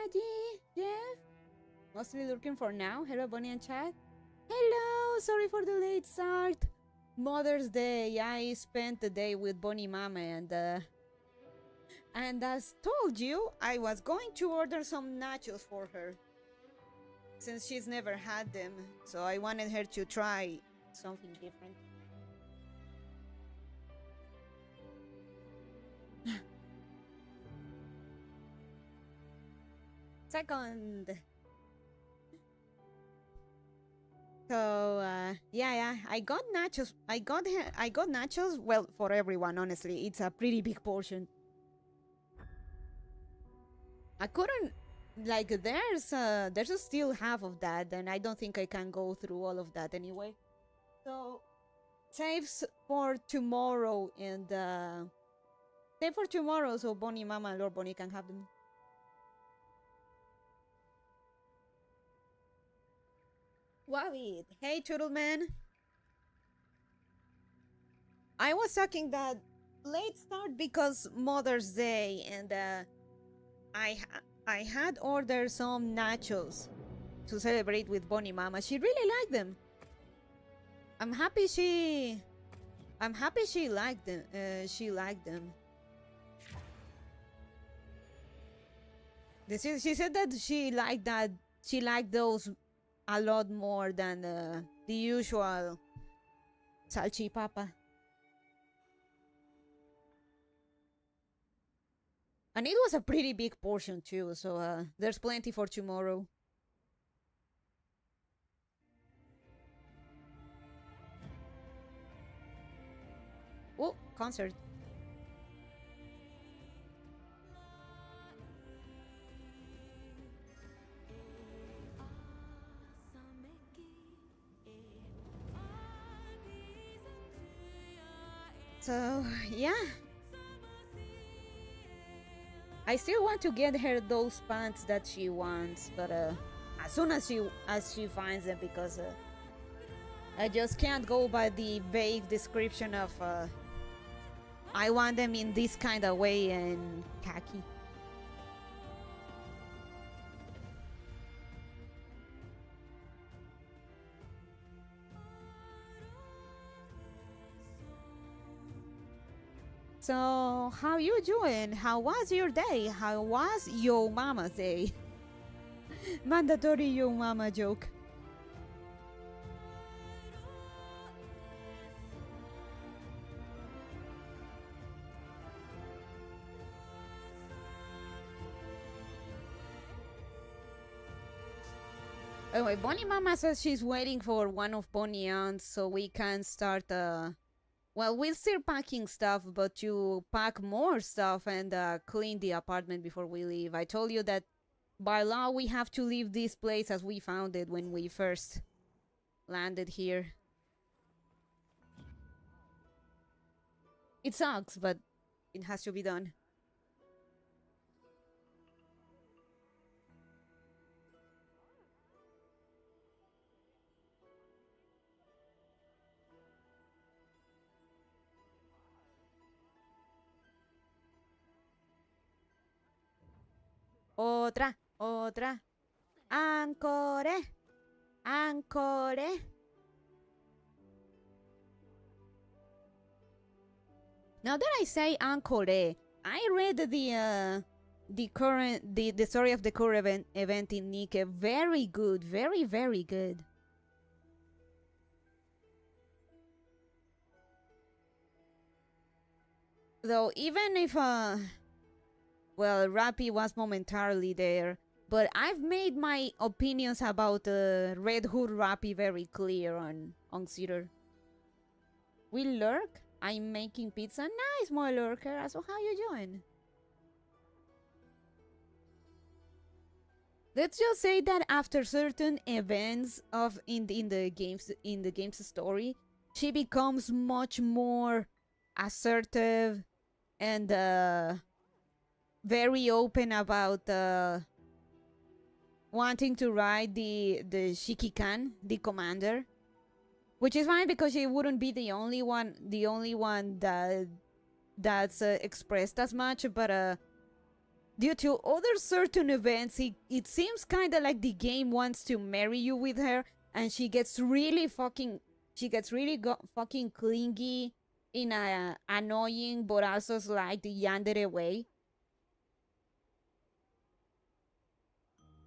everybody! Jeff? Mostly looking for now. Hello, Bonnie and Chad. Hello! Sorry for the late start. Mother's Day. I spent the day with Bonnie Mama and as told you, I was going to order some nachos for her. Since she's never had them, so I wanted her to try something different. Second. So yeah, I got nachos. I got nachos. Well, for everyone, honestly, it's a pretty big portion. I couldn't like there's still half of that, and I don't think I can go through all of that anyway. So saves for tomorrow and save for tomorrow so Bonnie Mama and Lord Bonnie can have them. Wabit. Hey, Turtle Man. I was talking that late start because Mother's Day, and I had ordered some nachos to celebrate with Bonnie Mama. She really liked them. I'm happy she liked them. She liked them. She said that she liked those a lot more than the usual salchipapa. And it was a pretty big portion too, so there's plenty for tomorrow. Oh, concert. So, yeah. I still want to get her those pants that she wants, but as soon as she finds them, because I just can't go by the vague description of I want them in this kind of way and khaki. So, how you doing? How was your day? How was your mama's day? Mandatory your mama joke. Anyway, Bonnie Mama says she's waiting for one of Bonnie aunts so we can start well, we're still packing stuff, but to pack more stuff and clean the apartment before we leave. I told you that by law we have to leave this place as we found it when we first landed here. It sucks, but it has to be done. Otra. Ancore. Now that I say Encore, I read the story of the current event in Nike. Very good, very, very good. Though even if well, Rappy was momentarily there, but I've made my opinions about Red Hood Rappy very clear on Cedar. We lurk? I'm making pizza. Nice, my lurker. So how you doing? Let's just say that after certain events of in the game's story, she becomes much more assertive and very open about wanting to ride the Shikikan, the commander, which is fine because she wouldn't be the only one that's expressed as much. But due to other certain events, it seems kind of like the game wants to marry you with her, and she gets really fucking fucking clingy in a annoying but also slightly yandere way.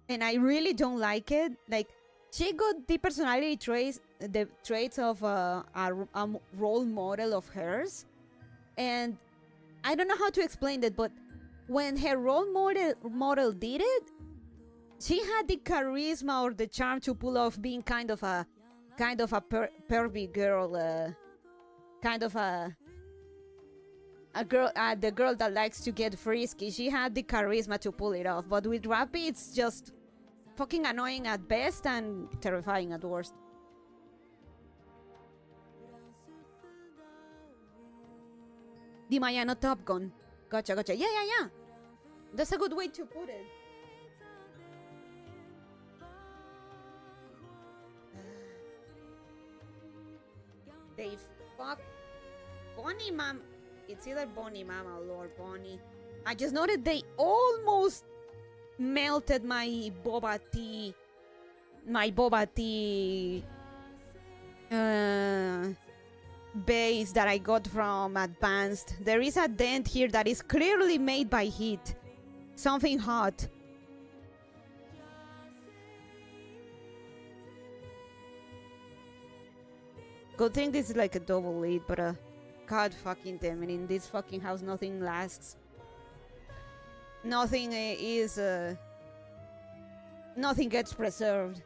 And I really don't like it. Like, she got the personality traits, the traits of a role model of hers, and I don't know how to explain that, but when her role model did it, she had the charisma or the charm to pull off being kind of a pervy girl, kind of a girl, the girl that likes to get frisky. She had the charisma to pull it off, but with Rappy, it's just fucking annoying at best and terrifying at worst. Di Mayano Top Gun. Gotcha. Yeah. That's a good way to put it. They fuck Bonnie Mama. It's either Bonnie Mama or Lord Bonnie. I just noted they almost melted my boba tea base that I got from Advanced. There is a dent here that is clearly made by heat. Something hot. Good thing this is like a double lead, but god fucking damn it, in this fucking house nothing lasts. Nothing nothing gets preserved.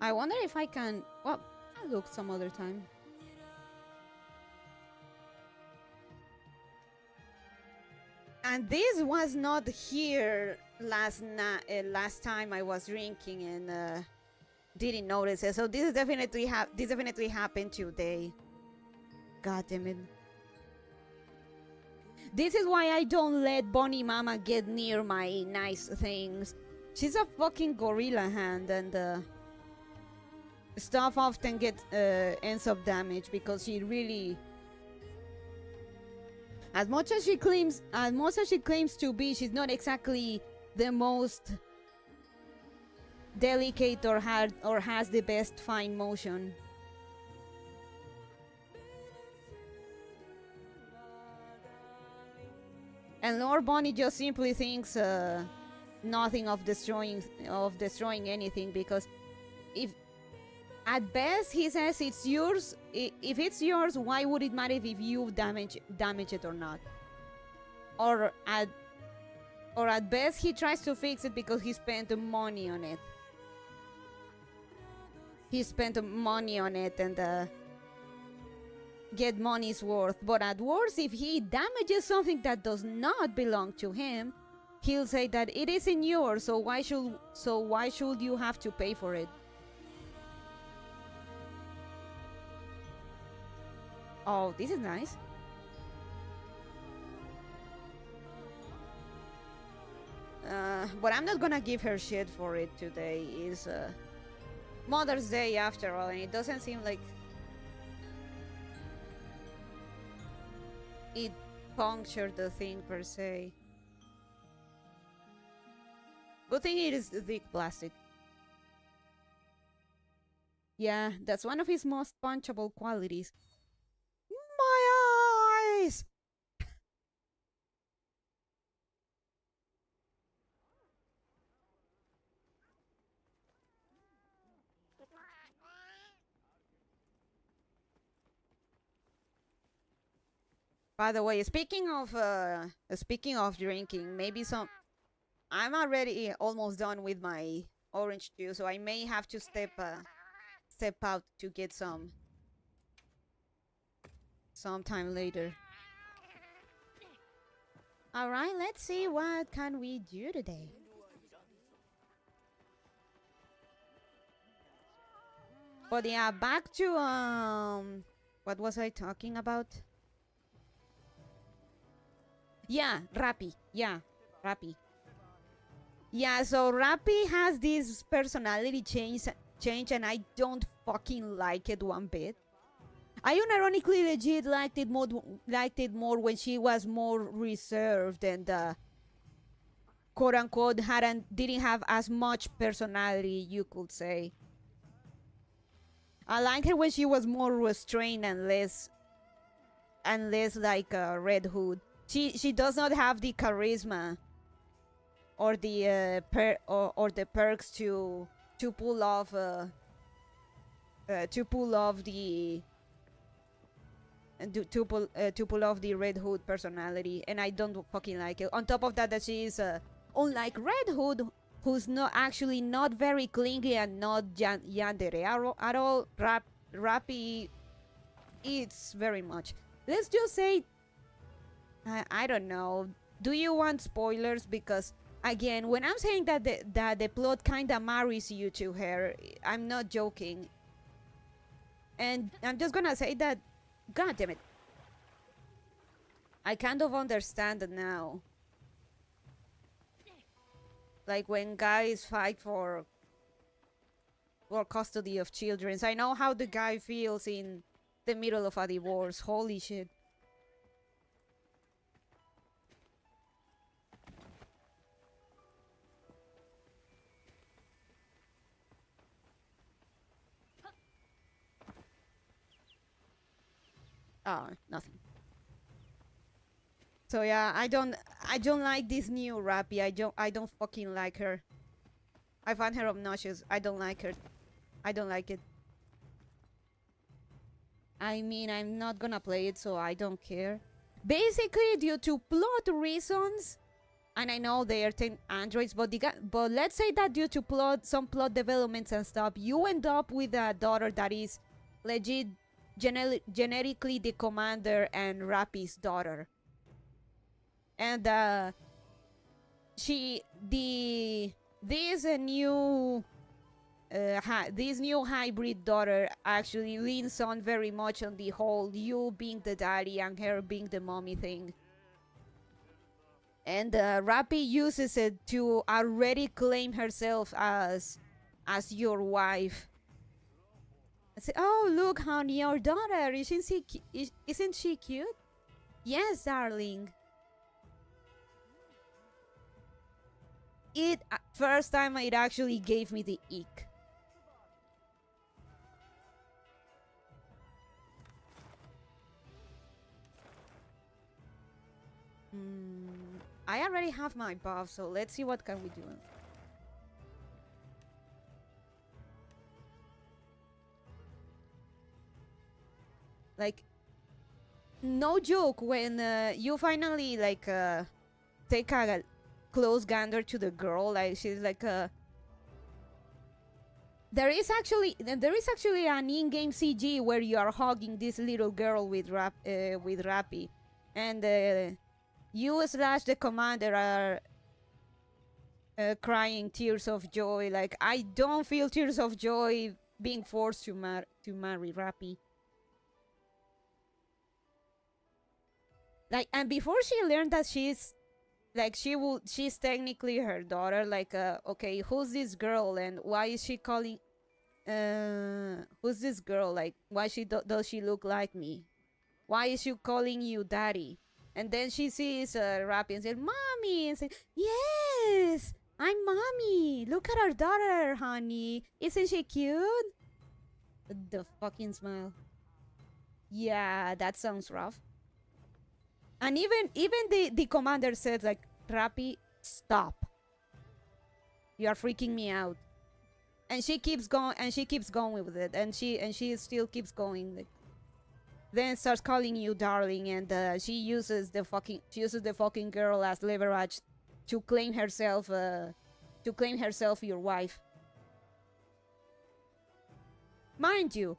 I wonder if I can... Well, I'll look some other time. And this was not here last time I was drinking and didn't notice it. So this definitely happened today. God damn it. This is why I don't let Bonnie Mama get near my nice things. She's a fucking gorilla hand, and stuff often ends up damaged because she really... As much as she claims to be, she's not exactly the most delicate or has the best fine motion. And Lord Bonnie just simply thinks nothing of destroying anything, because if at best he says it's yours, if it's yours, why would it matter if you damage it or not? Or at best he tries to fix it because he spent money on it. He spent money on it and get money's worth. But at worst, if he damages something that does not belong to him, he'll say that it isn't yours, so why should you have to pay for it? Oh, this is nice. But I'm not gonna give her shit for it today. It's Mother's Day after all, and it doesn't seem like it punctured the thing per se. Good thing it is thick plastic. Yeah, that's one of his most punchable qualities. My eyes! By the way, speaking of drinking, maybe I'm already almost done with my orange juice, so I may have to step out to get some sometime later. All right, let's see what can we do today. But yeah, back to what was I talking about? Yeah, Rappi. Yeah, Rappi. Yeah, so Rappy has this personality change, and I don't fucking like it one bit. I unironically legit liked it more when she was more reserved and quote unquote didn't have as much personality, you could say. I like her when she was more restrained and less like a Red Hood. She does not have the charisma or the or the perks to pull off the to pull off the Red Hood personality, and I don't fucking like it. On top of that, that she is unlike Red Hood, who's not very clingy and not yandere at all. Rappy eats very much. Let's just say, I don't know. Do you want spoilers? Because again, when I'm saying that the plot kinda marries you to her, I'm not joking. And I'm just gonna say that, god damn it, I kind of understand it now. Like when guys fight for custody of children, I know how the guy feels in the middle of a divorce. Holy shit. Oh, nothing. So yeah, I don't like this new Rappy. I don't fucking like her. I find her obnoxious. I don't like her. I don't like it. I mean, I'm not gonna play it, so I don't care. Basically, due to plot reasons, and I know they are 10 androids, but let's say that due to some plot developments and stuff, you end up with a daughter that is legit genetically the commander and Rappy's daughter. And this new hybrid daughter actually leans on very much on the whole you being the daddy and her being the mommy thing. And Rappy uses it to already claim herself as your wife. I say, oh look, honey, your daughter, isn't she cute? Yes, darling. First time it actually gave me the ick. I already have my buff, so let's see what can we do. Like, no joke, when you finally like take a close gander to the girl, like she's like there is actually an in-game CG where you are hugging this little girl with Rappy, and you / the commander are crying tears of joy. Like, I don't feel tears of joy being forced to marry Rappy. Like, and before she learned that she's technically her daughter, like okay, who's this girl and why is she calling who's this girl, like why does she look like me, why is she calling you daddy? And then she sees Rappy and says mommy, and says yes, I'm mommy, look at our daughter, honey, isn't she cute? The fucking smile. Yeah, that sounds rough. And even the commander said, like, Rappy, stop. You are freaking me out. And she keeps going with it, and she still keeps going. Like, then starts calling you darling, and she uses the fucking girl as leverage to claim herself your wife. Mind you,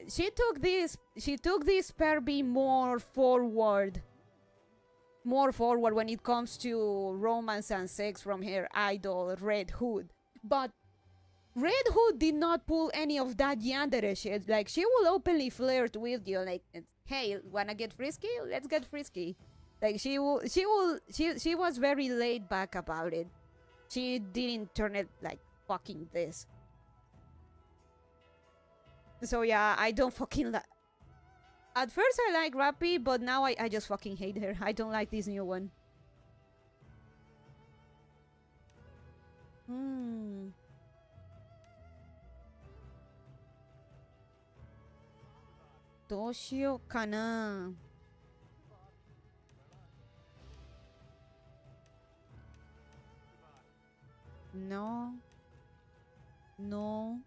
she took this Perby more forward when it comes to romance and sex from her idol Red Hood. But Red Hood did not pull any of that yandere shit. Like, she will openly flirt with you, like, hey, wanna get frisky? Let's get frisky. Like, she was very laid back about it. She didn't turn it like fucking this. So yeah, I don't fucking like. At first I like Rappy, but now I just fucking hate her. I don't like this new one. Doshio kana. No. No.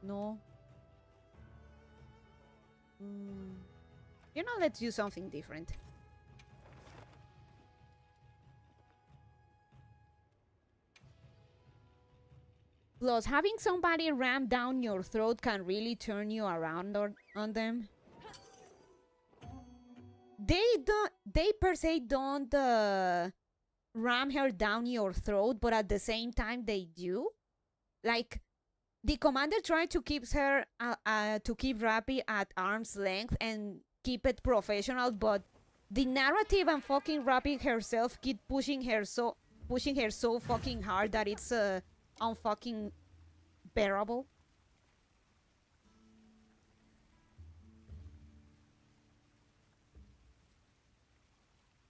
No. You know, let's do something different. Plus, having somebody ram down your throat can really turn you around on them. They per se don't ram her down your throat, but at the same time they do. Like, the commander tried to keep her to keep Rappy at arm's length and keep it professional, but the narrative and fucking Rappy herself keep pushing her so fucking hard that it's unfucking bearable.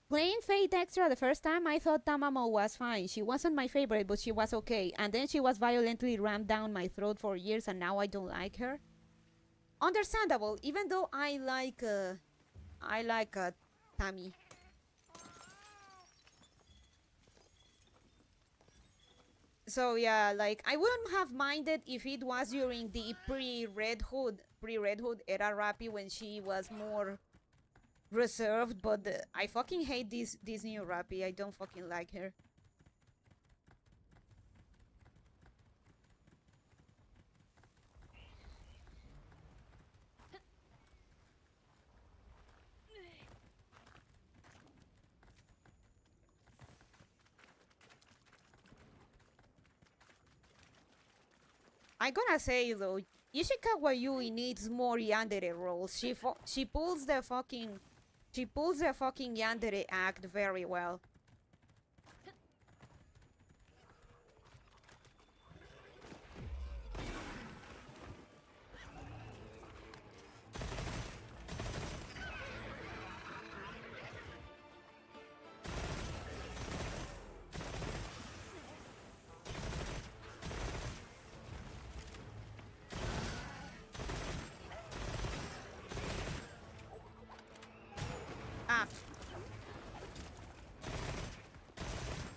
Playing Fate Extra the first time, I thought Tamamo was fine. She wasn't my favorite, but she was okay. And then she was violently rammed down my throat for years, and now I don't like her. Understandable, even though I like Tammy. So yeah, like, I wouldn't have minded if it was during the pre-Red Hood era Rappy when she was more reserved, but I fucking hate this new Rappy. I don't fucking like her. I gotta say though, Ishika Wayui needs more yandere roles. She pulls the fucking yandere act very well.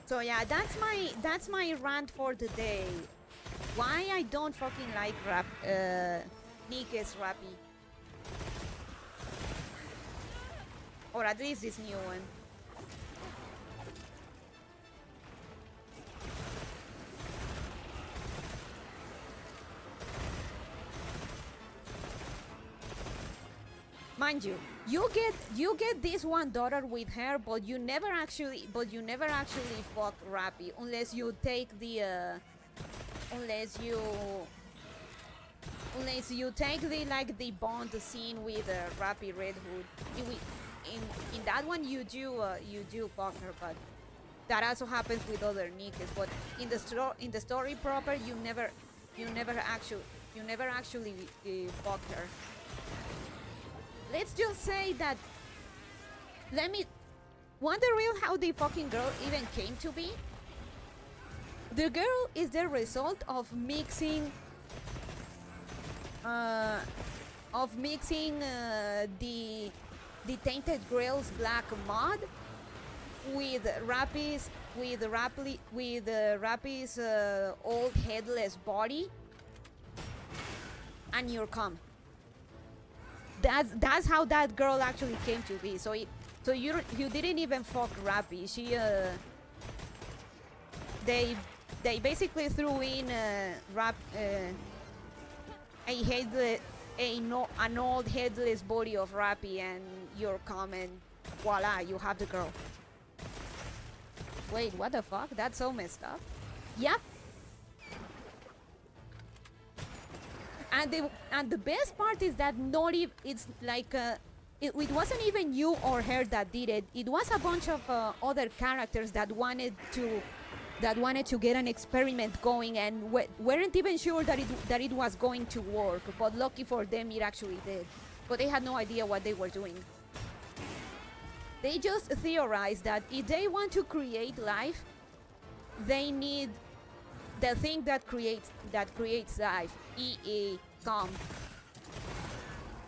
So yeah, that's my rant for today. Why I don't fucking like Nike's Rappy. Or at least this new one. Mind you, you get this one daughter with her, but you never actually fuck Rappy unless you take the unless you take the Bond scene with Rappy Red Hood. In that one you do fuck her, but that also happens with other Nikes. But in the story proper, you never actually fuck her. Let's just say that. Wonder real how the fucking girl even came to be. The girl is the result of mixing the Tainted Grail's black mud with Rappy's old headless body and your cum. That's how that girl actually came to be. So you didn't even fuck Rappy. They basically threw in an old headless body of Rappy and your cum, and voila, you have the girl. Wait, what the fuck? That's so messed up. Yep. And the best part is that it's like it wasn't even you or her that did it. It was a bunch of other characters that wanted to that wanted to get an experiment going and weren't even sure that it was going to work, but lucky for them it actually did. But they had no idea what they were doing. They just theorized that if they want to create life, they need the thing that creates life, come.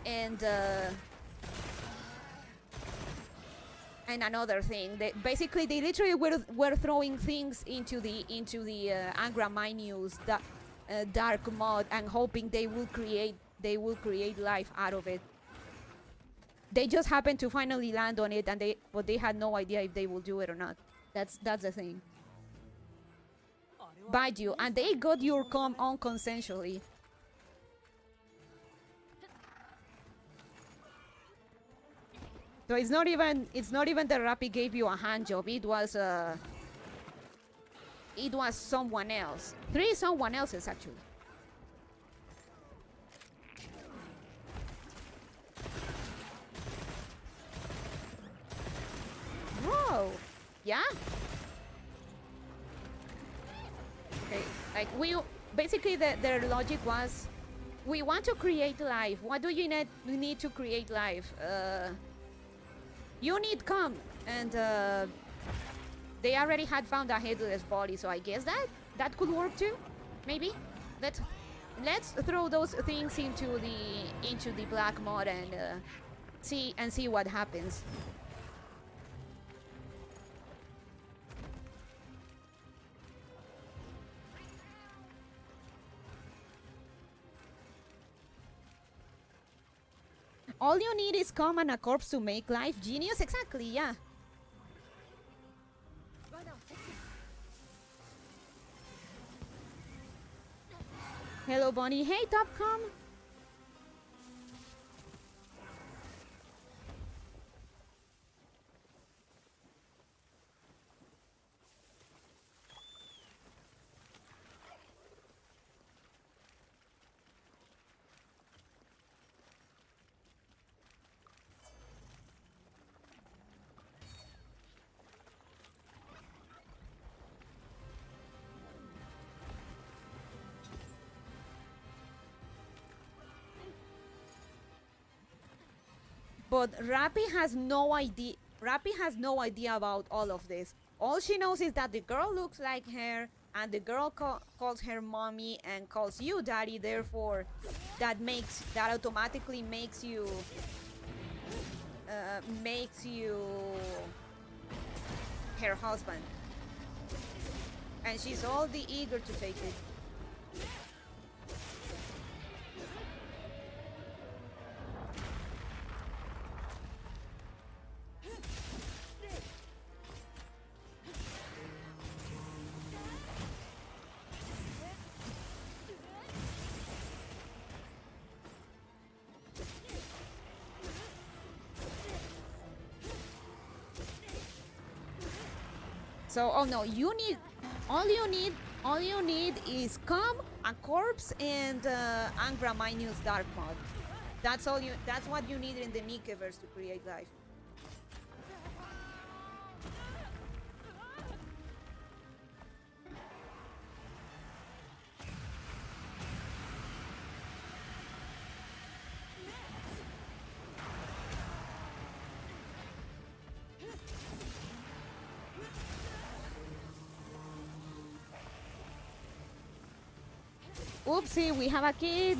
And another thing, they literally were throwing things into the Angra Mainy's dark mode and hoping they will create life out of it. They just happened to finally land on it, but they had no idea if they will do it or not. That's the thing. Bite you, and they got your cum unconsensually. So it's not even that Rappy gave you a hand job. It was someone else. 3 someone else's actually. Whoa, yeah. Okay, like basically their logic was, we want to create life. What do you need to create life? You need cum, and they already had found a headless body, so I guess that could work too. Maybe let's throw those things into the black mud and see what happens. All you need is cum and a corpse to make life. Genius, exactly, yeah. Hello, Bonnie. Hey, Topcom. But Rappy has no idea. Rappy has no idea about all of this. All she knows is that the girl looks like her, and the girl calls her mommy and calls you daddy. Therefore, that automatically makes you her husband. And she's all the eager to take it. So, oh no, all you need is cum, a corpse, and Angra Mainy's dark mod. That's what you need in the Mikeverse to create life. Oopsie, we have a kid.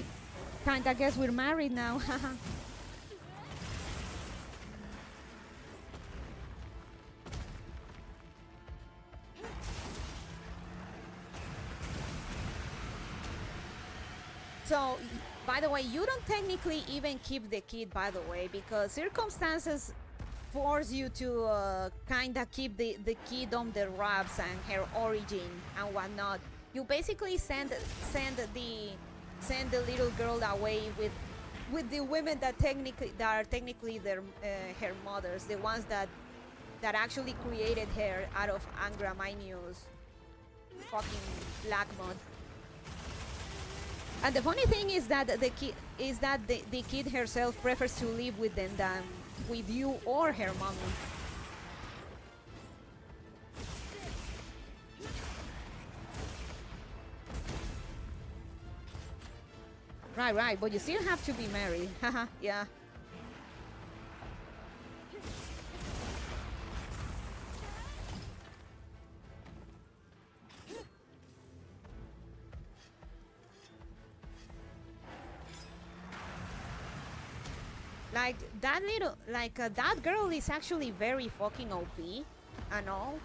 Kinda guess we're married now. So, by the way, you don't technically even keep the kid, by the way, because circumstances force you to kinda keep the kid on the wraps and her origin and whatnot. You basically send the little girl away with the women that are technically their her mothers, the ones that actually created her out of Angra Mainy's fucking black mud. And the funny thing is that the kid herself prefers to live with them than with you or her mommy. Right, but you still have to be married. Haha, yeah. Like that little, that girl is actually very fucking OP and all.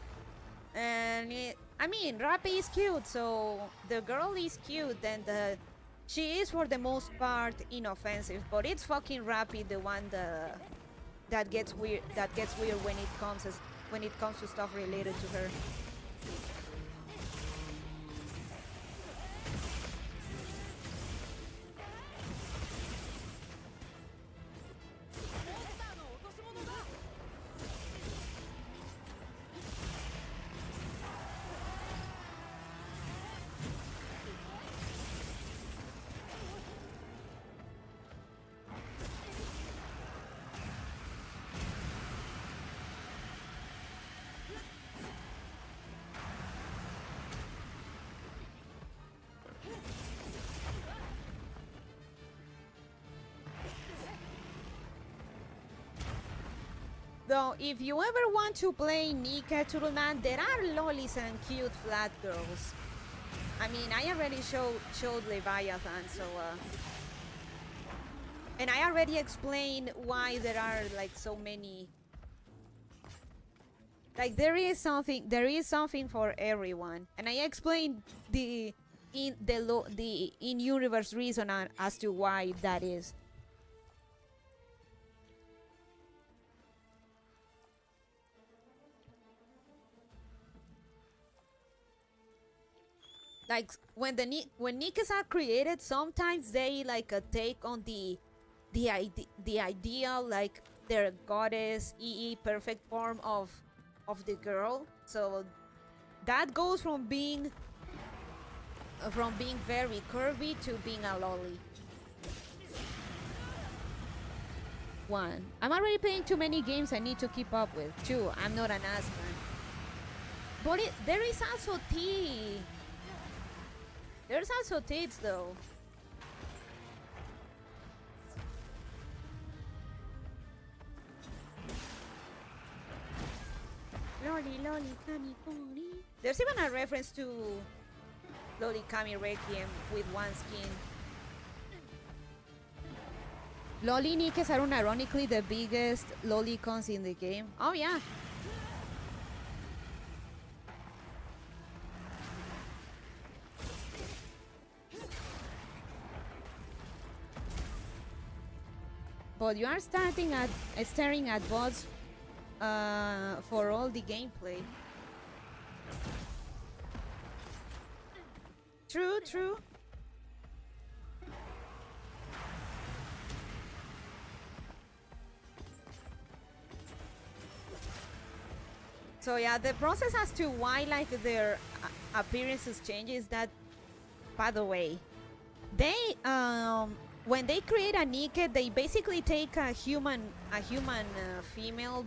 And I mean, Rappy is cute, so the girl is cute, and she is for the most part inoffensive. But it's fucking Rappy, the one that gets weird. That gets weird when it comes to stuff related to her. Though, if you ever want to play Nika Turunan, there are lollies and cute flat girls. I mean, I already showed Leviathan, so and I already explained why there are like so many. Like there is something for everyone, and I explained the in-universe reason as to why that is. Like when Nikas are created, sometimes they like take on the ideal, like their goddess EE perfect form of the girl. So that goes from being very curvy to being a lolly. 1. I'm already playing too many games I need to keep up with. 2. I'm not an ass man. But there is also tea. There's also tits though. Loli, loli, kami, kori. There's even a reference to Loli Kami Requiem with one skin. Loli Nikes are unironically the biggest lolicons in the game. Oh yeah. But you are staring at bots for all the gameplay. True. So yeah, the process as to why like their appearances changes that, by the way, they when they create a Nike, they basically take a human female's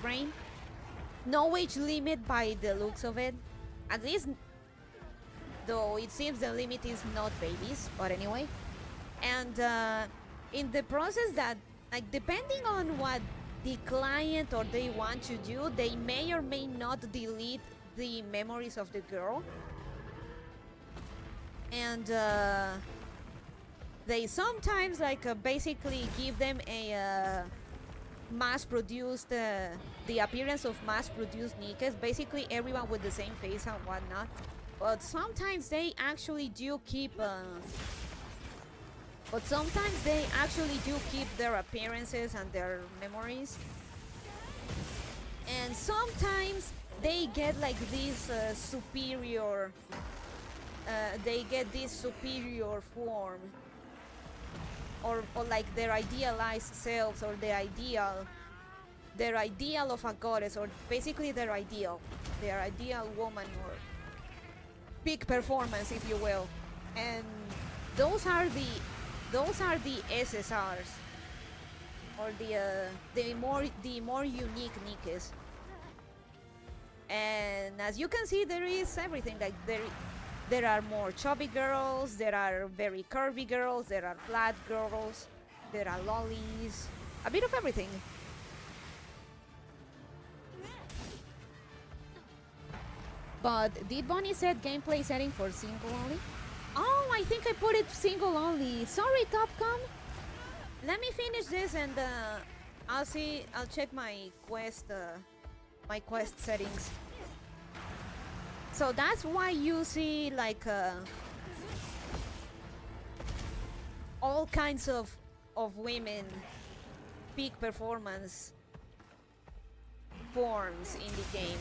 brain. No age limit by the looks of it. At least, though it seems the limit is not babies, but anyway. And in the process that, like, depending on what the client or they want to do, they may or may not delete the memories of the girl. And they sometimes basically give them a mass-produced, the appearance of mass-produced Nikes, basically everyone with the same face and whatnot. But sometimes they actually do keep their appearances and their memories. And sometimes they get like this superior form, or like their idealized selves, or their ideal of a goddess, or basically their ideal woman, or peak performance, if you will. And those are the SSRs, or the more unique Nikes. And as you can see, there is everything. Like There are more chubby girls, there are very curvy girls, there are flat girls, there are lollies, a bit of everything. But did Bonnie set gameplay setting for single only? Oh, I think I put it single only. Sorry, Capcom. Let me finish this and I'll check my quest settings. So that's why you see like all kinds of women peak performance forms in the game.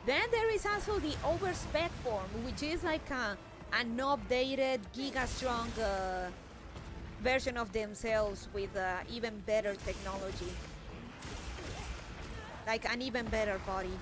Then there is also the overspec form, which is like an updated, giga-strong version of themselves with even better technology. Like an even better body.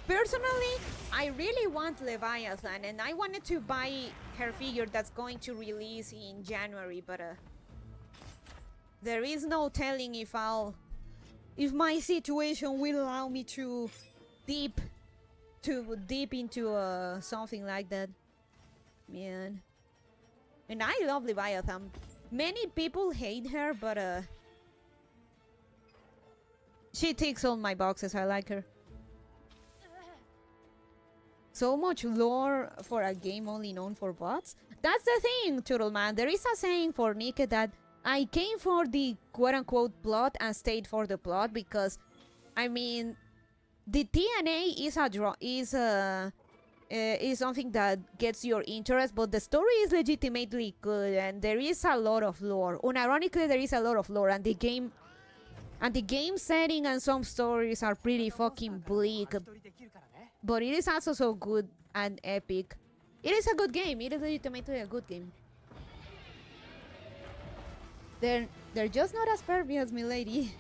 Personally, I really want Leviathan, and I wanted to buy her figure that's going to release in January, but there is no telling if my situation will allow me to dip into something like that. Man, and I love Leviathan. Many people hate her, but she ticks all my boxes. I like her. So much lore for a game only known for bots? That's the thing, Turtleman. There is a saying for Nick that I came for the quote-unquote plot and stayed for the plot because, I mean, the TNA is something that gets your interest, but the story is legitimately good and there is a lot of lore. Unironically, there is a lot of lore, and the game setting and some stories are pretty fucking bleak. But it is also so good and epic. It is a good game. It is legitimately a good game. They're just not as pervy as milady.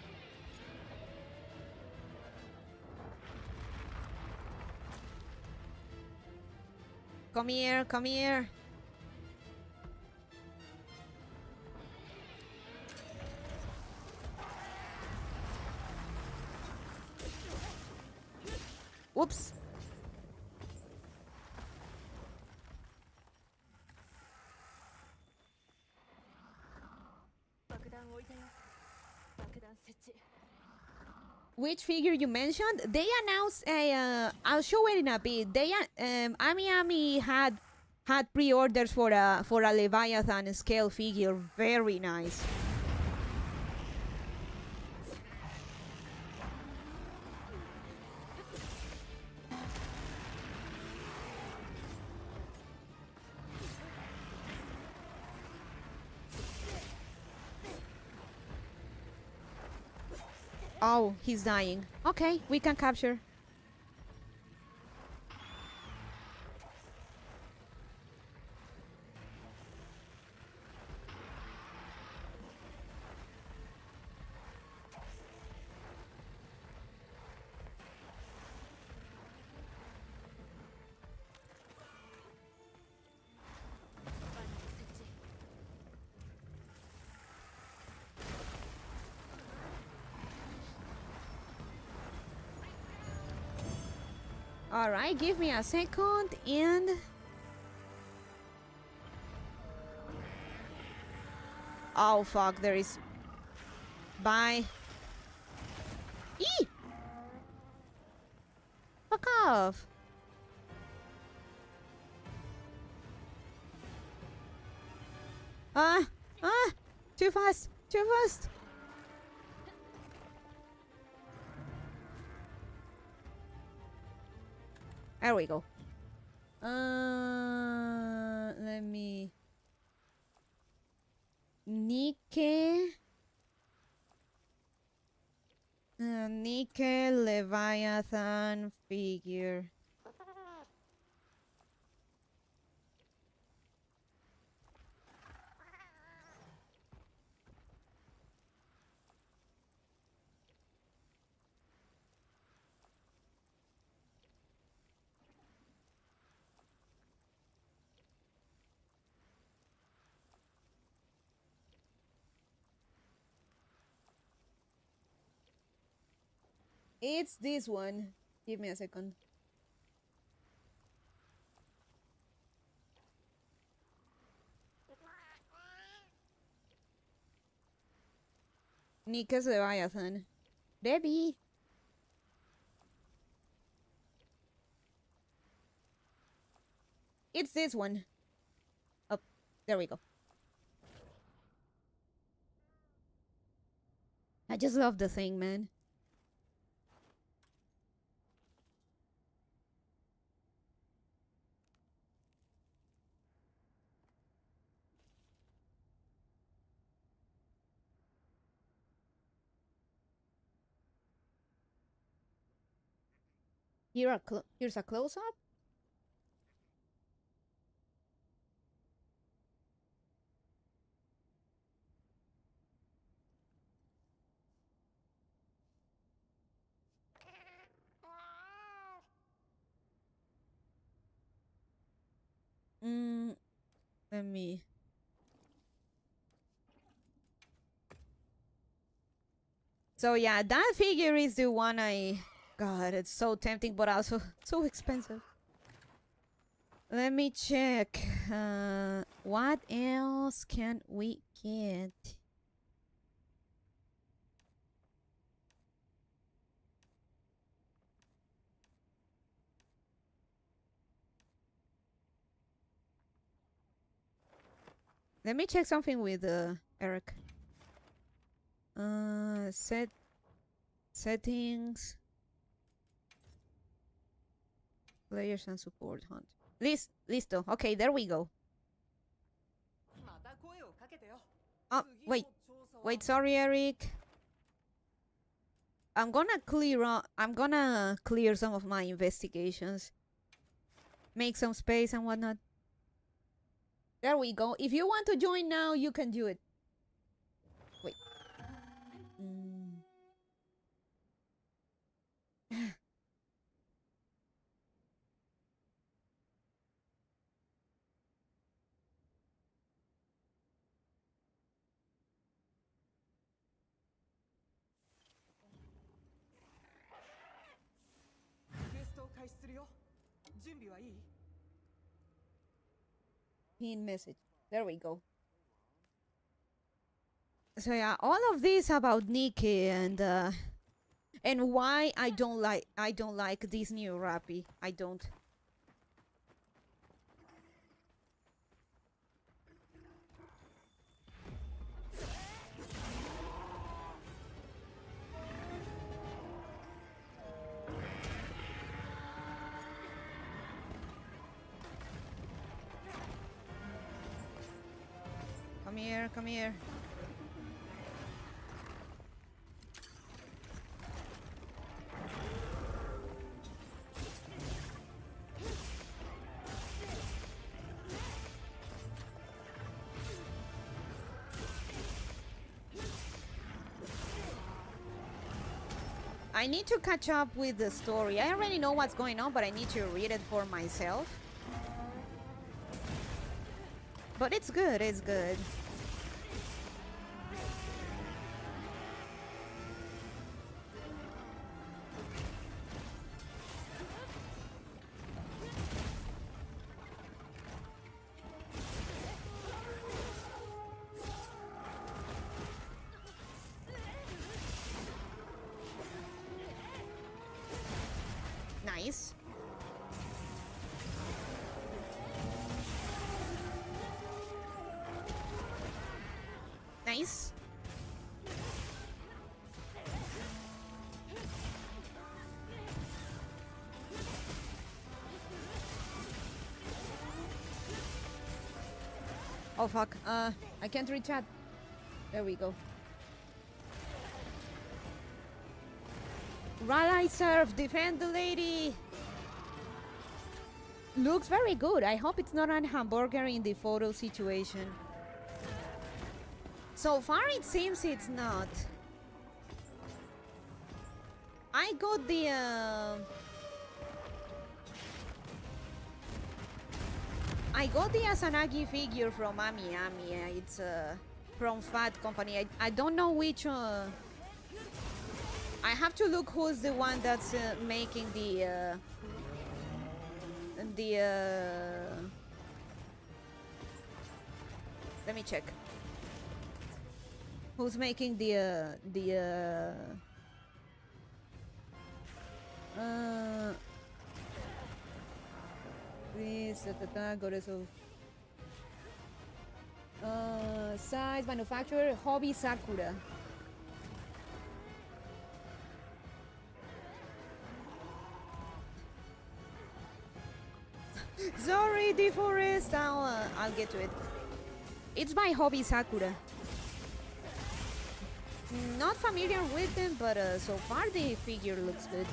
Come here, come here. Whoops. Which figure you mentioned? They announced a. I'll show it in a bit. They Ami had pre-orders for a Leviathan scale figure. Very nice. Oh, he's dying. Okay, we can capture. Alright, give me a second and... Oh fuck, there is... Bye. Eee! Fuck off! Too fast! Too fast! There we go. Let me... Nike... Nickel, Leviathan, figure. It's this one. Give me a second. Nickel Leviathan. Debbie. It's this one. Oh, there we go. I just love the thing, man. Here's a close-up. Let me... So yeah, that figure is the one I... God, it's so tempting, but also so expensive. Let me check. What else can we get? Let me check something with Eric. Settings. Players and support hunt. Listo. Okay, there we go. Oh, wait, sorry, Eric. I'm gonna clear some of my investigations. Make some space and whatnot. There we go. If you want to join now, you can do it. Wait. Pin message. There we go. So yeah, all of this about Nikki and why I don't like this new Rappy. I don't. Come here. I need to catch up with the story. I already know what's going on, but I need to read it for myself. But it's good, it's good. Nice. Nice. Oh fuck, I can't reach that. There we go. Rally surf, defend the lady. Looks very good. I hope it's not a hamburger in the photo situation. So far it seems it's not. I got the Asanagi figure from Ami. It's from Fat Company. I don't know which. I have to look who's the one that's making the. Let me check. Who's making the please goddess of size manufacturer Hobby Sakura. Sorry, DeForest. I'll get to it. It's by Hobby Sakura. Not familiar with them, but so far the figure looks good.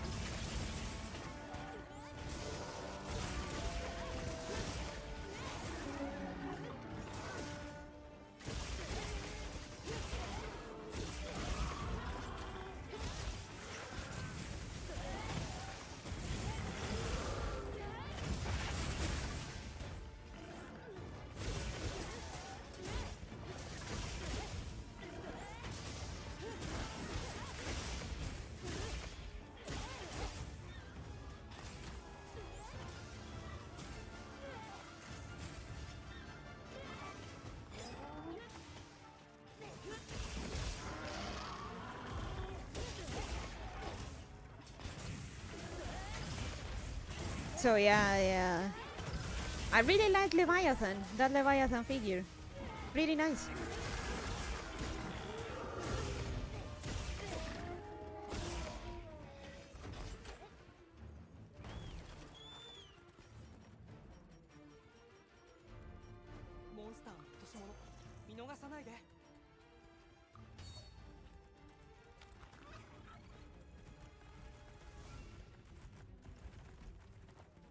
So yeah. I really like Leviathan, that Leviathan figure. Really nice.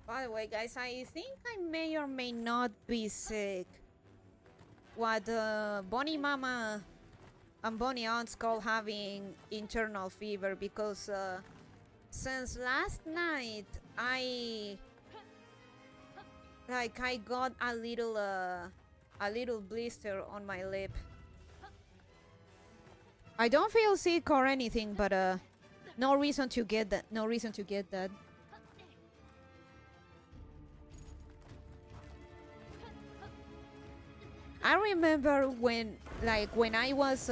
By the way, guys, I think I may or may not be sick. What Bonnie Mama and Bonnie Aunts call having internal fever, because since last night I got a little blister on my lip. I don't feel sick or anything, but no reason to get that. No reason to get that. I remember when I was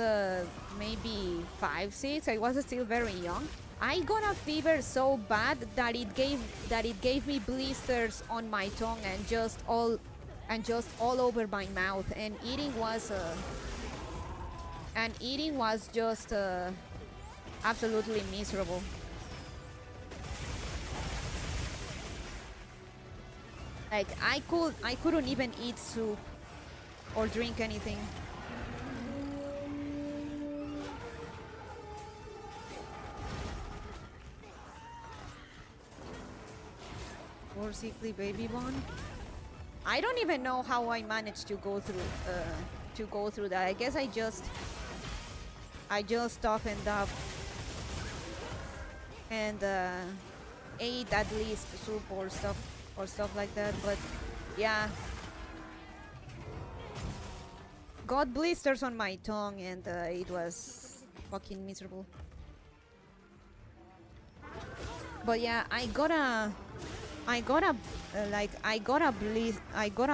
maybe 5, 6, I was still very young. I got a fever so bad that it gave me blisters on my tongue and just all over my mouth, and eating was just absolutely miserable. Like I couldn't even eat soup or drink anything. Poor sickly baby one. I don't even know how I managed to go through that. I guess I just toughened up and ate at least soup or stuff like that. But yeah. Got blisters on my tongue, and it was fucking miserable. But yeah, I got a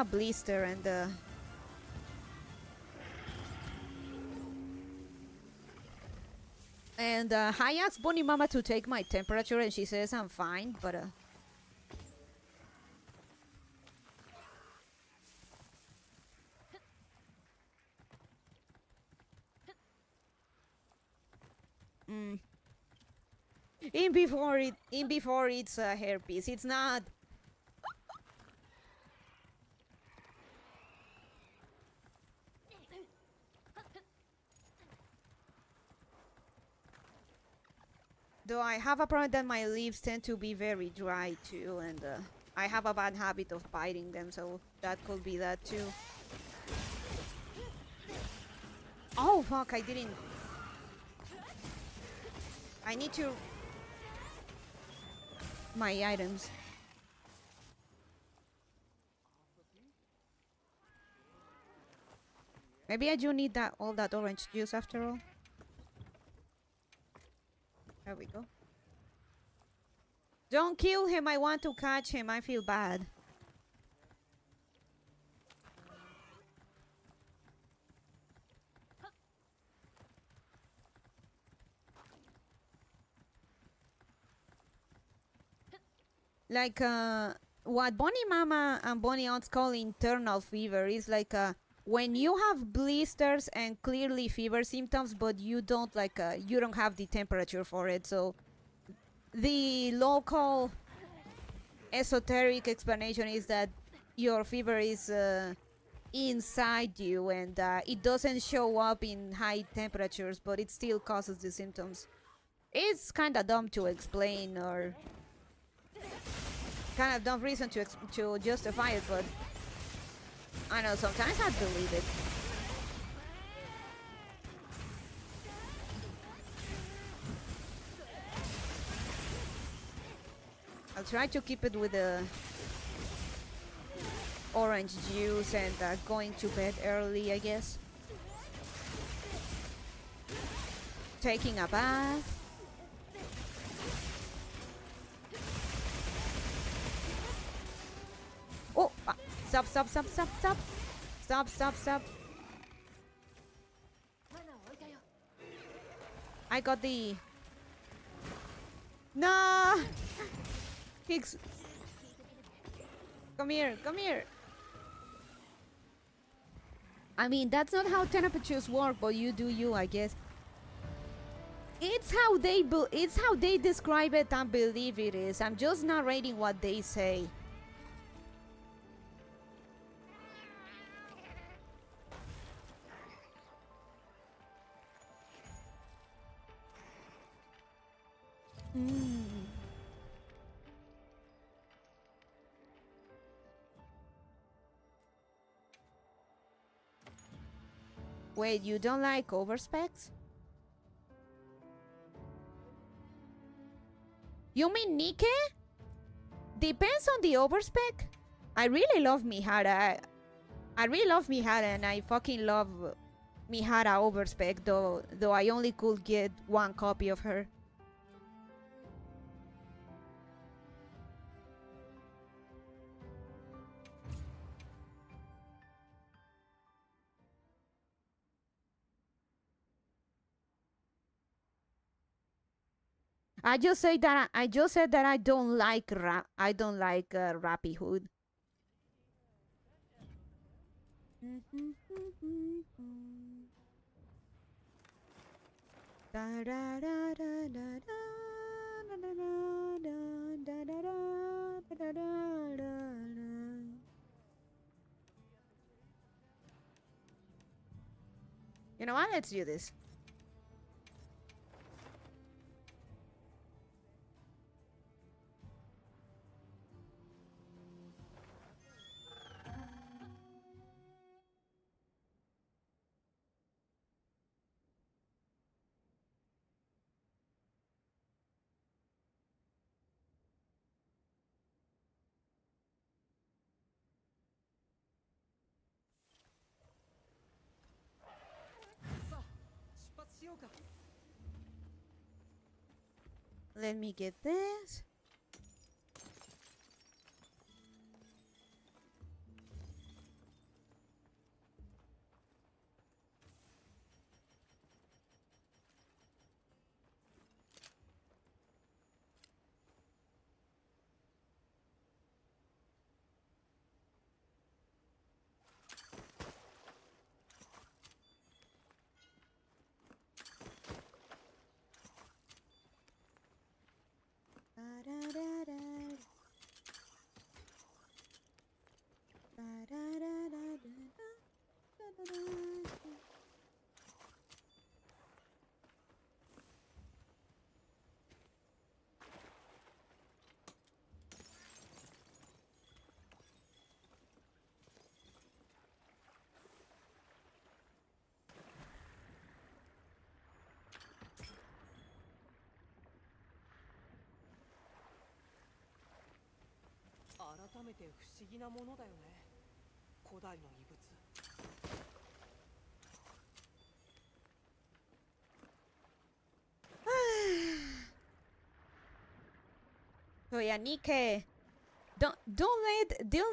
blister, and I asked Bonnie Mama to take my temperature, and she says I'm fine, but in before it's herpes. It's not. Though I have a problem that my leaves tend to be very dry too, and I have a bad habit of biting them, so that could be that too. Oh fuck, I didn't. I need to... my items. Maybe I do need that all that orange juice after all. There we go. Don't kill him, I want to catch him, I feel bad. Like, what Bonnie Mama and Bonnie Aunts call internal fever is like, when you have blisters and clearly fever symptoms, but you don't, like, you don't have the temperature for it, so... The local esoteric explanation is that your fever is inside you and it doesn't show up in high temperatures, but it still causes the symptoms. It's kind of dumb to explain, or kind of dumb reason to justify it, but I know sometimes I believe it. I'll try to keep it with the orange juice and going to bed early, I guess. Taking a bath. Oh, stop, stop, stop, stop, stop. Stop, stop, stop. I got the... No! Higgs. Come here, come here. I mean, that's not how temperatures work, but you do you, I guess. It's how they describe it and believe it is. I'm just narrating what they say. Wait, you don't like overspecs? You mean Nike? Depends on the overspec. I really love Mihara. I really love Mihara, and I fucking love Mihara overspec, though I only could get one copy of her. I just said that I don't like Rappy Hood. You know what? Let's do this. Let me get this. めて不思議なものだよね。古代の遺物。So yeah, Nike, don't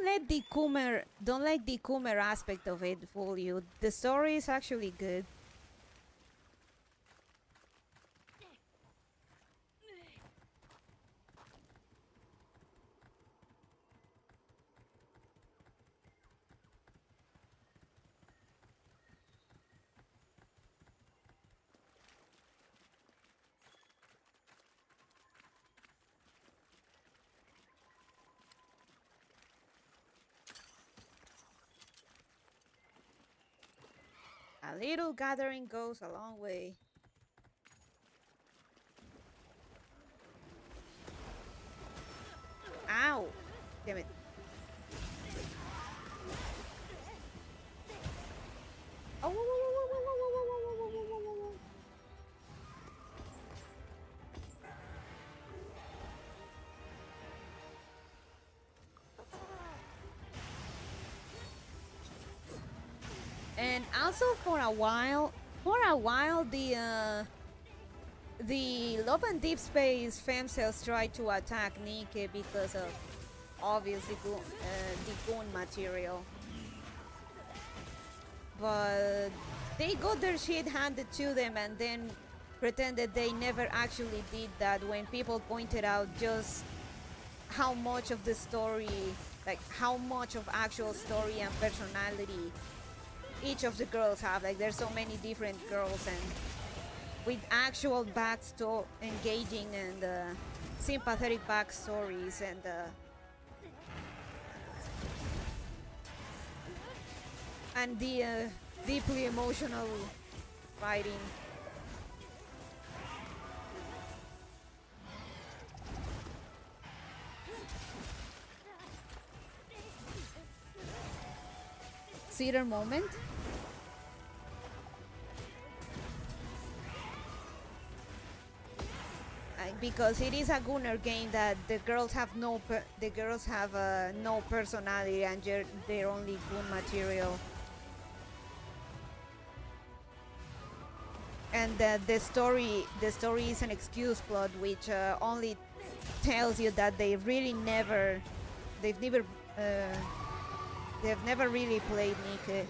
let the Coomer aspect of it fool you. The story is actually good. A little gathering goes a long way. Ow! Damn it. Oh, whoa, whoa, whoa, whoa, whoa, whoa, whoa, whoa, whoa, whoa, whoa. And also for a while, the Love and Deep Space femcells tried to attack Nike because of obviously the goon material. But they got their shit handed to them and then pretended they never actually did that when people pointed out just how much of the story, like how much of actual story and personality each of the girls have. Like there's so many different girls and with actual backstory, engaging and sympathetic backstories and the deeply emotional fighting. Cedar moment. Because it is a gunner game that the girls have no personality and they're only gun material. And the story is an excuse plot which only tells you that they've never really played Nike.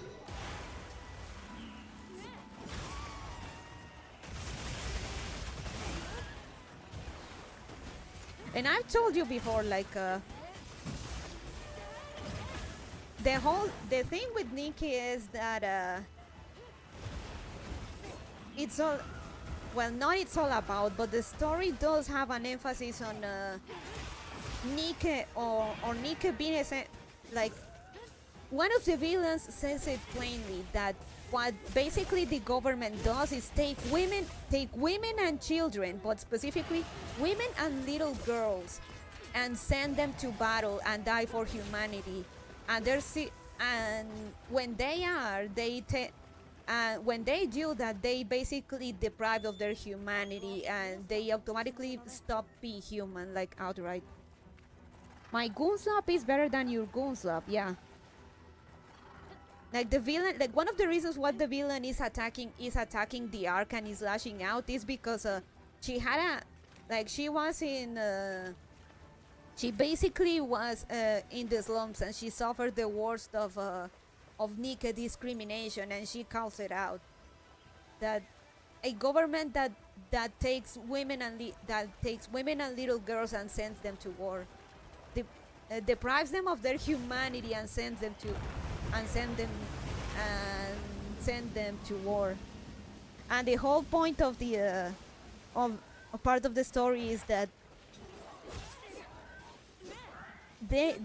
And I've told you before, like the thing with Nike is that it's all, well, not it's all about, but the story does have an emphasis on Nike or Nike being like one of the villains says it plainly that what basically the government does is take women and children, but specifically women and little girls, and send them to battle and die for humanity. And when they do that, they basically deprived of their humanity and they automatically stop being human, like outright. My goon slap is better than your goon slap, yeah. Like the villain, like one of the reasons why the villain is attacking the Ark and is lashing out is because she basically was in the slums and she suffered the worst of Nike discrimination, and she calls it out that a government that takes women and little girls and sends them to war, deprives them of their humanity and send them to war. And the whole point of the part of the story is that they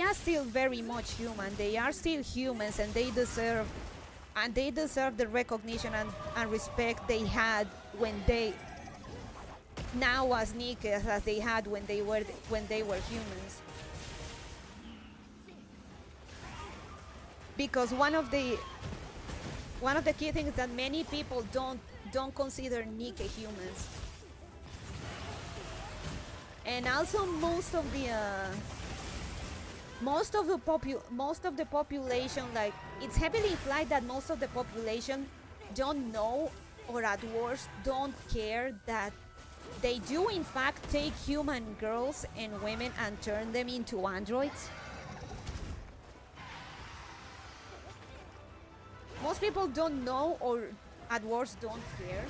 are still very much human. They are still humans, and they deserve the recognition and respect they had when they now as Nike as they had when they were humans. Because one of the key things that many people don't consider Nike humans. And also most of the most of the population, like, it's heavily implied that most of the population don't know, or at worst don't care, that they do in fact take human girls and women and turn them into androids. Most people don't know, or at worst don't care.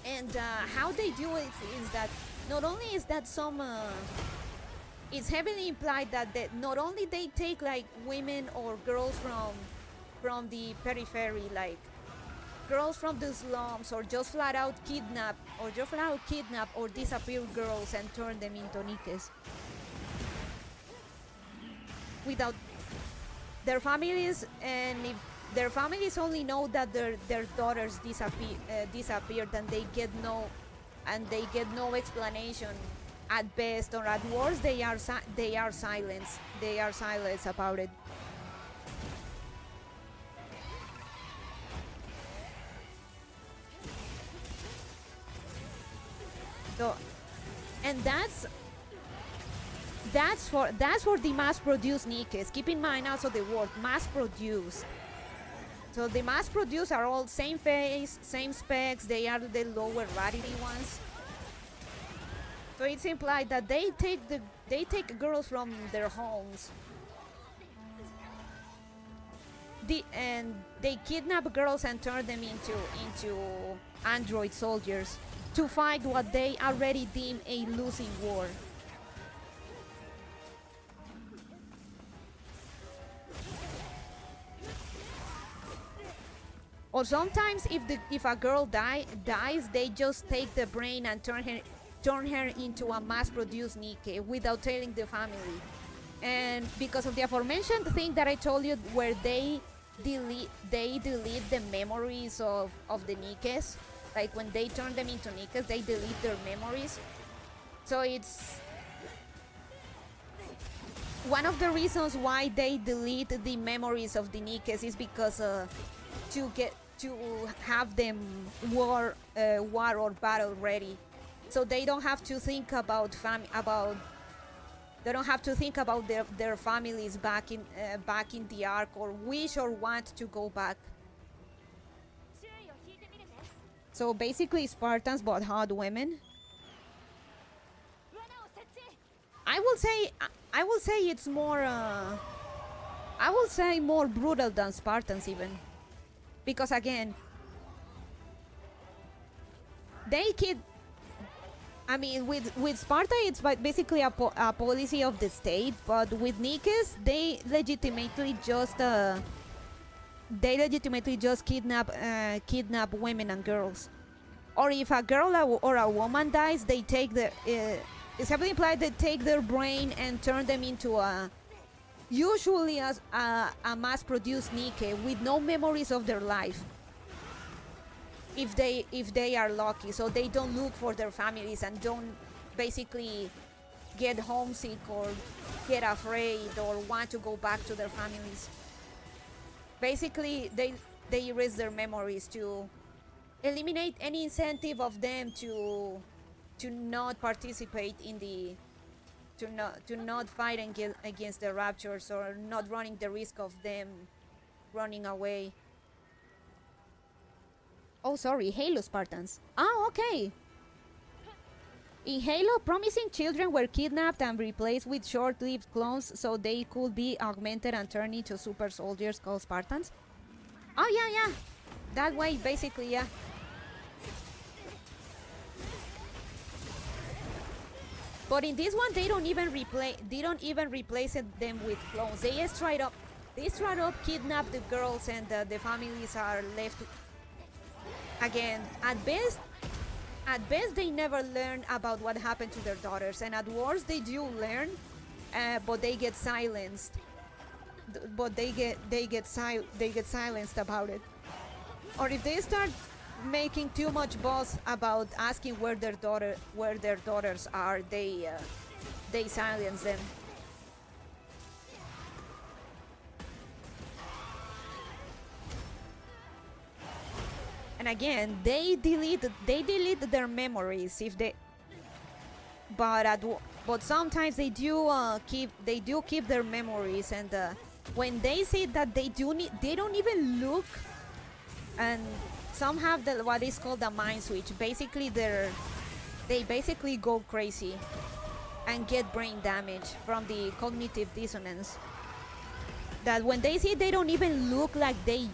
And how they do it is that not only is that it's heavily implied that not only they take like women or girls from the periphery, like girls from the slums, or just flat out kidnap or disappear girls and turn them into nikes without their families, and if their families only know that their daughters disappeared, and they get no explanation. At best or at worst, they are silenced. They are silenced about it. So, and that's for the mass-produced nikes. Keep in mind also the word mass-produced. So the mass-produced are all same face, same specs. They are the lower rarity ones. So it's implied that they take girls from their homes. And they kidnap girls and turn them into android soldiers to fight what they already deem a losing war. Or sometimes if a girl dies, they just take the brain and turn her into a mass-produced Nike without telling the family. And because of the aforementioned thing that I told you, where they delete the memories of the Nikes, like when they turn them into Nikes, they delete their memories. So it's one of the reasons why they delete the memories of the Nikes is because to have them war or battle ready, so they don't have to think about their families back in the arc, or wish or want to go back. So basically Spartans but hot women. I will say it's more more brutal than Spartans even. Because again, with Sparta it's basically a policy of the state, but with Nikes they legitimately just kidnap women and girls. Or if a girl or a woman dies, they take it's heavily implied they take their brain and turn them into usually as a mass-produced Nike with no memories of their life, if they are lucky, so they don't look for their families and don't basically get homesick or get afraid or want to go back to their families. Basically they erase their memories to eliminate any incentive of them to not participate in the to not fight against the raptures, or not running the risk of them running away. Oh, sorry, Halo Spartans. Oh, okay. In Halo, promising children were kidnapped and replaced with short-lived clones so they could be augmented and turned into super soldiers called Spartans. Oh, yeah. That way, basically, yeah. But in this one, they don't even replace them with clones. They straight up kidnap the girls, and the families are left. Again, at best they never learn about what happened to their daughters, and at worst they do learn, but they get silenced. But they get silenced about it. Or if they start making too much buzz about asking where their daughters are, they silence them. And again, they delete their memories. If but sometimes they do keep their memories, and when they say that they don't even look, and some have what is called the mind switch. Basically, they basically go crazy and get brain damage from the cognitive dissonance. That when they say they don't even look like they,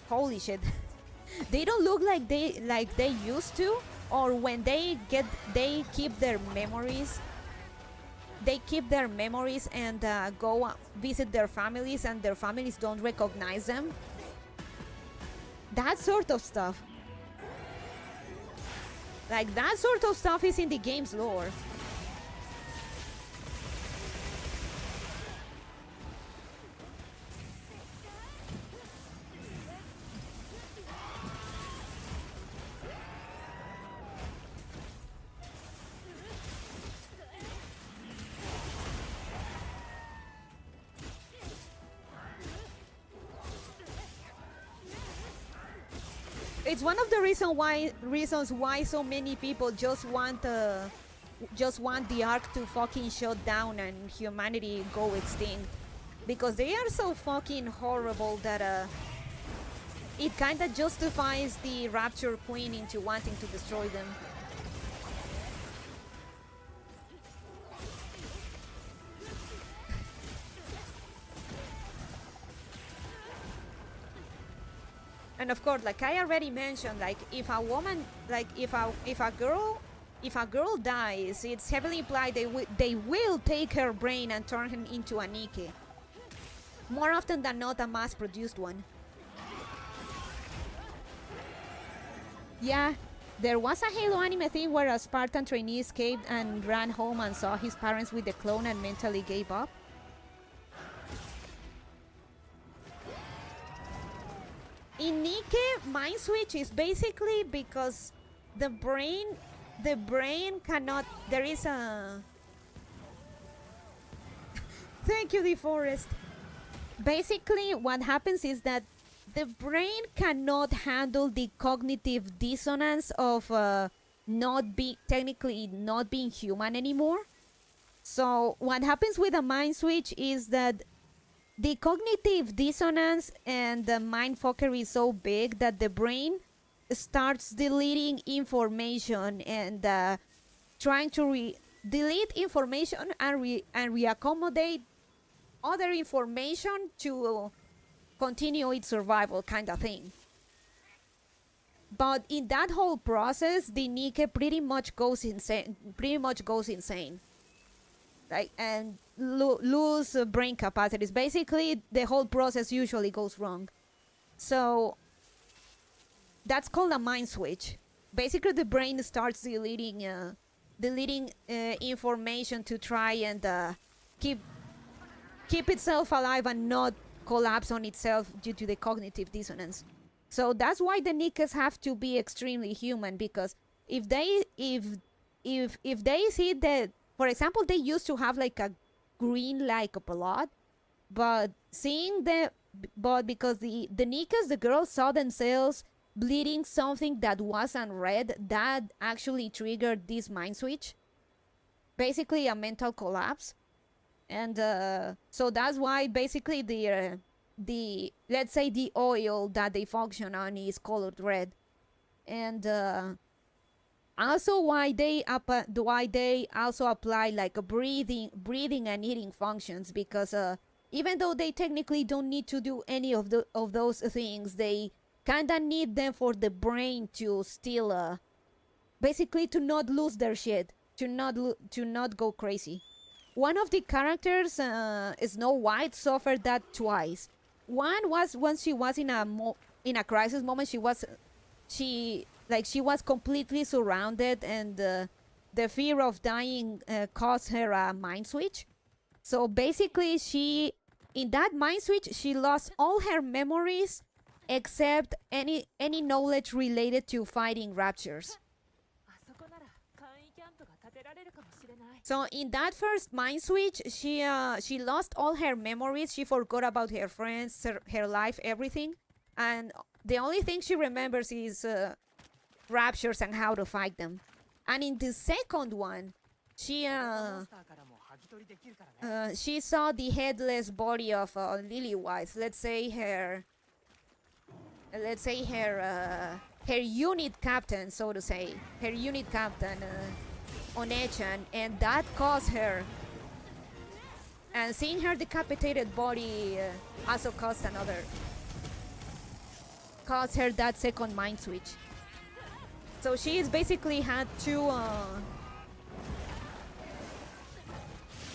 holy shit, they don't look like they used to, or when they keep their memories. They keep their memories and go visit their families, and their families don't recognize them. That sort of stuff. Like, that sort of stuff is in the game's lore. It's one of the reasons why so many people just want the Ark to fucking shut down and humanity go extinct, because they are so fucking horrible that it kinda justifies the Rapture Queen into wanting to destroy them. And of course, like I already mentioned, like if a woman, like if a girl dies, it's heavily implied they will take her brain and turn her into a Nike. More often than not, a mass-produced one. Yeah, there was a Halo anime thing where a Spartan trainee escaped and ran home and saw his parents with the clone and mentally gave up. In Nike, mind switch is basically because the brain cannot. There is a. Thank you, DeForest. Basically, what happens is that the brain cannot handle the cognitive dissonance of technically not being human anymore. So what happens with a mind switch is that the cognitive dissonance and the mindfucker is so big that the brain starts deleting information and trying to delete information and reaccommodate other information to continue its survival, kind of thing. But in that whole process, the Nike pretty much goes insane. Like, and lose brain capacities. Basically, the whole process usually goes wrong. So that's called a mind switch. Basically, the brain starts deleting information to try and keep itself alive and not collapse on itself due to the cognitive dissonance. So that's why the Nickers have to be extremely human, because if they see that, for example, they used to have like a green like blood, but because the Nickers, the girls saw themselves bleeding something that wasn't red, that actually triggered this mind switch, basically a mental collapse. And so that's why basically the let's say the oil that they function on is colored red. And also why they also apply like a breathing and eating functions, because even though they technically don't need to do any of those things, they kind of need them for the brain to still basically to not lose their shit, to not go crazy. One of the characters, Snow White, suffered that twice. One was when she was in a crisis moment. She was completely surrounded, and the fear of dying caused her a mind switch. So basically, in that mind switch, she lost all her memories except any knowledge related to fighting raptures. So in that first mind switch, she lost all her memories. She forgot about her friends, her life, everything, and the only thing she remembers is raptures and how to fight them. And in the second one, she モンスターからも剥ぎ取りできるからね。 she saw the headless body of Lily White. Let's say her her unit captain, so to say, her unit captain Onechan, and that caused her. And seeing her decapitated body also caused her that second mind switch. So she's basically had two.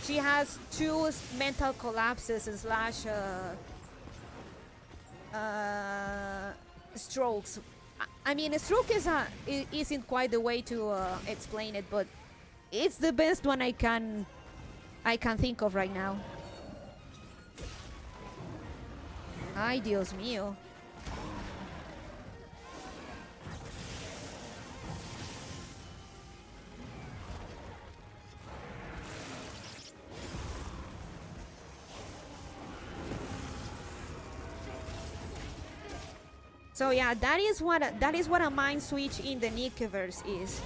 She has two mental collapses slash strokes. I mean, a stroke isn't quite the way to explain it, but it's the best one I can think of right now. Ay, Dios mío. So yeah, that is what a mind switch in the Nikiverse is,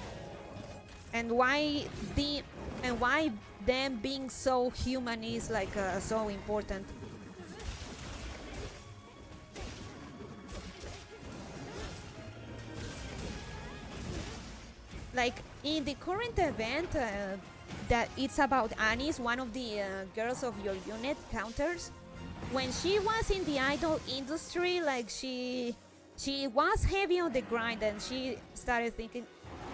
and why them being so human is like so important. Like in the current event that it's about Anis, one of the girls of your unit counters. When she was in the idol industry, like she was heavy on the grind, and she started thinking,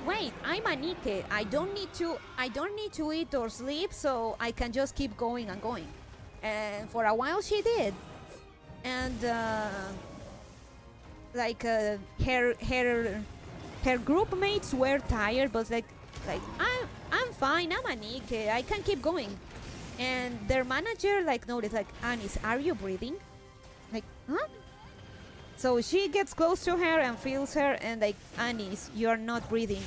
wait, I'm a Nike. I don't need to eat or sleep, so I can just keep going and going. And for a while she did. And her group mates were tired, but like I'm fine, I'm a Nike, I can keep going. And their manager like noticed, like, Anis, are you breathing? Like, huh? So she gets close to her and feels her, and like, Anis, you're not breathing.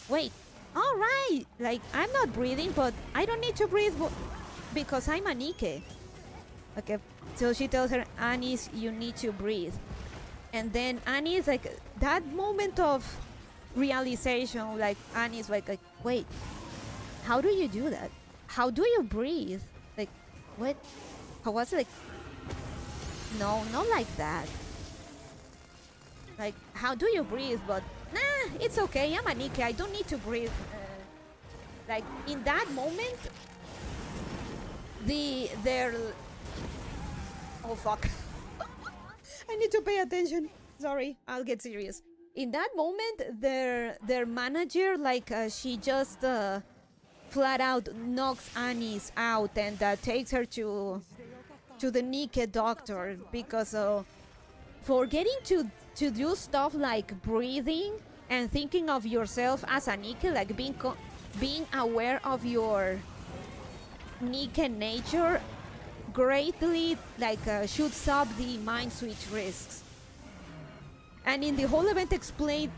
Wait, all right, like I'm not breathing, but I don't need to breathe because I'm a Nike. Okay, so she tells her, Anis, you need to breathe. And then Anis, like, that moment of realization, like Anis like, wait, how do you do that? How do you breathe? Like, what? How was it? Like, no, not like that. Like, how do you breathe? But nah, it's okay, I'm a Nike, I don't need to breathe. Like, in that moment, their oh fuck. I need to pay attention. Sorry, I'll get serious. In that moment, their manager, like, she just flat out knocks Anis out and takes her to the Nike doctor, because forgetting to do stuff like breathing and thinking of yourself as a Nike, like being aware of your Nike nature, greatly like shoots up the mind switch risks. And in the whole event explain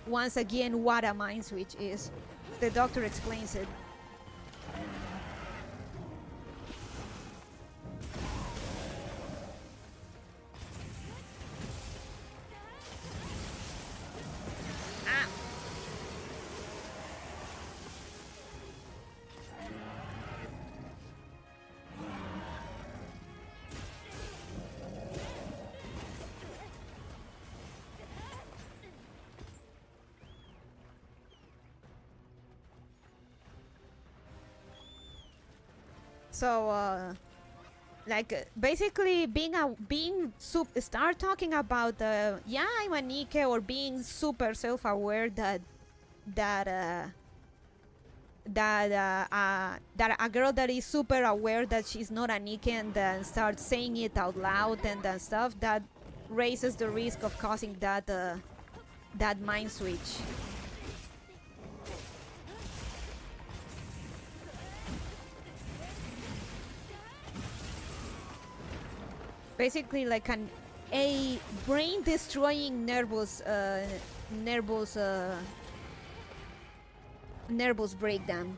once again what a mind switch is. The doctor explains it. Ah. So like basically start talking about yeah, I'm a Nike, or being super self-aware that a girl that is super aware that she's not a Nike and then starts saying it out loud and stuff, that raises the risk of causing that mind switch. Basically like a brain destroying nervous breakdown.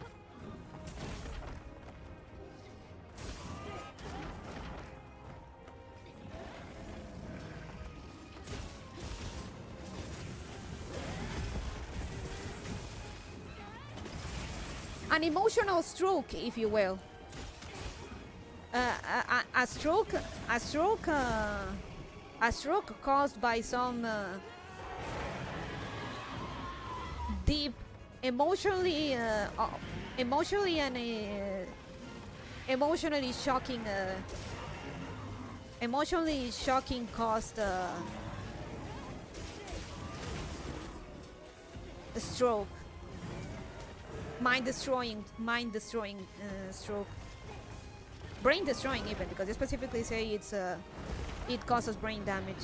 an emotional stroke, if you will. A stroke caused by some deep emotionally shocking caused a stroke, mind destroying stroke, brain destroying even, because they specifically say it causes brain damage.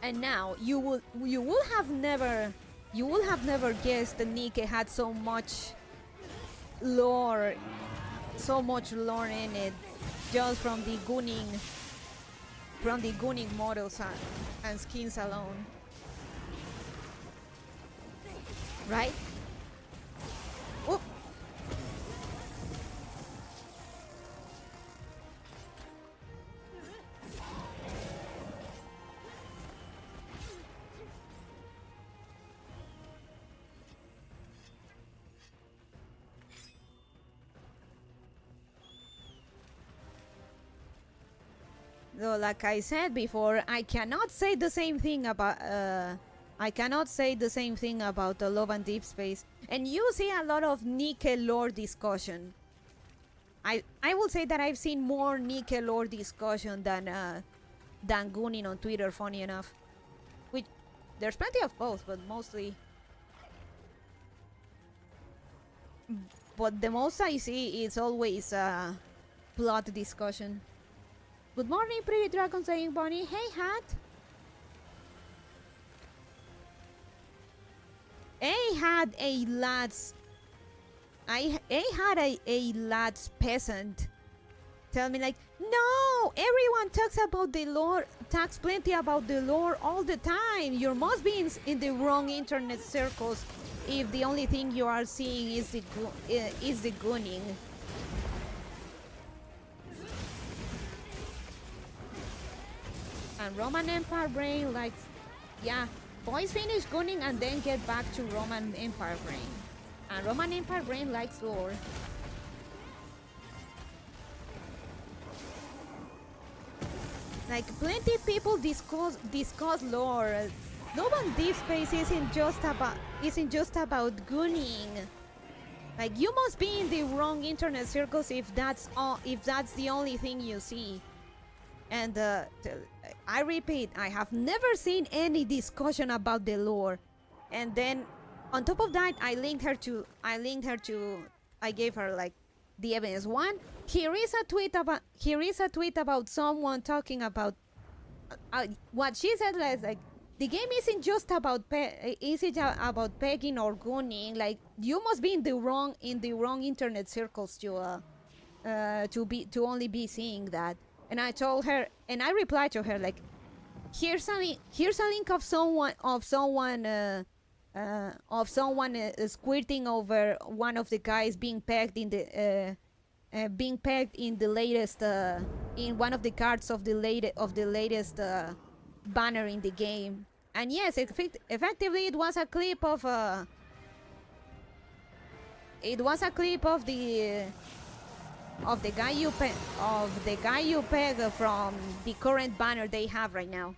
And now you will have never guessed that Nikke had so much lore in it, just from the gunning models and skins alone, right? Oop. So, like I said before, I cannot say the same thing about the Love and Deep Space, and you see a lot of Nikke lore discussion. I will say that I've seen more Nikke lore discussion than gunning on Twitter. Funny enough, which there's plenty of both, but mostly. But the most I see is always plot discussion. Good morning, pretty dragon saying bunny. Hey, Hat. I had a lads peasant tell me like, no, everyone talks about the lore, talks plenty about the lore all the time. You must be in the wrong internet circles if the only thing you are seeing is the gunning. And Roman Empire brain likes, yeah, boys finish gunning and then get back to Roman Empire brain. And Roman Empire brain likes lore. Like plenty people discuss lore. Love and Deep Space isn't just about gunning. Like you must be in the wrong internet circles if that's the only thing you see. And I repeat, I have never seen any discussion about the lore. And then on top of that, I gave her like the evidence. One, here is a tweet about someone talking about what she said, like the game isn't just about pegging or gunning. Like you must be in the wrong internet circles to only be seeing that. And I told her, and I replied to her like, here's a link of someone squirting over one of the guys being pegged in the latest in one of the cards of the latest banner in the game. And yes, effectively it was a clip of the guy you peg from the current banner they have right now.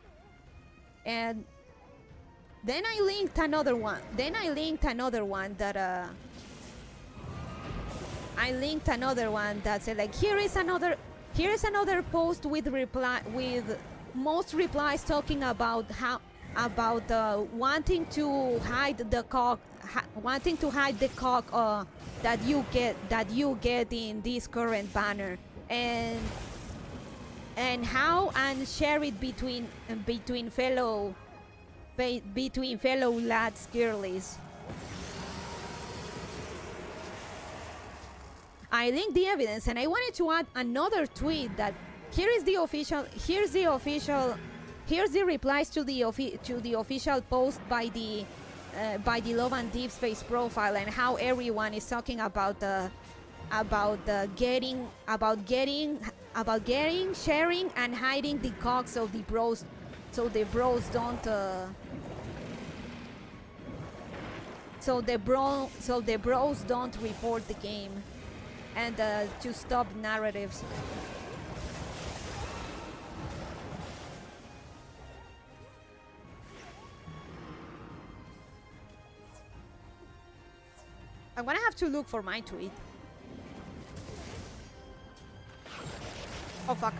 And then I linked another one that said like, here is another post with most replies talking about wanting to hide the cock that you get in this current banner, and share it between fellow lads girlies. I linked the evidence, and I wanted to add another tweet that Here is the official. Here's the official. Here's the replies to the official post by the Love and Deep Space profile, and how everyone is talking about getting, sharing, and hiding the cocks of the bros, so the bros don't. So the bros don't report the game, and to stop narratives. I'm gonna have to look for my tweet. Oh fuck.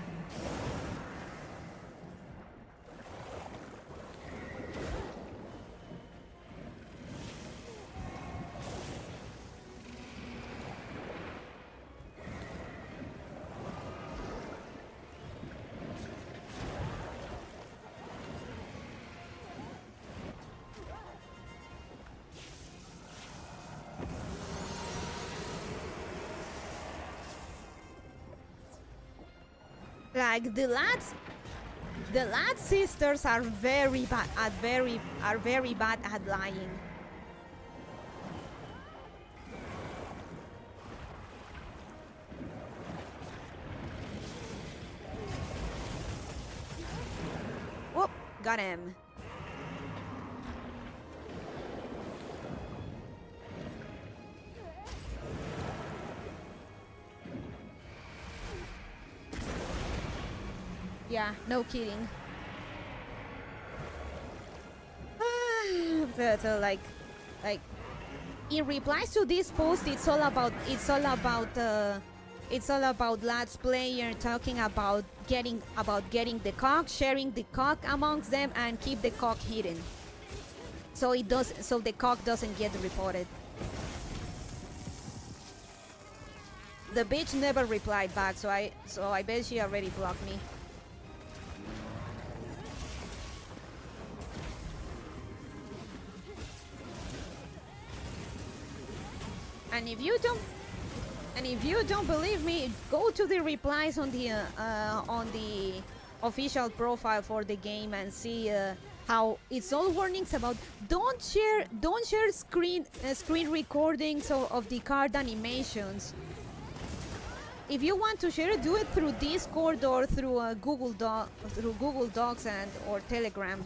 Like the lads sisters are very bad at lying. Whoop, got him. Yeah, no kidding. So like in replies to this post, it's all about lads player talking about getting the cock, sharing the cock amongst them, and keep the cock hidden, so the cock doesn't get reported. The bitch never replied back, so I bet she already blocked me. And if you don't believe me, go to the replies on the official profile for the game and see how it's all warnings about don't share screen recordings of the card animations. If you want to share it, do it through Discord or through Google Docs and or Telegram.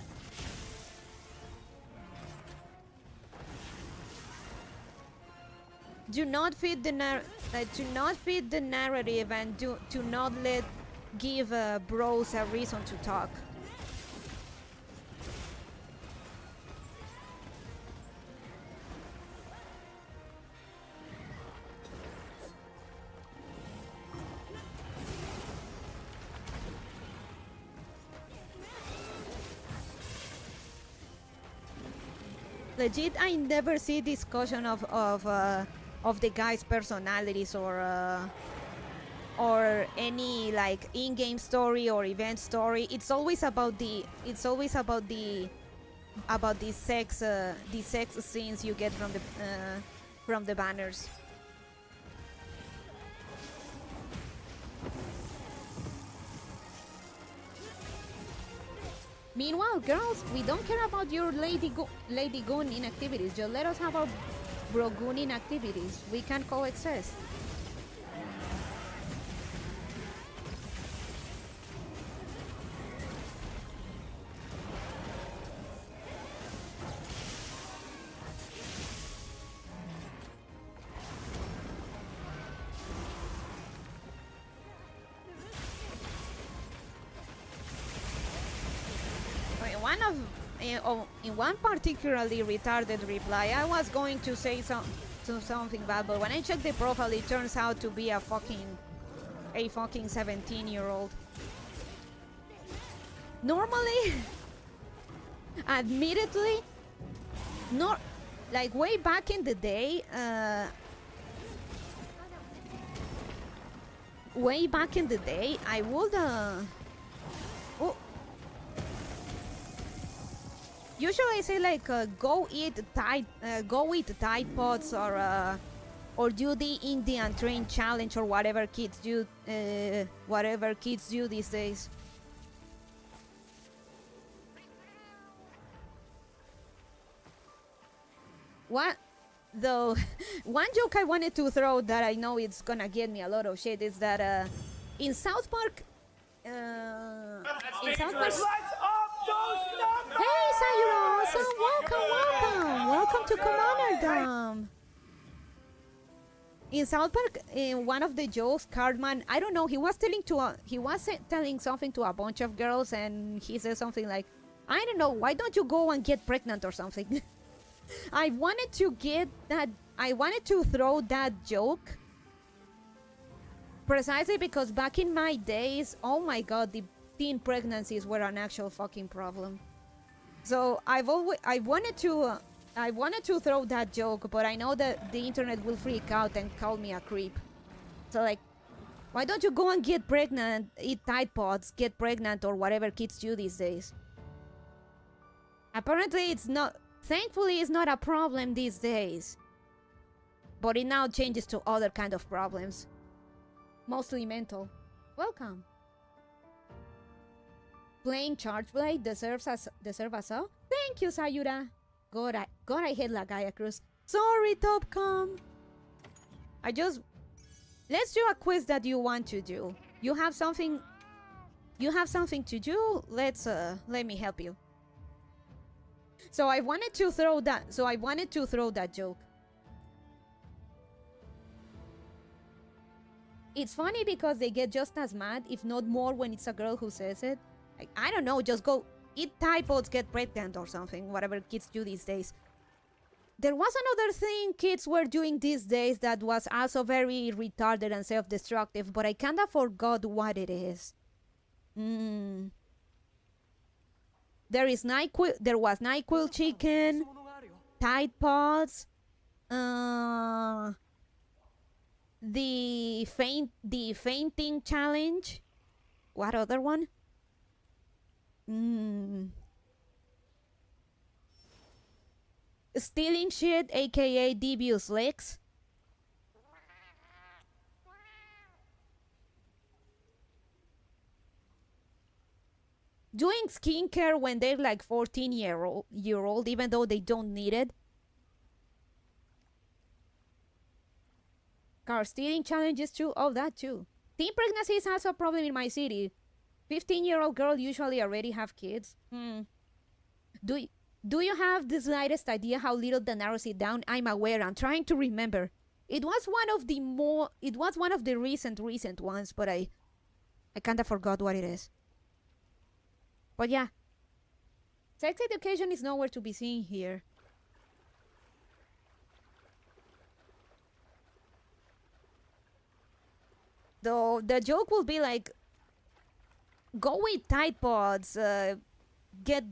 Do not feed the narrative, and do not give bros a reason to talk. Legit, I never see discussion of the guys' personalities or any like in-game story or event story. It's always about the sex scenes you get from the banners. Meanwhile, girls, we don't care about your lady goon inactivities. Just let us have our bro goon inactivities. We can coexist. In one particularly retarded reply, I was going to say something bad, but when I checked the profile, it turns out to be a fucking 17-year-old. Normally, admittedly, not like way back in the day. I would. Usually I say like go eat Tide Pods or or do the Indian train challenge or whatever kids do these days. What though? One joke I wanted to throw that I know it's gonna get me a lot of shit is that in South Park in South Park. Hey Sayura, awesome, welcome to Commander Dom. In South Park, in one of the jokes, Cartman, I don't know, he was telling something to a bunch of girls, and he said something like, I don't know, why don't you go and get pregnant or something? I wanted to throw that joke precisely because back in my days, oh my god, the teen pregnancies were an actual fucking problem. So I wanted to throw that joke, but I know that the internet will freak out and call me a creep. So like, why don't you go and get pregnant, eat Tide Pods, get pregnant, or whatever kids do these days? Apparently it's not, thankfully it's not a problem these days. But it now changes to other kind of problems. Mostly mental. Welcome. Playing Chargeblade deserves a sub. Thank you, Sayura. God, I hate La Gaia Cruz. Sorry, Topcom. Let's do a quiz that you want to do. You have something to do? Let me help you. So I wanted to throw that joke. It's funny because they get just as mad, if not more, when it's a girl who says it. Like, I don't know, just go eat Tide Pods, get pregnant or something, whatever kids do these days. There was another thing kids were doing these days that was also very retarded and self-destructive, but I kinda forgot what it is. There was NyQuil chicken, Tide Pods, the fainting challenge. What other one? Stealing shit, aka devious legs. Doing skincare when they're like 14-year-old, even though they don't need it. Car stealing challenges too. Oh, that too. Teen pregnancy is also a problem in my city. 15-year-old girls usually already have kids. Do you have the slightest idea how little that narrows it down? I'm aware. I'm trying to remember. It was one of the recent ones, but I kinda forgot what it is. But yeah. Sex education is nowhere to be seen here. Though the joke will be like, go with Tide Pods, get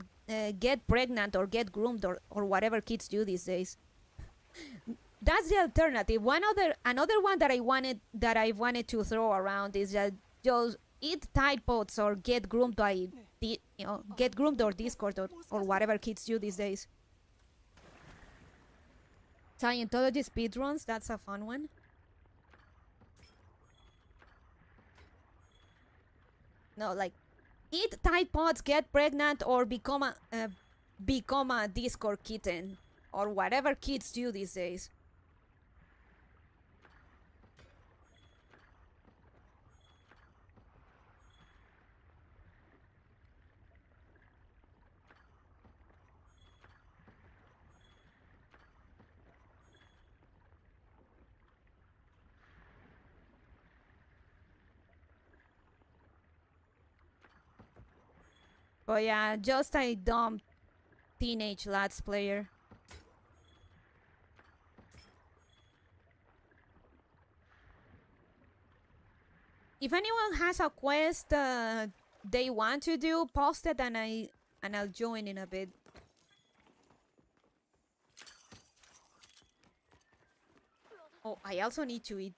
pregnant or get groomed or whatever kids do these days. That's the alternative. Another one that I wanted to throw around is that just eat Tide Pods or get groomed by get groomed or Discord or whatever kids do these days. Scientology speedruns, that's a fun one. No, like, eat Tide Pods, get pregnant, or become a Discord kitten, or whatever kids do these days. But yeah, just a dumb teenage lads player. If anyone has a quest they want to do, post it and I'll join in a bit. Oh, I also need to eat.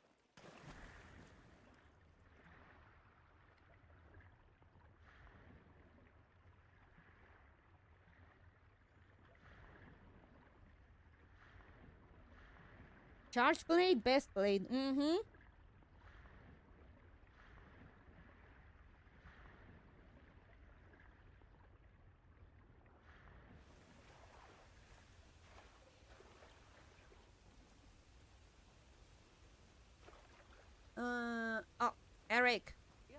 Charge blade, best blade. Mm-hmm. Oh, Eric. Yeah.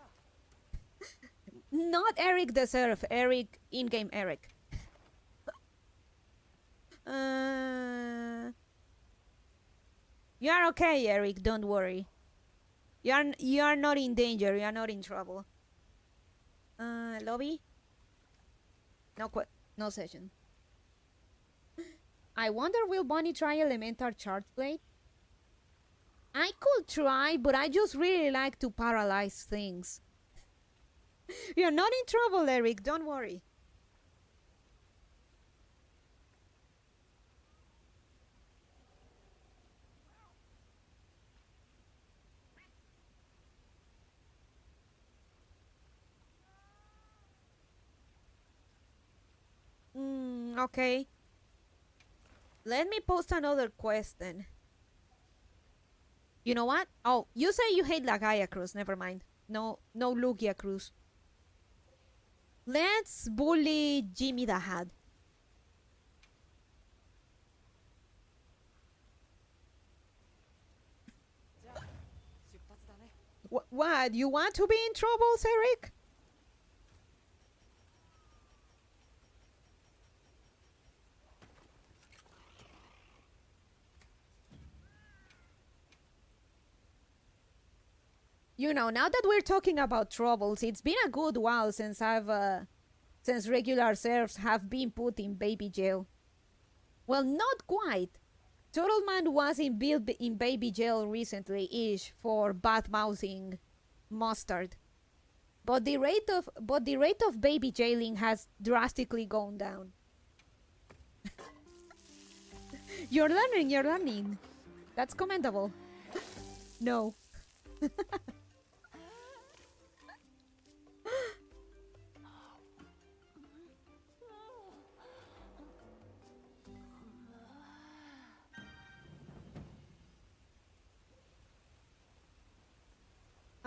Not Eric the Surf, Eric, in-game Eric. You're okay, Eric, don't worry. You're not in danger, you're not in trouble. Lobby? No session. I wonder will Bonnie try elemental charge blade? I could try, but I just really like to paralyze things. You're not in trouble, Eric, don't worry. Okay. Let me post another quest then. You know what? Oh, you say you hate Lagaya Cruz. Never mind. No Lugia Cruz. Let's bully Jimmy the Hat. What? You want to be in trouble, Eric? You know, now that we're talking about troubles, it's been a good while since since regular serfs have been put in baby jail. Well, not quite. Turtleman was in baby jail recently-ish for bad mouthing Mustard. But the rate of baby jailing has drastically gone down. You're learning. That's commendable. No.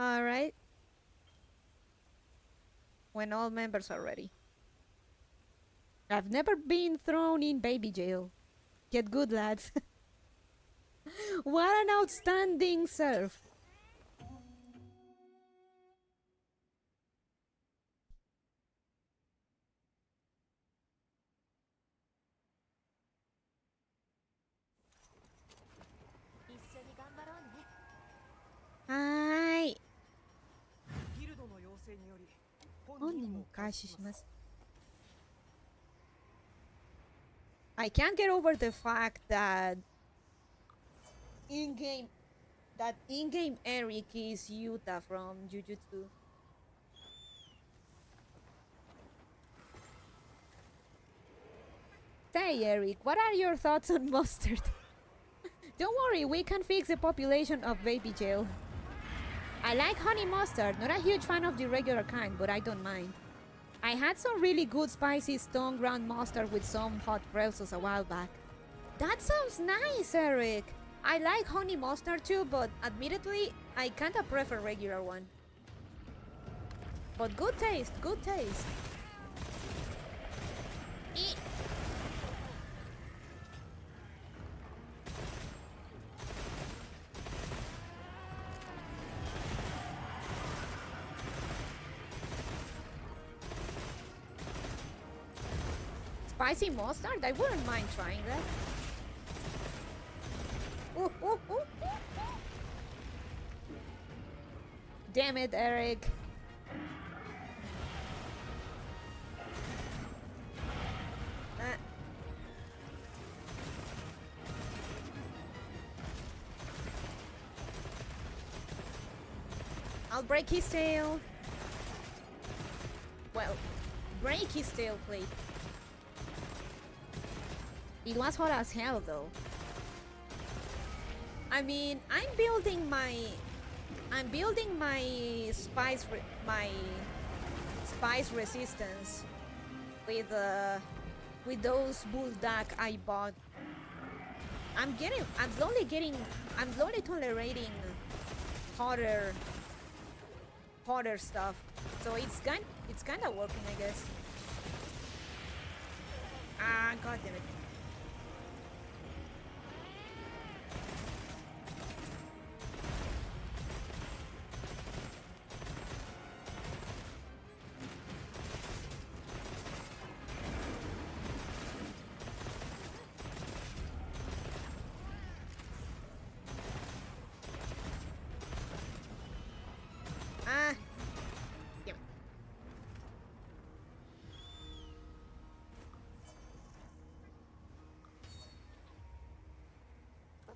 All right. When all members are ready. I've never been thrown in baby jail. Get good, lads. What an outstanding serf. Hi. ギルドの要請により本本任務を任を開開始しま始しますす。I can't get over the fact that in-game Eric is Yuta from Jujutsu. Say, Eric, what are your thoughts on mustard? Don't worry, we can fix the population of baby jail. I like honey mustard, not a huge fan of the regular kind, but I don't mind. I had some really good spicy stone ground mustard with some hot pretzels a while back. That sounds nice, Eric. I like honey mustard too, but admittedly, I kinda prefer regular one. But good taste, good taste. Spicy mustard? I wouldn't mind trying that. Ooh, ooh, ooh. Damn it, Eric. I'll break his tail. Well, break his tail, please. It was hot as hell, though. I mean, I'm building my spice resistance with those bulldog I bought I'm slowly tolerating hotter stuff. So it's kind of working, I guess. Ah, god damn it. Ah, damn it.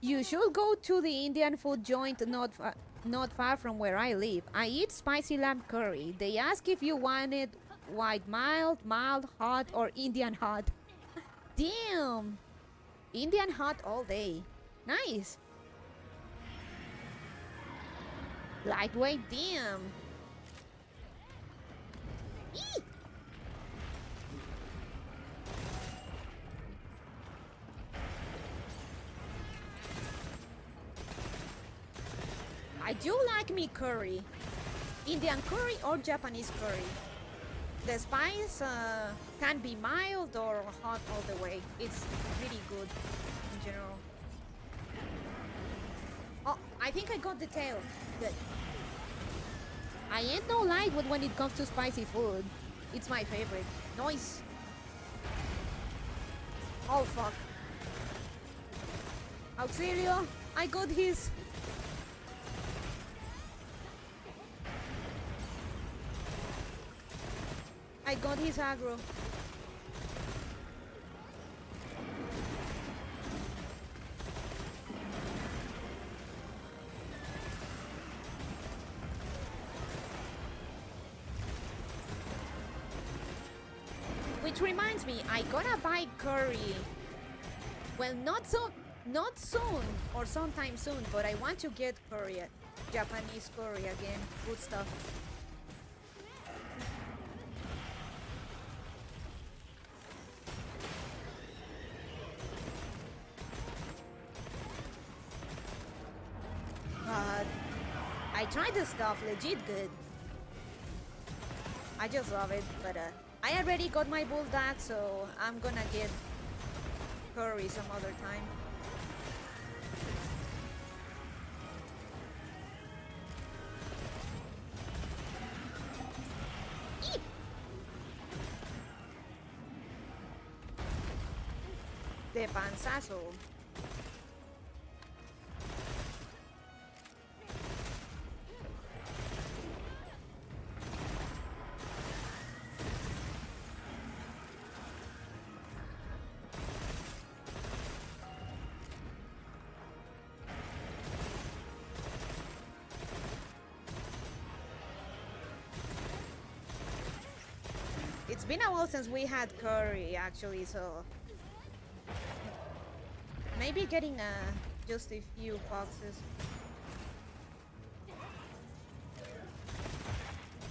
You should go to the Indian food joint not far from where I live. I eat spicy lamb curry. They ask if you want it white mild, hot, or Indian hot. Damn! Indian hot all day. Nice. Lightweight, damn. Eee! I do like me curry. Indian curry or Japanese curry. The spice can be mild or hot all the way. It's really good in general. Oh, I think I got the tail. Good. I ain't no lightweight when it comes to spicy food. It's my favorite. Nice. Oh fuck. Auxilio, I got his. I got his aggro. Which reminds me, I gotta buy curry. Well, not soon or sometime soon, but I want to get curry, Japanese curry again. Good stuff. I tried the stuff, legit good. I just love it, but I already got my bull back, so I'm gonna get curry some other time. Eep! De panzazo. It's been a while since we had curry, actually, so maybe getting just a few boxes.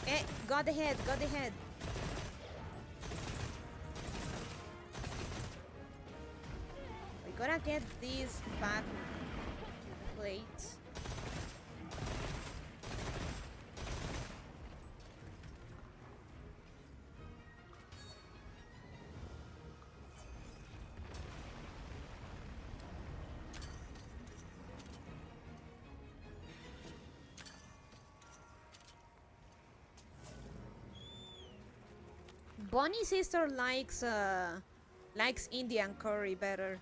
Eh, got the head, got the head. We gotta get these back plates. Bonnie's sister likes Indian curry better.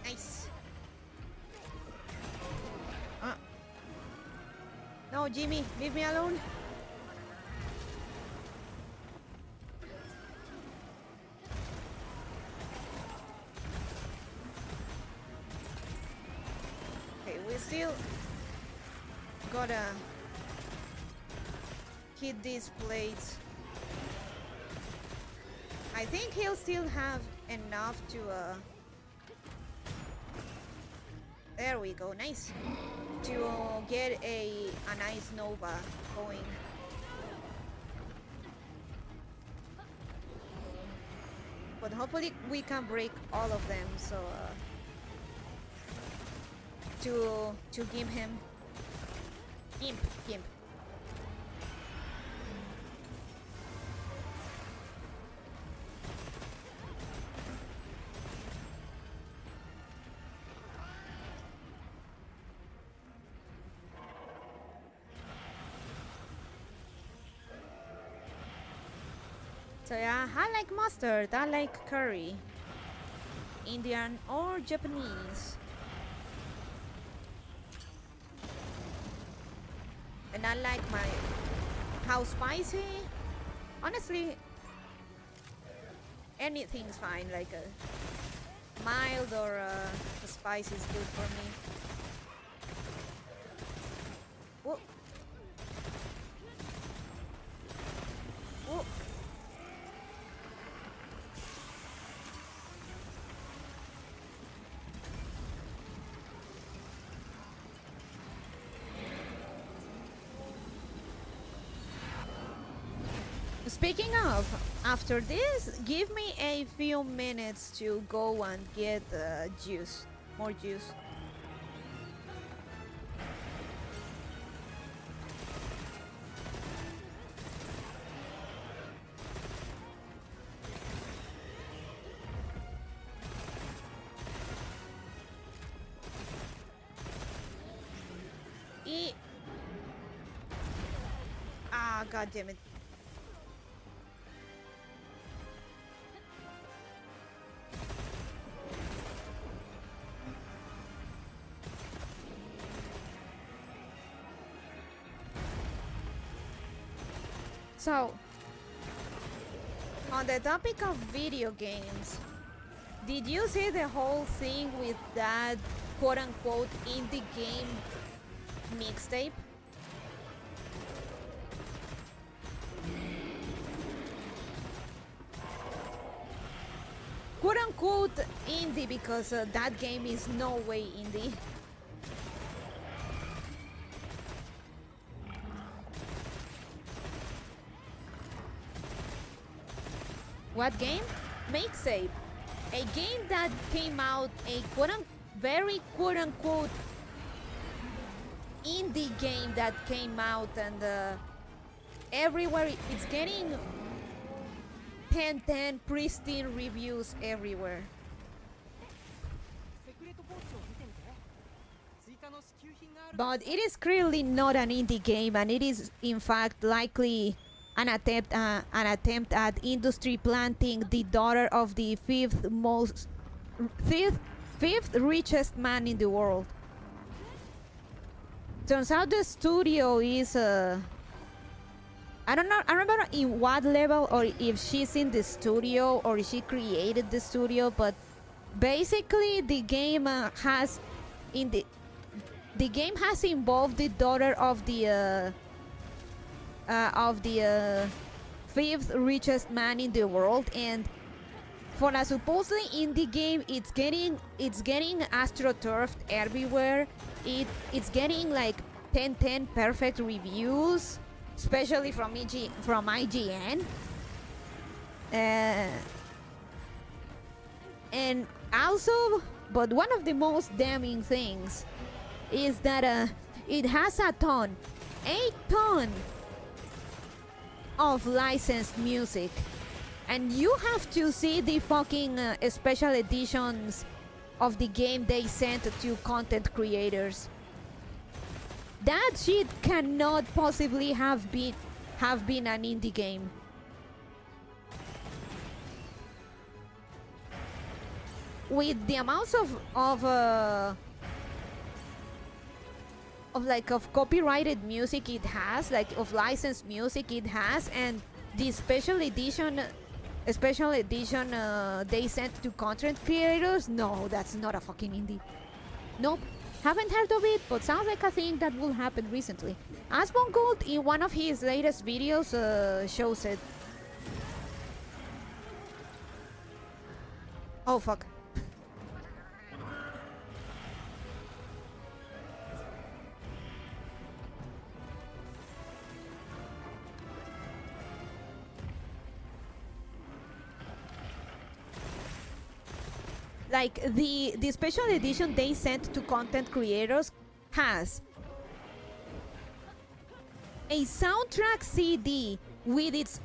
Nice. No, Jimmy, leave me alone. Okay, we still gotta hit these plates. I think he'll still have enough to there we go, nice. To get a nice Nova going. But hopefully we can break all of them, so to give him imp. So yeah, I like mustard, I like curry. Indian or Japanese. And I like my how spicy. Honestly, anything's fine, like a mild or a spice is good for me. Whoa. Whoa. Speaking of, after this, give me a few minutes to go and get juice, more juice. God damn it. So, on the topic of video games, did you see the whole thing with that quote-unquote indie game mixtape? Quote-unquote indie because that game is no way indie. What game? Mixtape. A game that came out, a very quote-unquote indie game that came out, and everywhere it's getting 10/10 pristine reviews everywhere. But it is clearly not an indie game, and it is in fact likely an attempt at industry planting the daughter of the fifth richest man in the world. Turns out the studio is I don't know, I don't remember in what level, or if she's in the studio or she created the studio, but basically the game has involved the daughter of the fifth richest man in the world, and for a supposedly indie game, it's getting astroturfed everywhere. It's getting like 10/10 perfect reviews, especially from IGN. And also, but one of the most damning things is that it has a ton of licensed music, and you have to see the fucking special editions of the game they sent to content creators. That shit cannot possibly have been an indie game. With the amounts of copyrighted music it has, like of licensed music it has, and the special edition they sent to content creators, no, that's not a fucking indie. Nope, haven't heard of it, but sounds like a thing that will happen recently. Asbon Gold in one of his latest videos shows it. Oh fuck. Like the special edition they sent to content creators has a soundtrack CD with its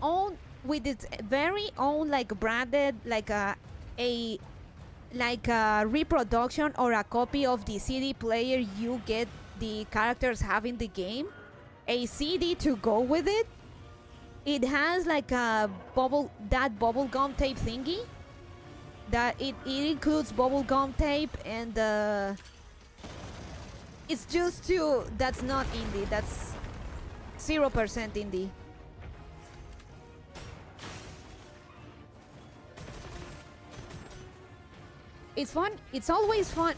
very own like branded like a reproduction or a copy of the CD player you get the characters have in the game, a CD to go with it. It has like a bubble gum tape thingy. That it includes bubble gum tape and it's just to that's not indie. That's 0% indie. It's fun. It's always fun.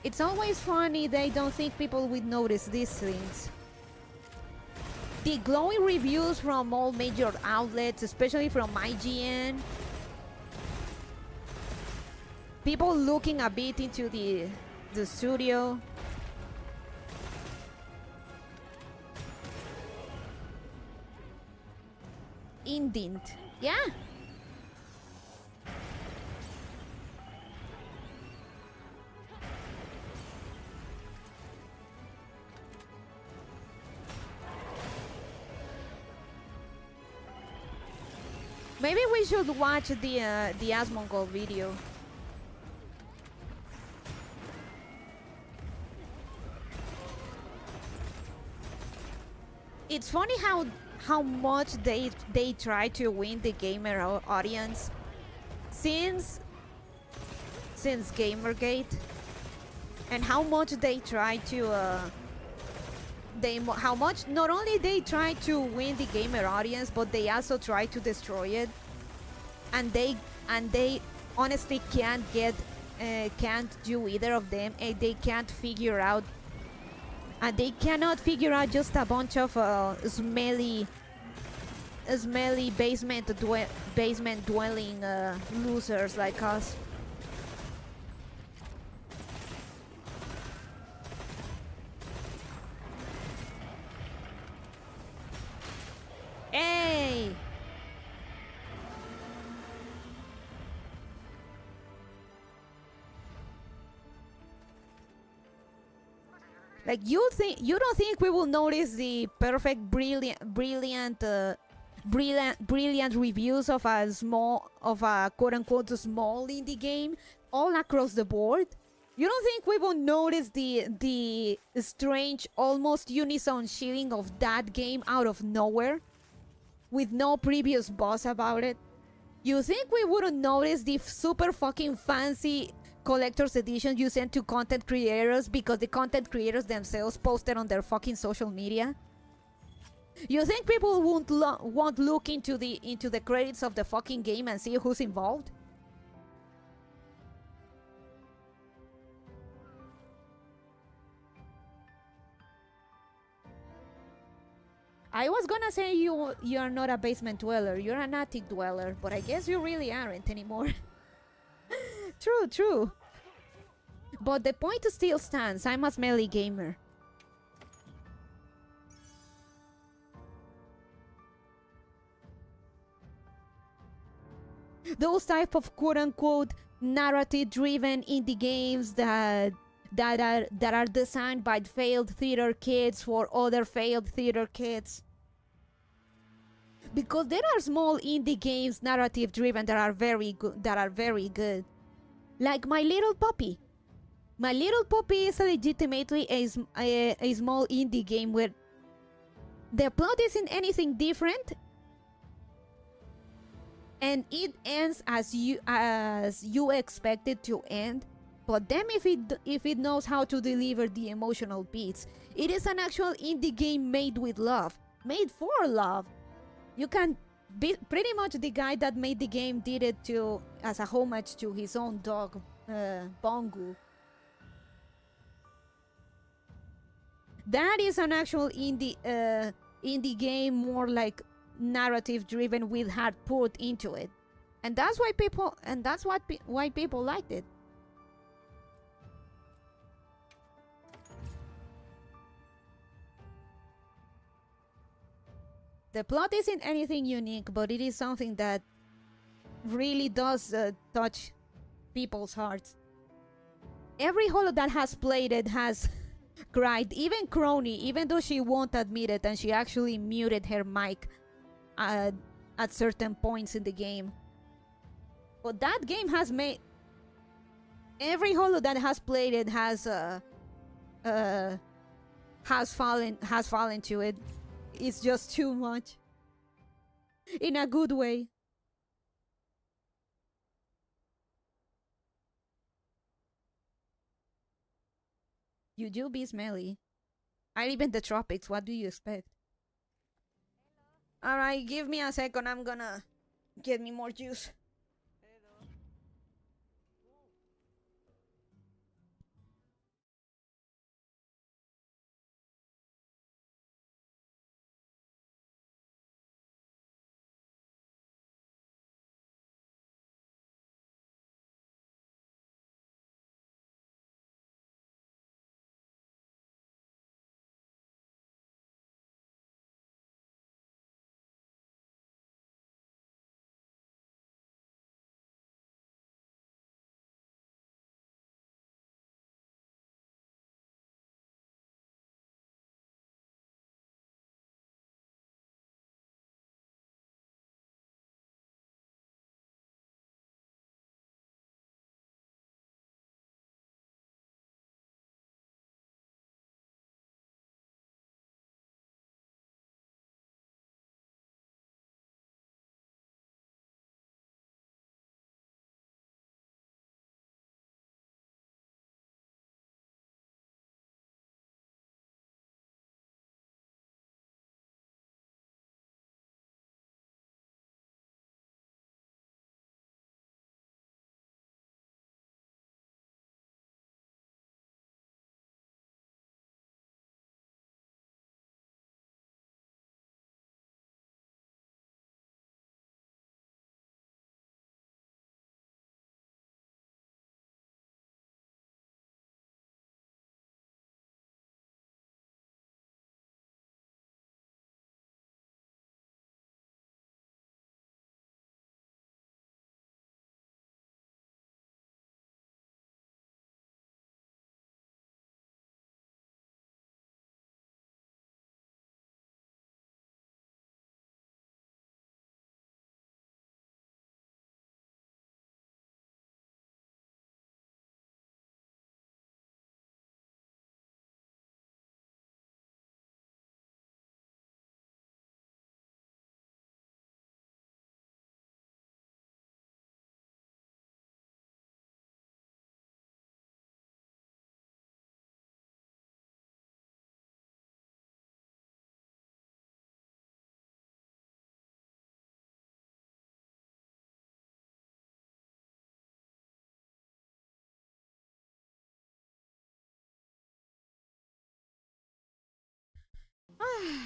It's always funny they don't think people would notice these things. The glowing reviews from all major outlets, especially from IGN. People looking a bit into the studio. Indint. Yeah. Maybe we should watch the Asmongold video. It's funny how much they try to win the gamer audience since Gamergate, and how much they try to how much not only they try to win the gamer audience, but they also try to destroy it, and they honestly can't do either of them, and they can't figure out. And they cannot figure out just a bunch of smelly basement dwelling losers like us. Hey! Like you don't think we will notice the perfect brilliant reviews of a quote unquote small indie game all across the board? You don't think we will notice the strange almost unison shilling of that game out of nowhere with no previous buzz about it? You think we wouldn't notice the super fucking fancy collector's edition you sent to content creators because the content creators themselves posted on their fucking social media? You think people won't look into the credits of the fucking game and see who's involved? I was gonna say you're not a basement dweller, you're an attic dweller, but I guess you really aren't anymore. True. But the point still stands, I'm a smelly gamer. Those type of quote-unquote narrative-driven indie games that are designed by failed theater kids for other failed theater kids. Because there are small indie games narrative-driven that are very good. Like My Little Puppy. My Little Puppy is legitimately a small indie game where the plot isn't anything different, and it ends as you expect it to end. But damn if it knows how to deliver the emotional beats. It is an actual indie game made with love, made for love. You can be pretty much the guy that made the game did it as a homage to his own dog, Bongu. That is an actual indie game, more like narrative driven with heart put into it. And that's why people, and that's what why people liked it. The plot isn't anything unique, but it is something that really does touch people's hearts. Every holo that has played it has cried. Even Crony, even though she won't admit it, and she actually muted her mic at certain points in the game. But that game has made every holo that has played it has fallen to it. It's just too much. In a good way. You do be smelly. I live in the tropics. What do you expect? Alright, give me a second. I'm gonna get me more juice.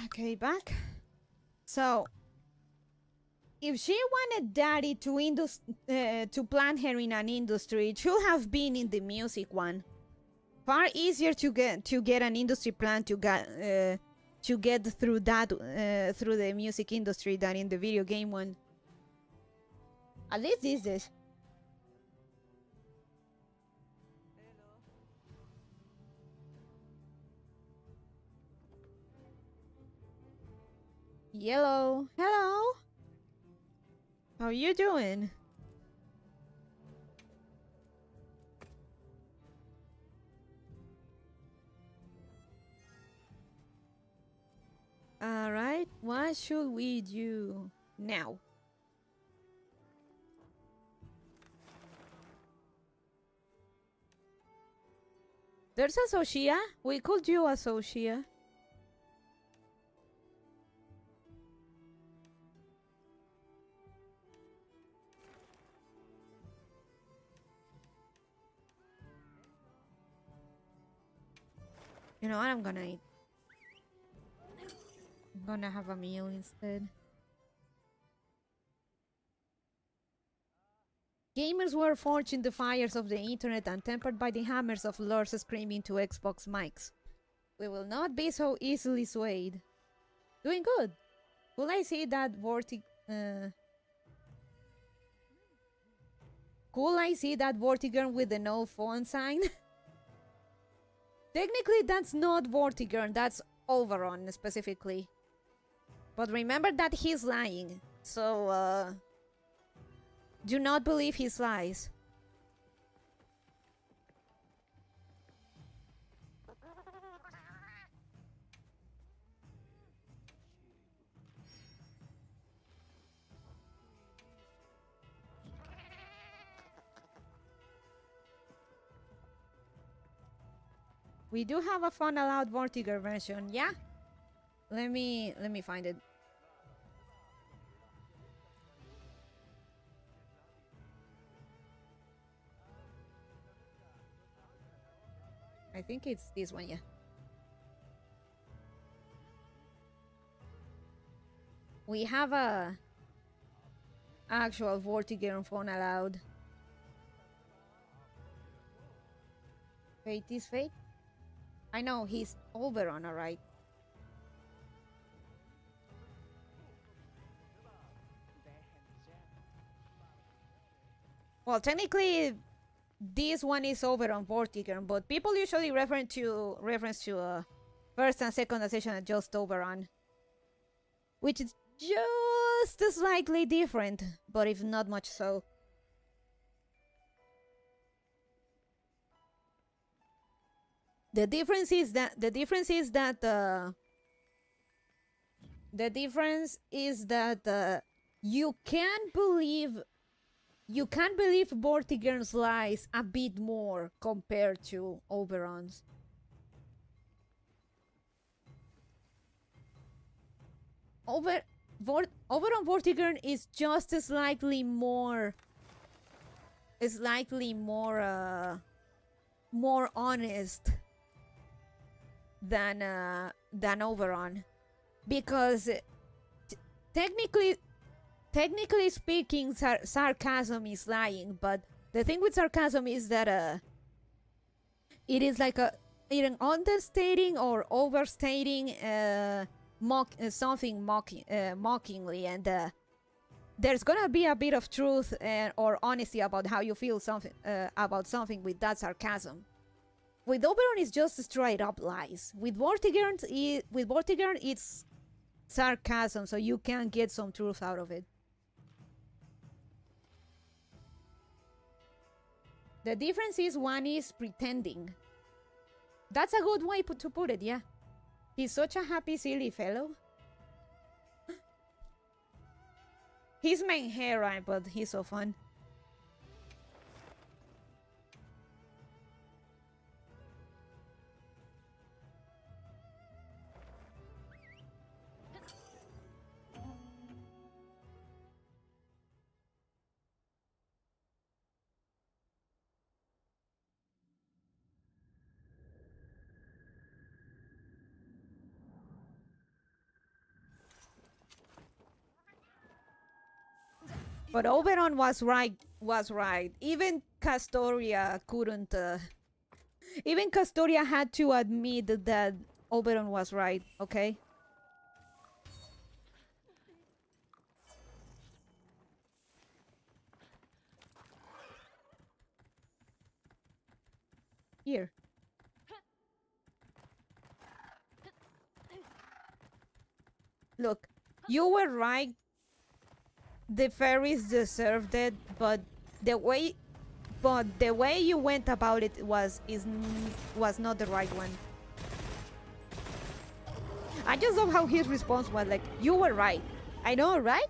Okay, back. So, if she wanted daddy to plant her in an industry, it should have been in the music one. Far easier to get an industry plan to get through that through the music industry than in the video game one. At least this. Yellow, hello. How you doing? All right, what should we do now? There's a Soshia. We could do a Soshia. You know what? I'm gonna eat. I'm gonna have a meal instead. Gamers were forged in the fires of the internet and tempered by the hammers of lords screaming to Xbox mics. We will not be so easily swayed. Doing good. Will I see that Could I see that Vortigern with the no phone sign? Technically, that's not Vortigern, that's Overon specifically. But remember that he's lying, so do not believe his lies. We do have a fun allowed Vortigern version, yeah? Let me find it. I think it's this one, yeah. We have a actual Vortigern phone allowed. Fate is fate. I know he's Oberon, alright. Well, technically, this one is Oberon Vortigern, but people usually reference to first and second edition as just Oberon, which is just slightly different, but if not much so. The difference is that you can believe Vortigern's lies a bit more compared to Oberon's. Oberon Vortigern is just slightly more honest than Oberon, because technically speaking, sarcasm is lying, but the thing with sarcasm is that it is like either understating or overstating something mockingly, and there's gonna be a bit of truth or honesty about how you feel about something with that sarcasm. With Oberon, it's just straight up lies. With Vortigern, it's sarcasm, so you can get some truth out of it. The difference is one is pretending. That's a good way to put it, yeah. He's such a happy, silly fellow. He's main hair, but he's so fun. But Oberon was right. Even Castoria couldn't. Even Castoria had to admit that Oberon was right. Okay. Here. Look, you were right. The fairies deserved it, but the way you went about it was not the right one. I just love how his response was like, "You were right. I know, right?"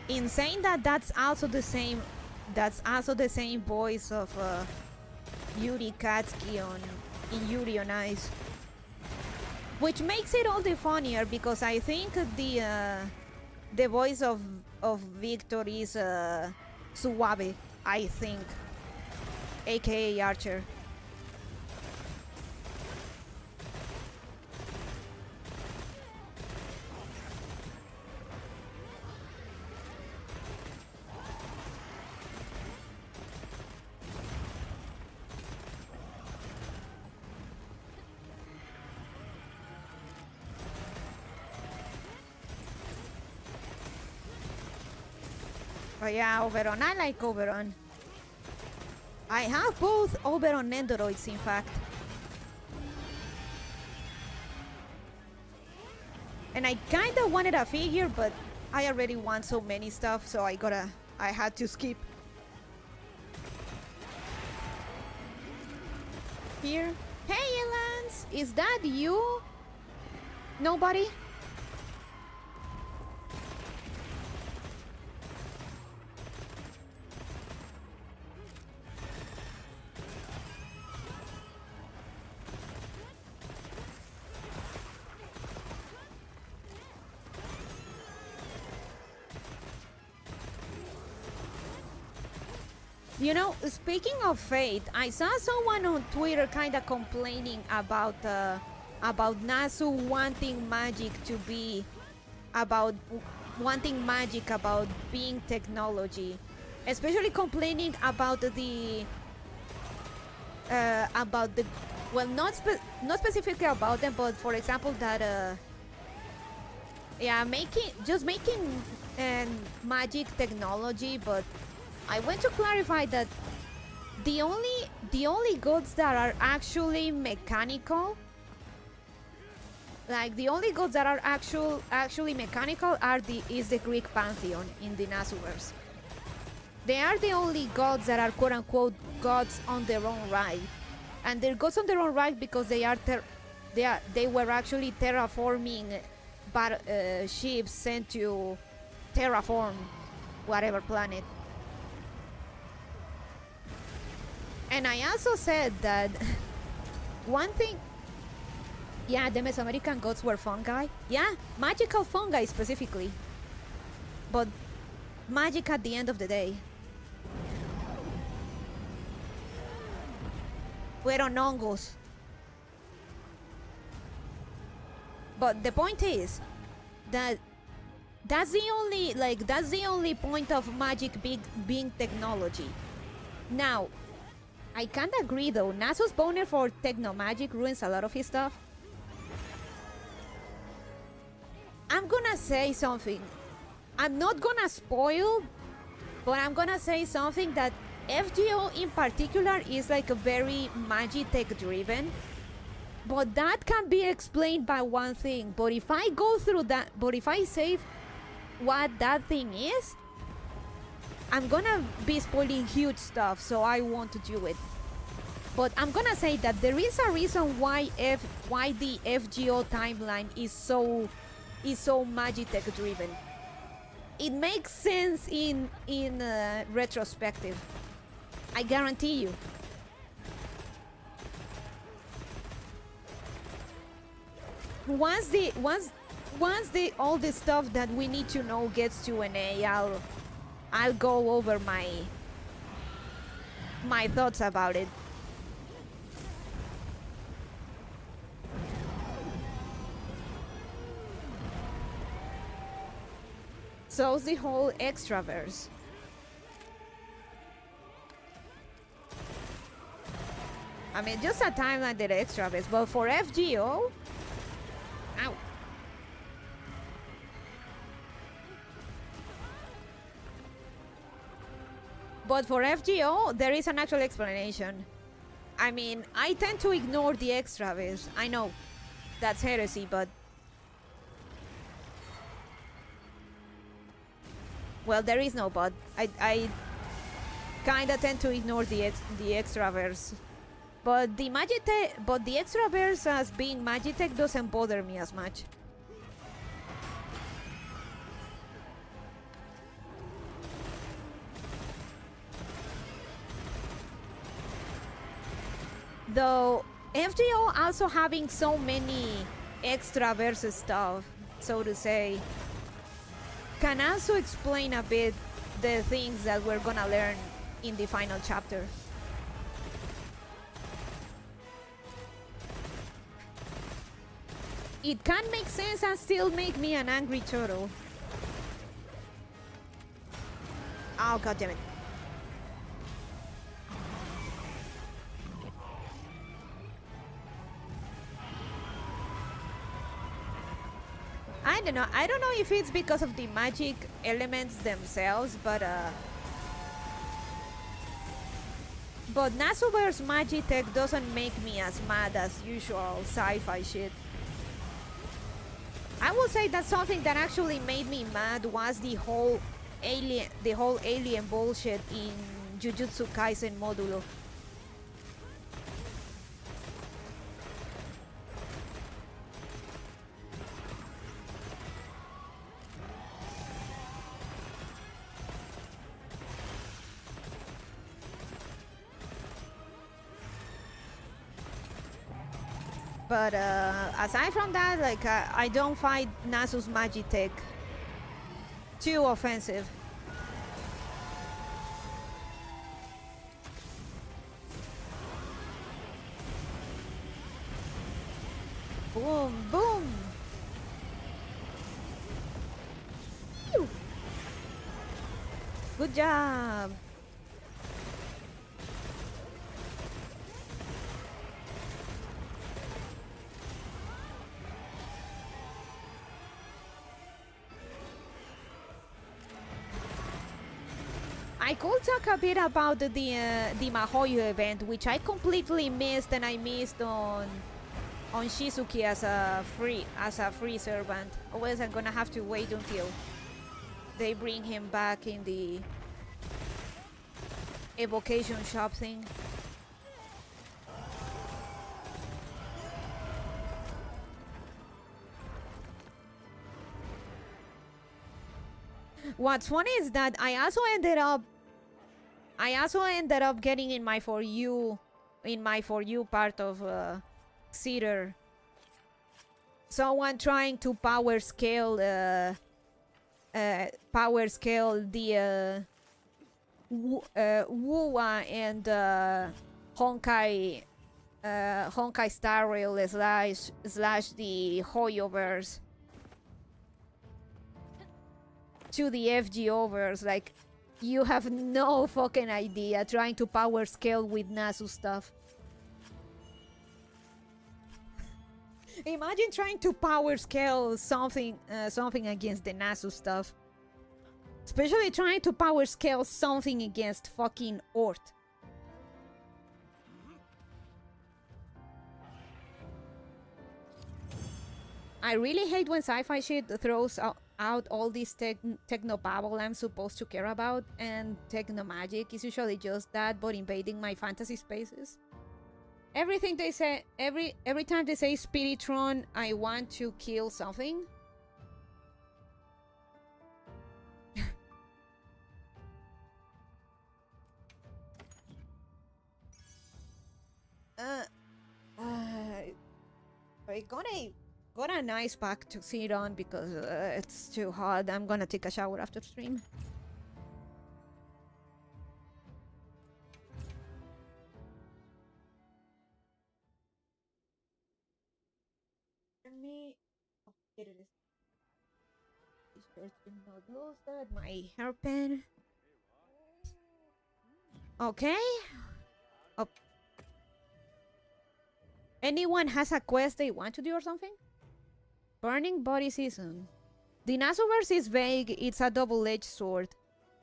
In saying that, that's also the same voice of Yuri Katsuki in Yuri on Ice. which makes it all the funnier because I think the voice of Victor is Suave, I think, aka Archer. But yeah, Oberon. I like Oberon. I have both Oberon Nendoroids, in fact. And I kinda wanted a figure, but I already want so many stuff, so I had to skip. Here. Hey, Elance! Is that you? Nobody? You know, speaking of fate, I saw someone on Twitter kind of complaining about Nasu wanting magic to be about being technology, especially complaining about the well, not specifically about them, but for example that yeah, making magic technology, but I want to clarify that the only gods that are actually mechanical, like the only gods that are actually mechanical is the Greek pantheon in the Nasuverse. They are the only gods that are quote unquote gods on their own right, and they're gods on their own right because they were actually terraforming ships sent to terraform whatever planet. And I also said that one thing, yeah, the Mesoamerican gods were fungi. Yeah, magical fungi specifically. But magic at the end of the day. Fueron hongos. But the point is that that's the only point of magic being technology. Now, I can't agree though. Nasu's boner for techno-magic ruins a lot of his stuff. I'm gonna say something. I'm not gonna spoil, but I'm gonna say something that FGO in particular is like a very Magitech driven. But that can be explained by one thing. But if I go through that, but if I say what that thing is, I'm gonna be spoiling huge stuff, so I won't do it. But I'm gonna say that there is a reason why the FGO timeline is so Magitech driven. It makes sense in retrospective. I guarantee you. Once all the stuff that we need to know gets to an A, I'll go over my thoughts about it. So's the whole extraverse. I mean, just a timeline that extraverse, but for FGO, ow. But for FGO, there is an actual explanation. I mean, I tend to ignore the extraverse. I know that's heresy, but well, there is no but. I kinda tend to ignore the extraverse. But the extraverse as being Magitech doesn't bother me as much. Though FGO also having so many extra versus stuff, so to say, can also explain a bit the things that we're gonna learn in the final chapter. It can make sense and still make me an angry turtle. Oh, god damn it. I don't know. I don't know if it's because of the magic elements themselves, but Nasuber's Magitech doesn't make me as mad as usual sci-fi shit. I will say that something that actually made me mad was the whole alien bullshit in Jujutsu Kaisen Modulo. But aside from that, like I don't find Nasu's Magitech too offensive. Boom, boom. Phew. Good job. I could talk a bit about the Mahoyo event, which I completely missed, and I missed on Shizuki as a free servant. Otherwise, I'm gonna have to wait until they bring him back in the evocation shop thing. What's funny is that I also ended up getting in my for you part of Cedar, someone trying to power scale the Wuwa and Honkai Star Rail slash the Hoyoverse to the FGOverse. Like, you have no fucking idea trying to power scale with Nasu stuff. Imagine trying to power scale something against the Nasu stuff. Especially trying to power scale something against fucking Ort. I really hate when sci-fi shit throws out all this techno-babble I'm supposed to care about, and techno-magic is usually just that, but invading my fantasy spaces. Everything they say, every time they say Spiritron, I want to kill something. I got a nice pack to sit on because it's too hot. I'm gonna take a shower after stream. Let me get it. T-shirt should not lose that. My hairpin. Okay. Oh. Anyone has a quest they want to do or something? Burning Body Season. The Nasuverse is vague. It's a double-edged sword.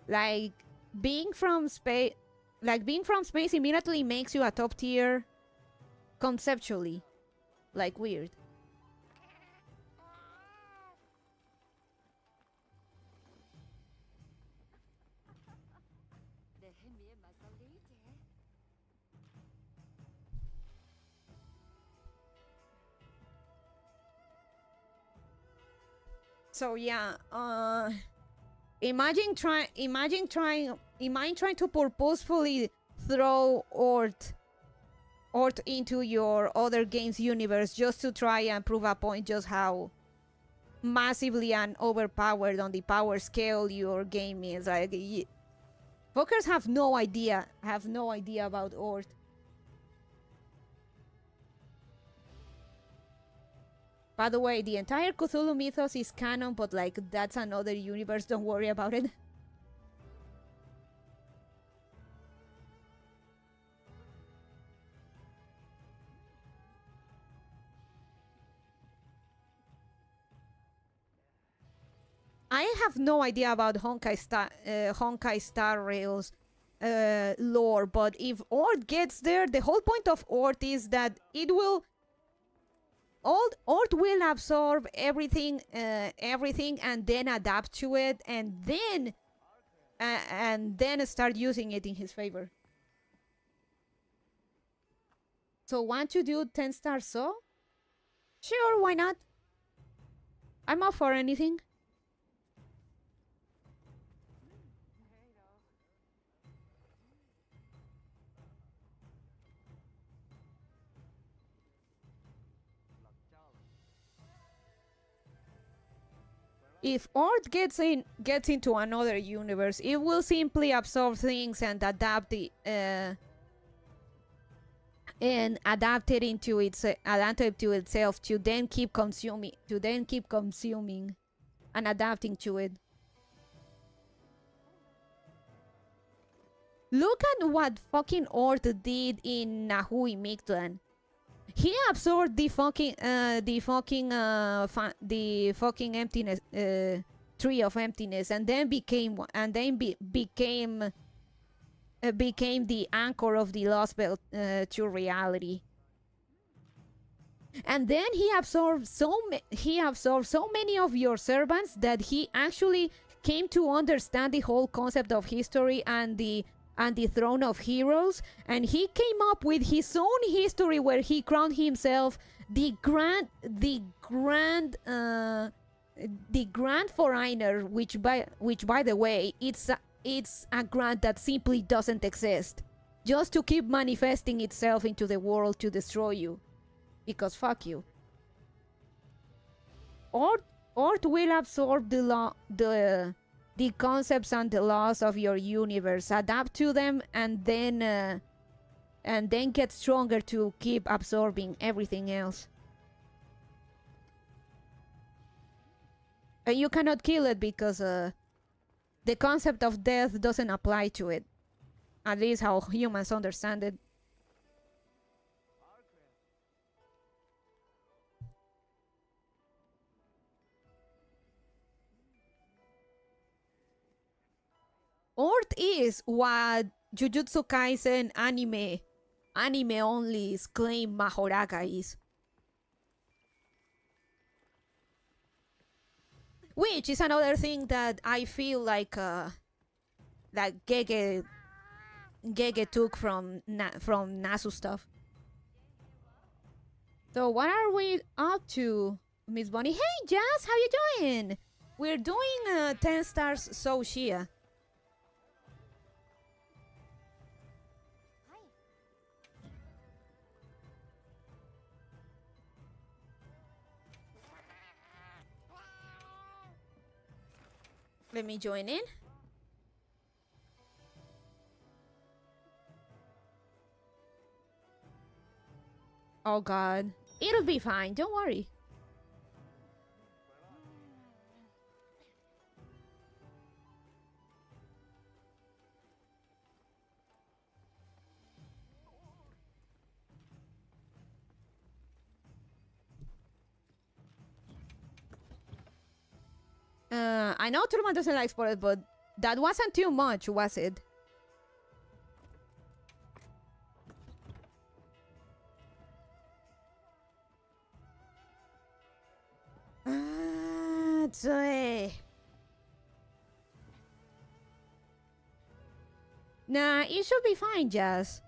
Like being from space immediately makes you a top tier conceptually. Like weird. So yeah, imagine trying to purposefully throw Ort Ort into your other game's universe just to try and prove a point just how massively and overpowered on the power scale your game is. Like, fuckers have no idea about Ort. By the way, the entire Cthulhu mythos is canon, but like that's another universe, don't worry about it. I have no idea about Honkai Star Rail's lore, but if Ort gets there, the whole point of Ort is that it will... Ort will absorb everything and then adapt to it and then start using it in his favor. So want to do 10-star so? Sure, why not? I'm up for anything. If Ort gets into another universe, it will simply absorb things and adapt it to itself to then keep consuming and adapting to it. Look at what fucking Ort did in Nahui Mictlan. He absorbed the fucking emptiness, tree of emptiness, and then became the anchor of the Lost Belt to reality. And then he absorbed so many of your servants that he actually came to understand the whole concept of history and the throne of heroes, and he came up with his own history where he crowned himself the grand foreigner, which by the way, it's a grant that simply doesn't exist, just to keep manifesting itself into the world to destroy you, because fuck you. Ort will absorb the concepts and the laws of your universe, adapt to them, and then get stronger to keep absorbing everything else. And you cannot kill it because the concept of death doesn't apply to it. At least how humans understand it. Ort is what Jujutsu Kaisen anime only claim Mahoraga is. Which is another thing that I feel like Gege took from Nasu stuff. So what are we up to, Miss Bonnie? Hey Jazz, how you doing? We're doing 10 stars so Shia. Let me join in. Oh god. It'll be fine, don't worry. I know Turman doesn't like spoilers, but that wasn't too much, was it? Nah, it should be fine, Jazz.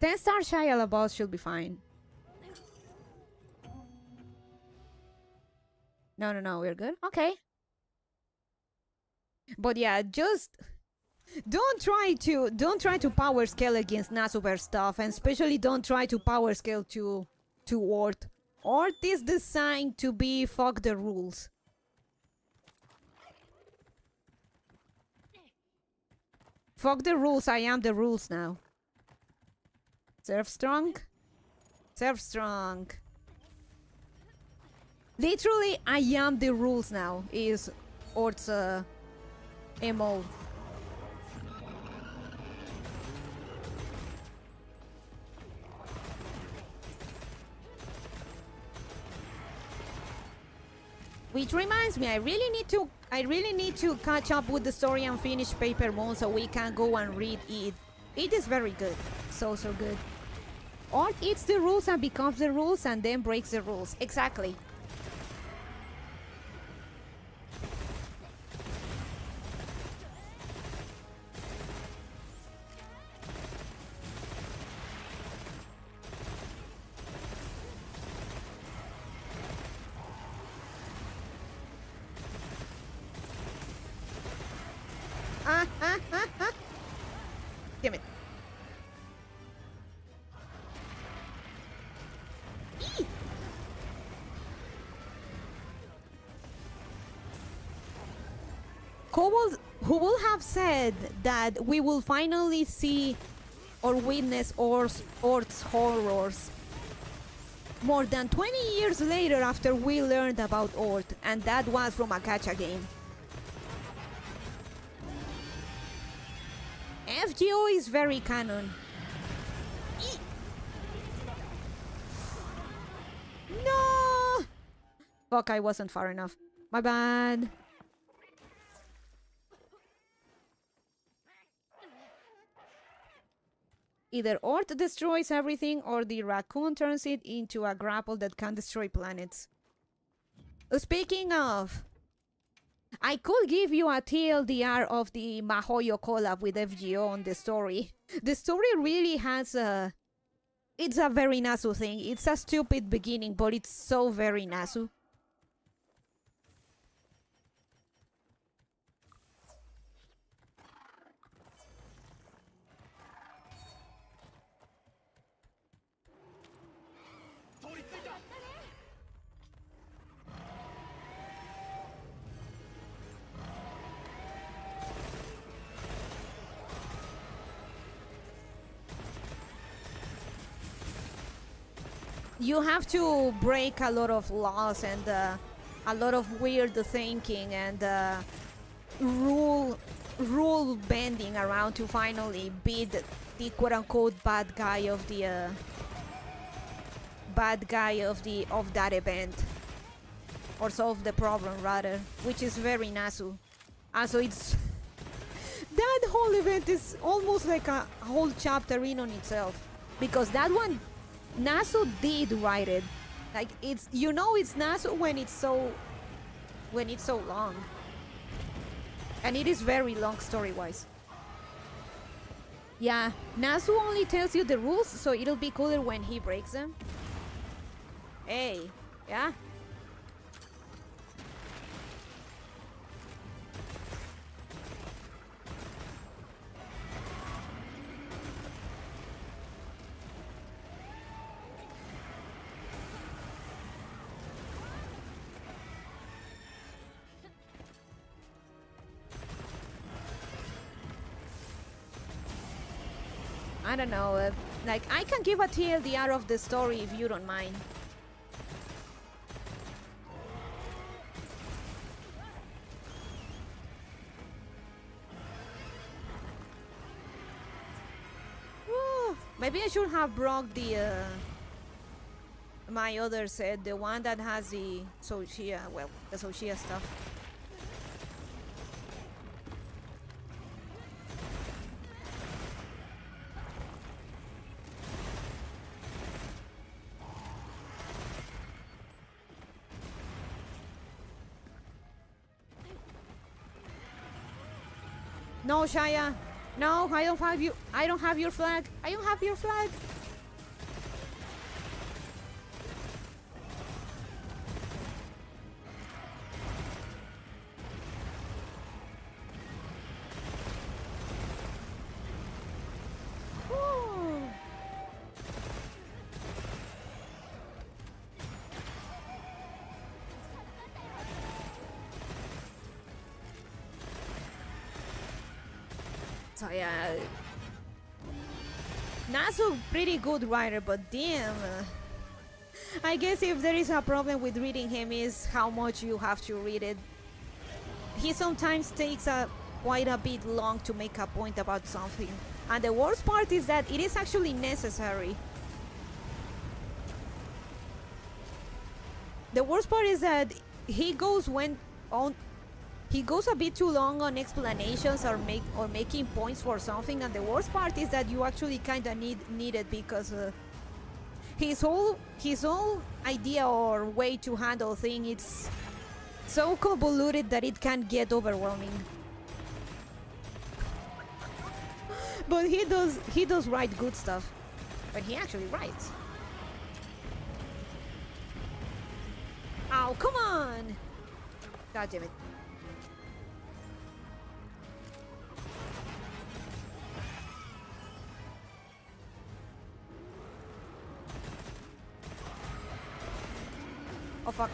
10-star Shia LaBeouf should be fine. No, we're good. Okay. But yeah, just don't try to power scale against Nasuber stuff, and especially don't try to power scale to Ort. Ort is designed to be fuck the rules. Fuck the rules, I am the rules now. Surf strong? Surf strong. Literally, I am the rules now, is Ort's MO. Which reminds me, I really need to catch up with the story and finish Paper Moon so we can go and read it. It is very good. So good. Or eats the rules and becomes the rules and then breaks the rules. Exactly. Damn it. Eee! Who will have said that we will finally see or witness Ort's horrors more than 20 years later after we learned about Ort, and that was from a gacha game. FGO is very canon. Eee! No! Fuck, I wasn't far enough. My bad. Either Ort destroys everything or the raccoon turns it into a grapple that can destroy planets. Speaking of, I could give you a TLDR of the Mahoyo collab with FGO on the story. The story really has a... It's a very Nasu thing. It's a stupid beginning, but it's so very Nasu. You have to break a lot of laws and a lot of weird thinking and rule bending around to finally beat the quote-unquote bad guy of that event, or solve the problem rather, which is very Nasu. So it's that whole event is almost like a whole chapter in on itself, because that one Nasu did write it. Like, it's, you know, it's Nasu when it's so long, and it is very long story-wise. Yeah, Nasu only tells you the rules, so it'll be cooler when he breaks them. Hey, yeah. I don't know, like, I can give a TLDR of the story if you don't mind. Whew, maybe I should have brought the, my other set, the one that has the Soshia, well, the Soshia stuff. No, Shaya. No, I don't have you. I don't have your flag. I don't have your flag. So yeah, Nasu pretty good writer, but damn. I guess if there is a problem with reading him is how much you have to read it. He sometimes takes quite a bit long to make a point about something. And the worst part is that it is actually necessary. The worst part is that he goes a bit too long on explanations or making points for something, and the worst part is that you actually kind of need it because his whole idea or way to handle things, it's so convoluted that it can get overwhelming. But he does write good stuff. But he actually writes. Oh, come on! God damn it. Oh fuck.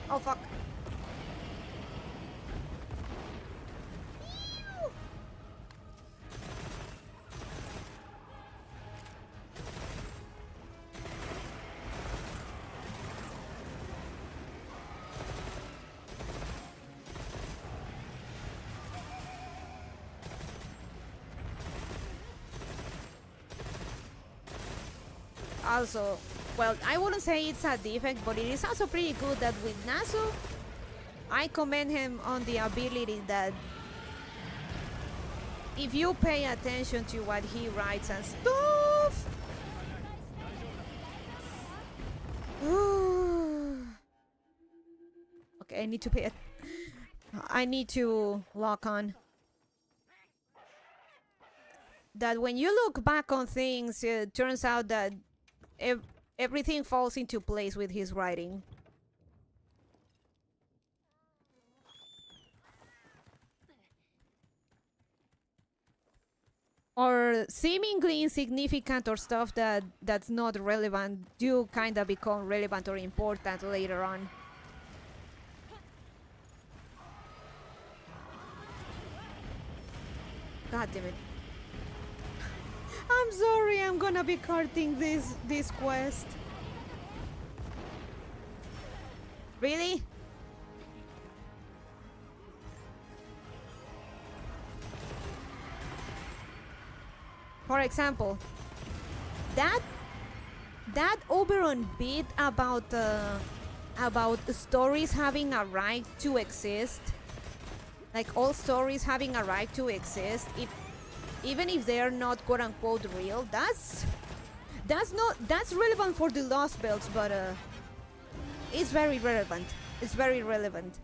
Oh fuck. Also, well, I wouldn't say it's a defect, but it is also pretty good that with Nasu, I commend him on the ability that if you pay attention to what he writes and stuff. Okay, I need to pay it. I need to lock on. That when you look back on things, it turns out that everything falls into place with his writing. Or seemingly insignificant or stuff that's not relevant do kind of become relevant or important later on. God damn it. I'm sorry, I'm gonna be carting this quest. Really? For example, that Oberon bit about stories having a right to exist, like all stories having a right to exist, even if they're not quote unquote real, that's relevant for the Lost Belts, but it's very relevant. It's very relevant.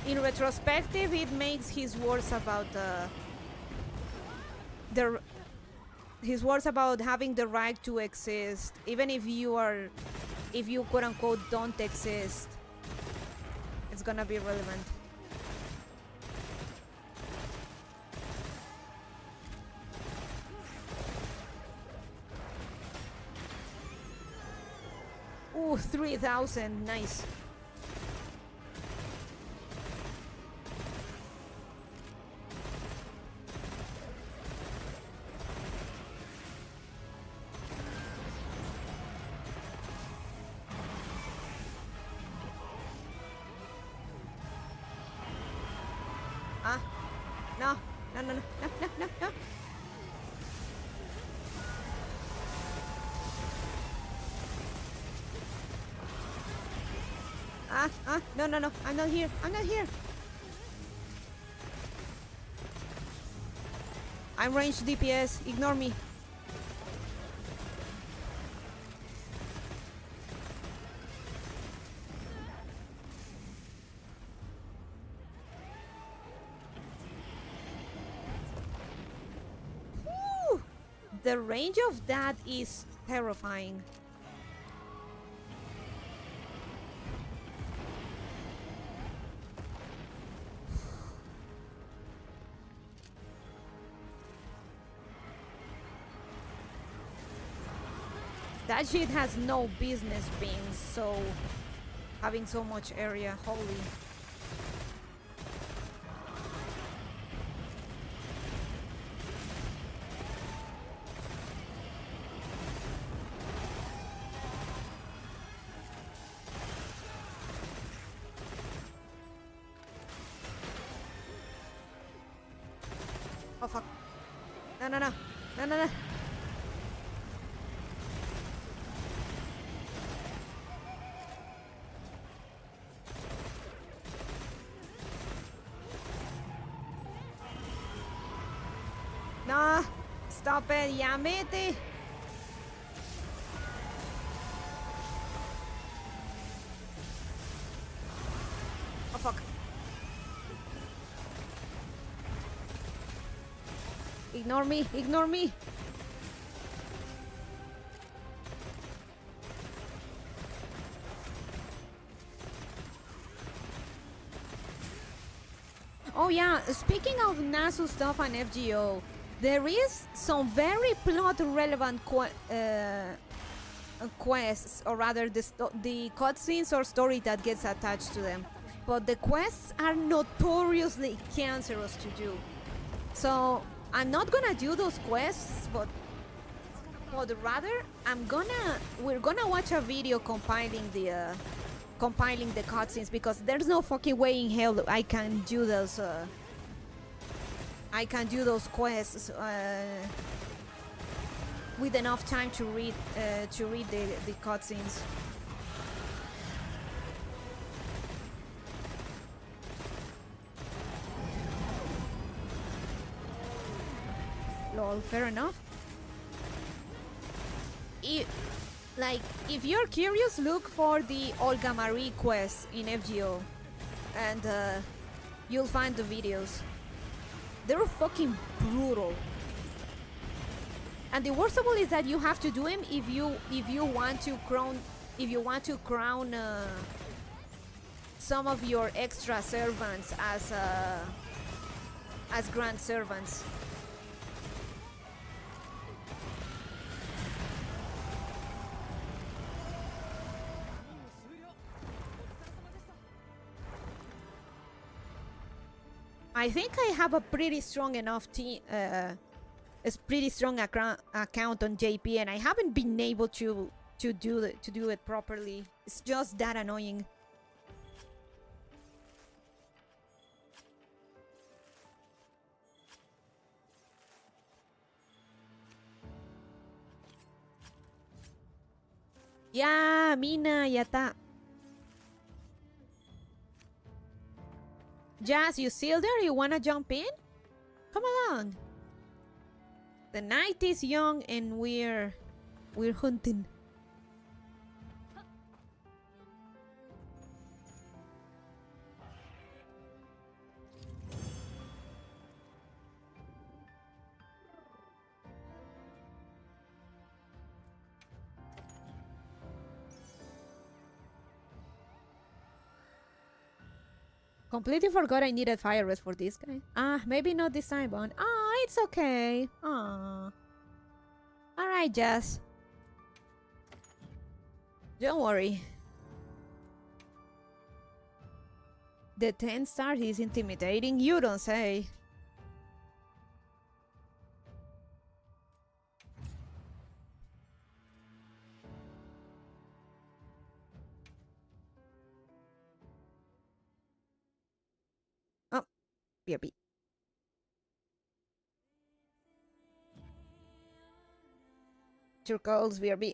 In retrospective, it makes his words about his words about having the right to exist, even if you quote unquote don't exist, it's gonna be relevant. Ooh, 3,000, nice. No, I'm not here. I'm ranged DPS. Ignore me. Whew. The range of that is terrifying. That shit has no business being having so much area. Holy. Oh fuck. No, no, no. No, no, no. No, stop it, ya mete. Oh fuck. Ignore me, ignore me. Oh yeah, speaking of Nasu stuff and FGO, there is some very plot relevant quests, or rather the cutscenes or story that gets attached to them. But the quests are notoriously cancerous to do. So I'm not gonna do those quests, but rather we're gonna watch a video compiling the cutscenes, because there's no fucking way in hell I can do those quests with enough time to read the cutscenes. Lol, fair enough. If you're curious, look for the Olga Marie quest in FGO, and you'll find the videos. They're fucking brutal. And the worst of all is that you have to do them if you want to crown some of your extra servants as grand servants. I think I have a pretty strong enough account on JP, and I haven't been able to do it properly. It's just that annoying. Yeah, Mina, yata. Jazz, you still there? You wanna jump in? Come along. The night is young and we're hunting. Completely forgot I needed fire rest for this guy. Maybe not this time, Bond. It's okay. Alright, Jazz. Don't worry. The 10 star is intimidating? You don't say. Oh, BRB. Your calls, BRB.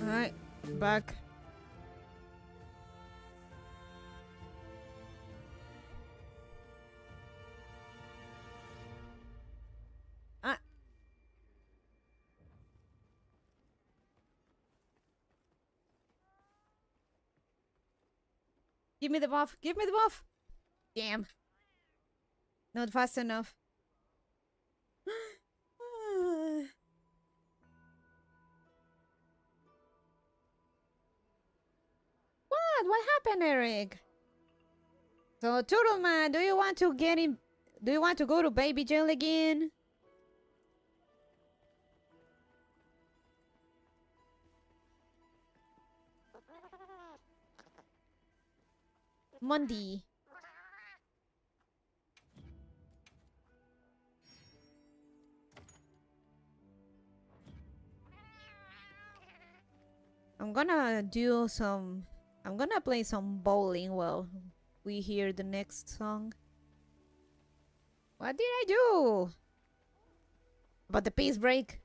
Alright, back. Ah. Give me the buff. Give me the buff. Damn. Not fast enough. What happened, Eric? So, Turtle Man, do you want to get in? Do you want to go to baby jail again? Monday. I'm gonna play some bowling while we hear the next song. What did I do? About the peace break?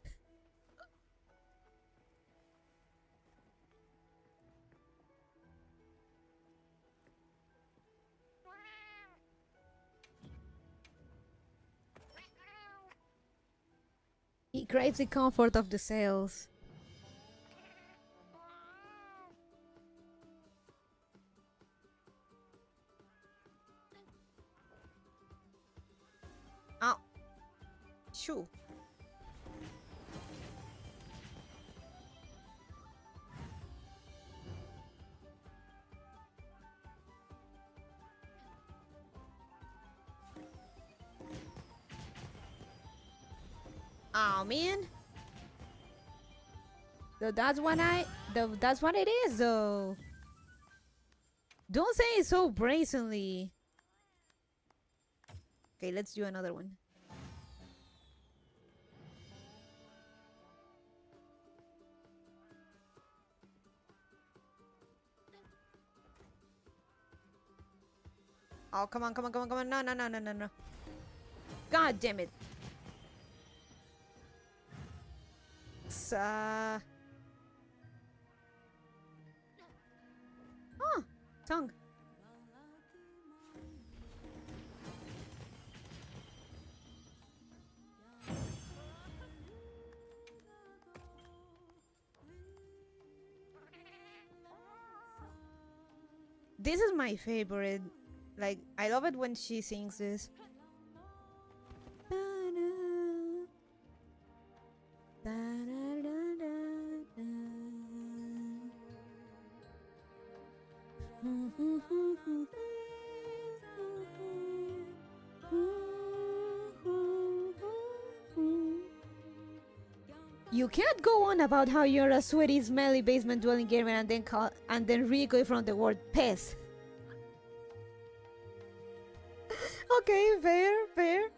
He craves the comfort of the sails. Oh. Shoo. Oh man. That's what it is though. Don't say it so brazenly. Okay, let's do another one. Oh, come on. No. God damn it. Oh, tongue. This is my favorite. Like, I love it when she sings this. You can't go on about how you're a sweaty, smelly basement-dwelling gamer and then re-go from the word piss. Okay, fair.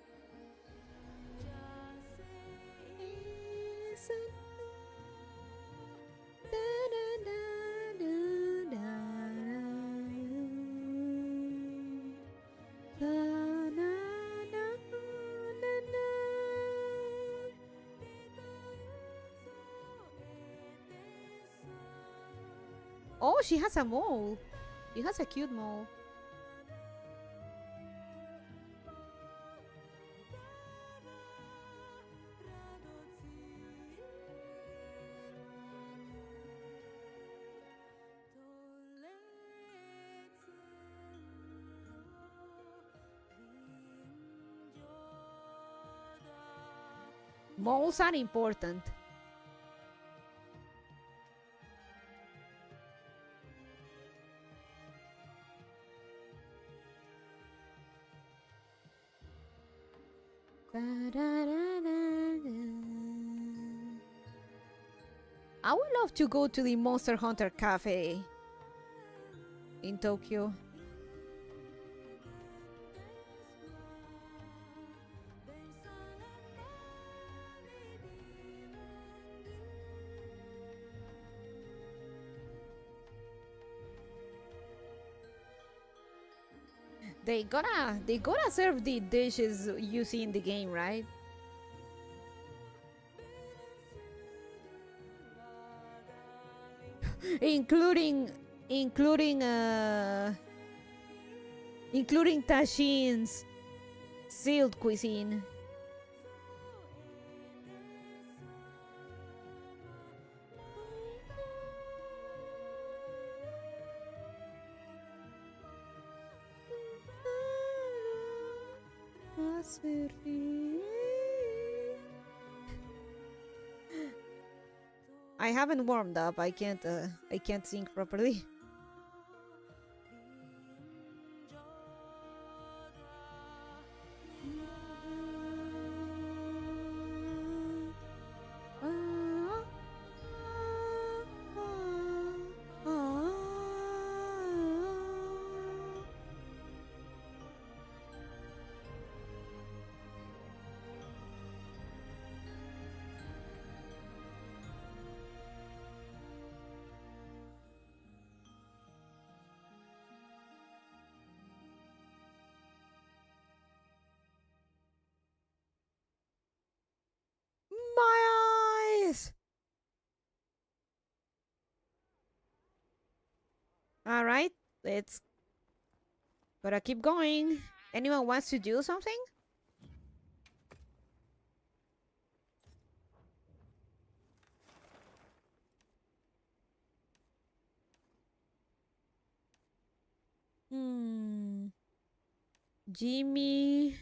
Oh, she has a mole. She has a cute mole. Moles are important. I would love to go to the Monster Hunter Cafe in Tokyo. They gotta serve the dishes you see in the game, right? including tagines, sealed cuisine. I haven't warmed up. I can't sing properly. My eyes. All right, let's gotta keep going. Anyone wants to do something? Jimmy.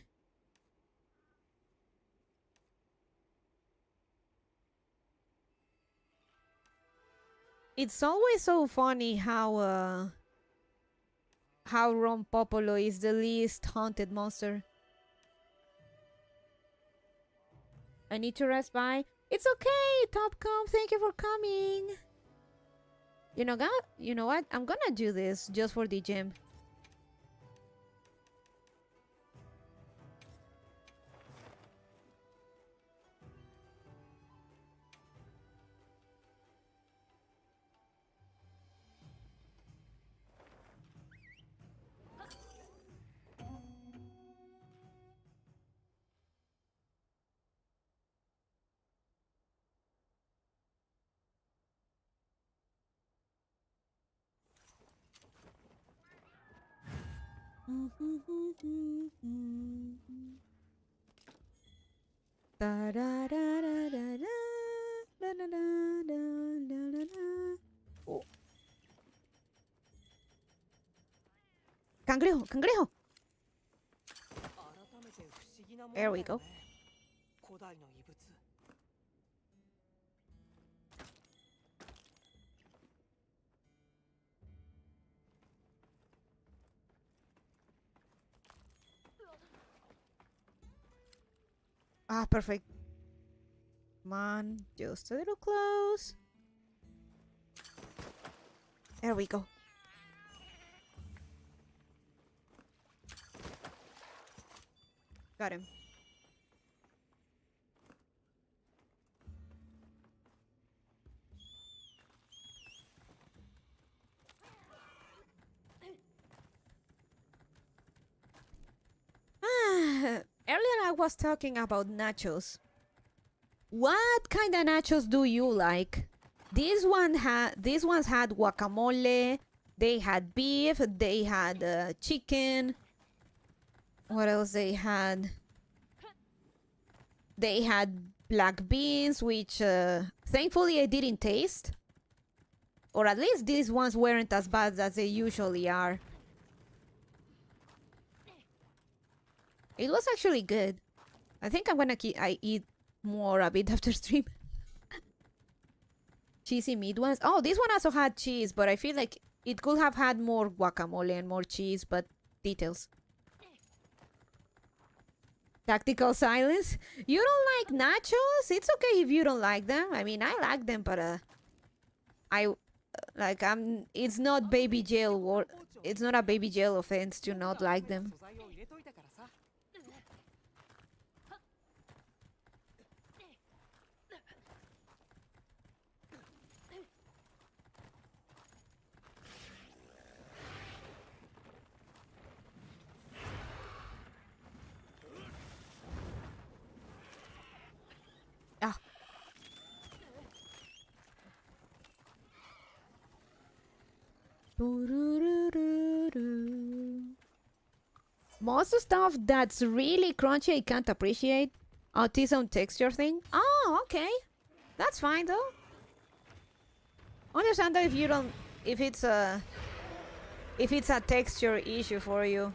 It's always so funny how Ron Popolo is the least haunted monster. I need to rest by. It's okay, Topcom. Thank you for coming. You know what? I'm gonna do this just for the gym. Oh. Cangrejo, cangrejo. There we go. Ah, perfect. Come on, just a little close. There we go. Got him. Earlier I was talking about nachos. What kind of nachos do you like? These ones had guacamole. They had beef. They had chicken. What else they had? They had black beans, which thankfully I didn't taste. Or at least these ones weren't as bad as they usually are. It was actually good. I think I'm gonna eat more a bit after stream. Cheesy meat ones. Oh, this one also had cheese, but I feel like it could have had more guacamole and more cheese, but details. Tactical silence. You don't like nachos? It's okay if you don't like them. I mean, I like them, but it's not baby jail or it's not a baby jail offense to not like them. Ah. Most stuff that's really crunchy I can't appreciate. Autism texture thing. Oh, okay. That's fine though. Understand that if you don't, if it's a texture issue for you.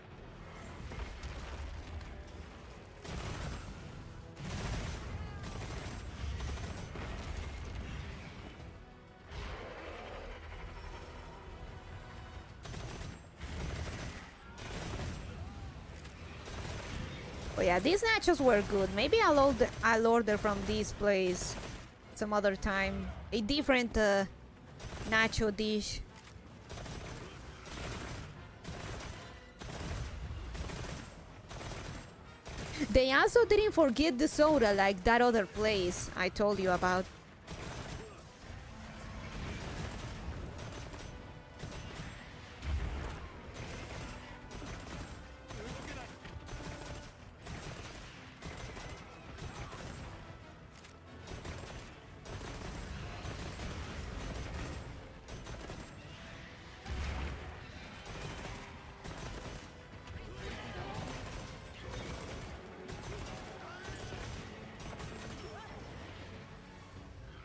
Oh yeah, these nachos were good. Maybe I'll order from this place some other time. A different nacho dish. They also didn't forget the soda like that other place I told you about.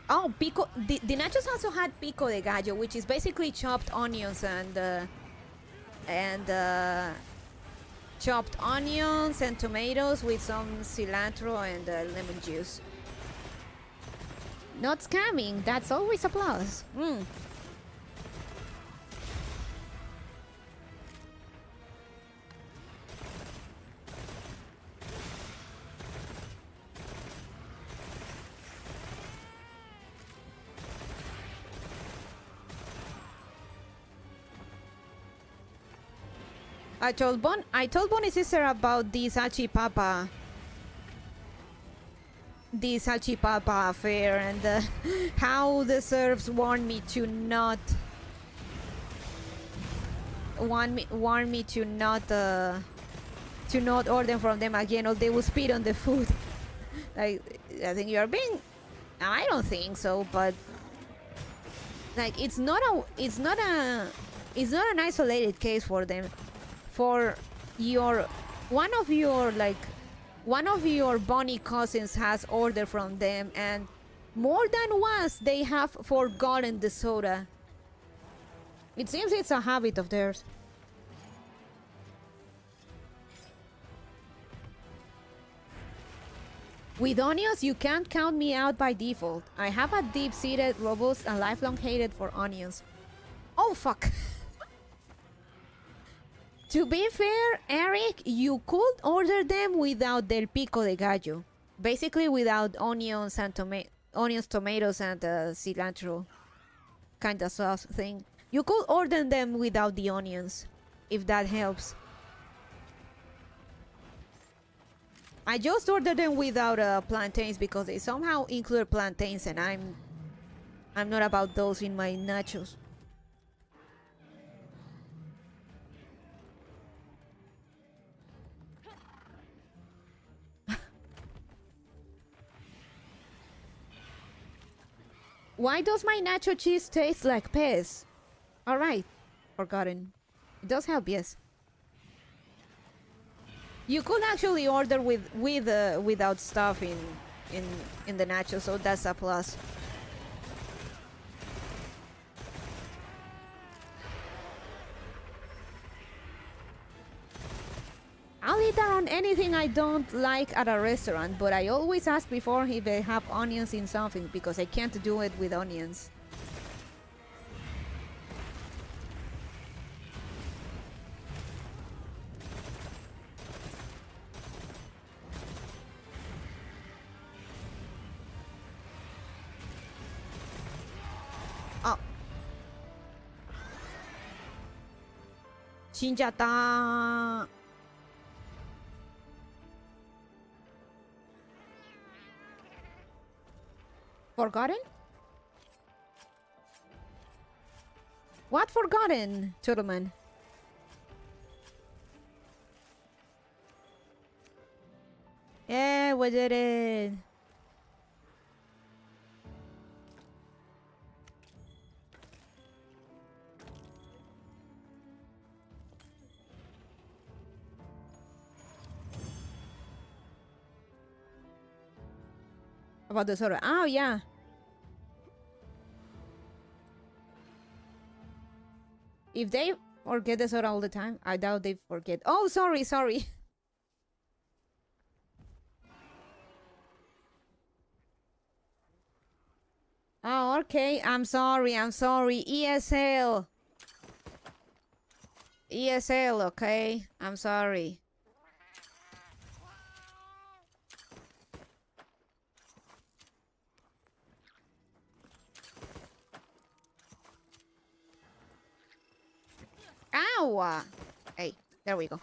Oh, pico. The nachos also had pico de gallo, which is basically chopped onions and chopped onions and tomatoes with some cilantro and lemon juice. Not scamming. That's always a plus. I told Bonnie's sister about this salchipapa affair and how the serfs warned me to not order from them again, or they will spit on the food. Like, I think you are being. I don't think so, but like it's not an isolated case for them. For one of your Bonnie cousins has ordered from them, and more than once they have forgotten the soda. It seems it's a habit of theirs. With onions, you can't count me out by default. I have a deep-seated, robust, and lifelong hatred for onions. Oh, fuck. To be fair, Eric, you could order them without del pico de gallo. Basically without onions and tomatoes and cilantro kind of sauce thing. You could order them without the onions, if that helps. I just ordered them without plantains because they somehow include plantains, and I'm not about those in my nachos. Why does my nacho cheese taste like piss? Alright, forgotten. It does help, yes. You could actually order without stuff in the nachos, so that's a plus. I'll eat around anything I don't like at a restaurant, but I always ask before if they have onions in something, because I can't do it with onions. Oh. Shinjata. Forgotten? What forgotten, gentlemen? Yeah, we did it. About the soda. Oh, yeah. If they forget the soda all the time, I doubt they forget. Oh, sorry, sorry. Oh, okay. I'm sorry. I'm sorry. ESL. ESL, okay? I'm sorry. Ow! Hey, there we go.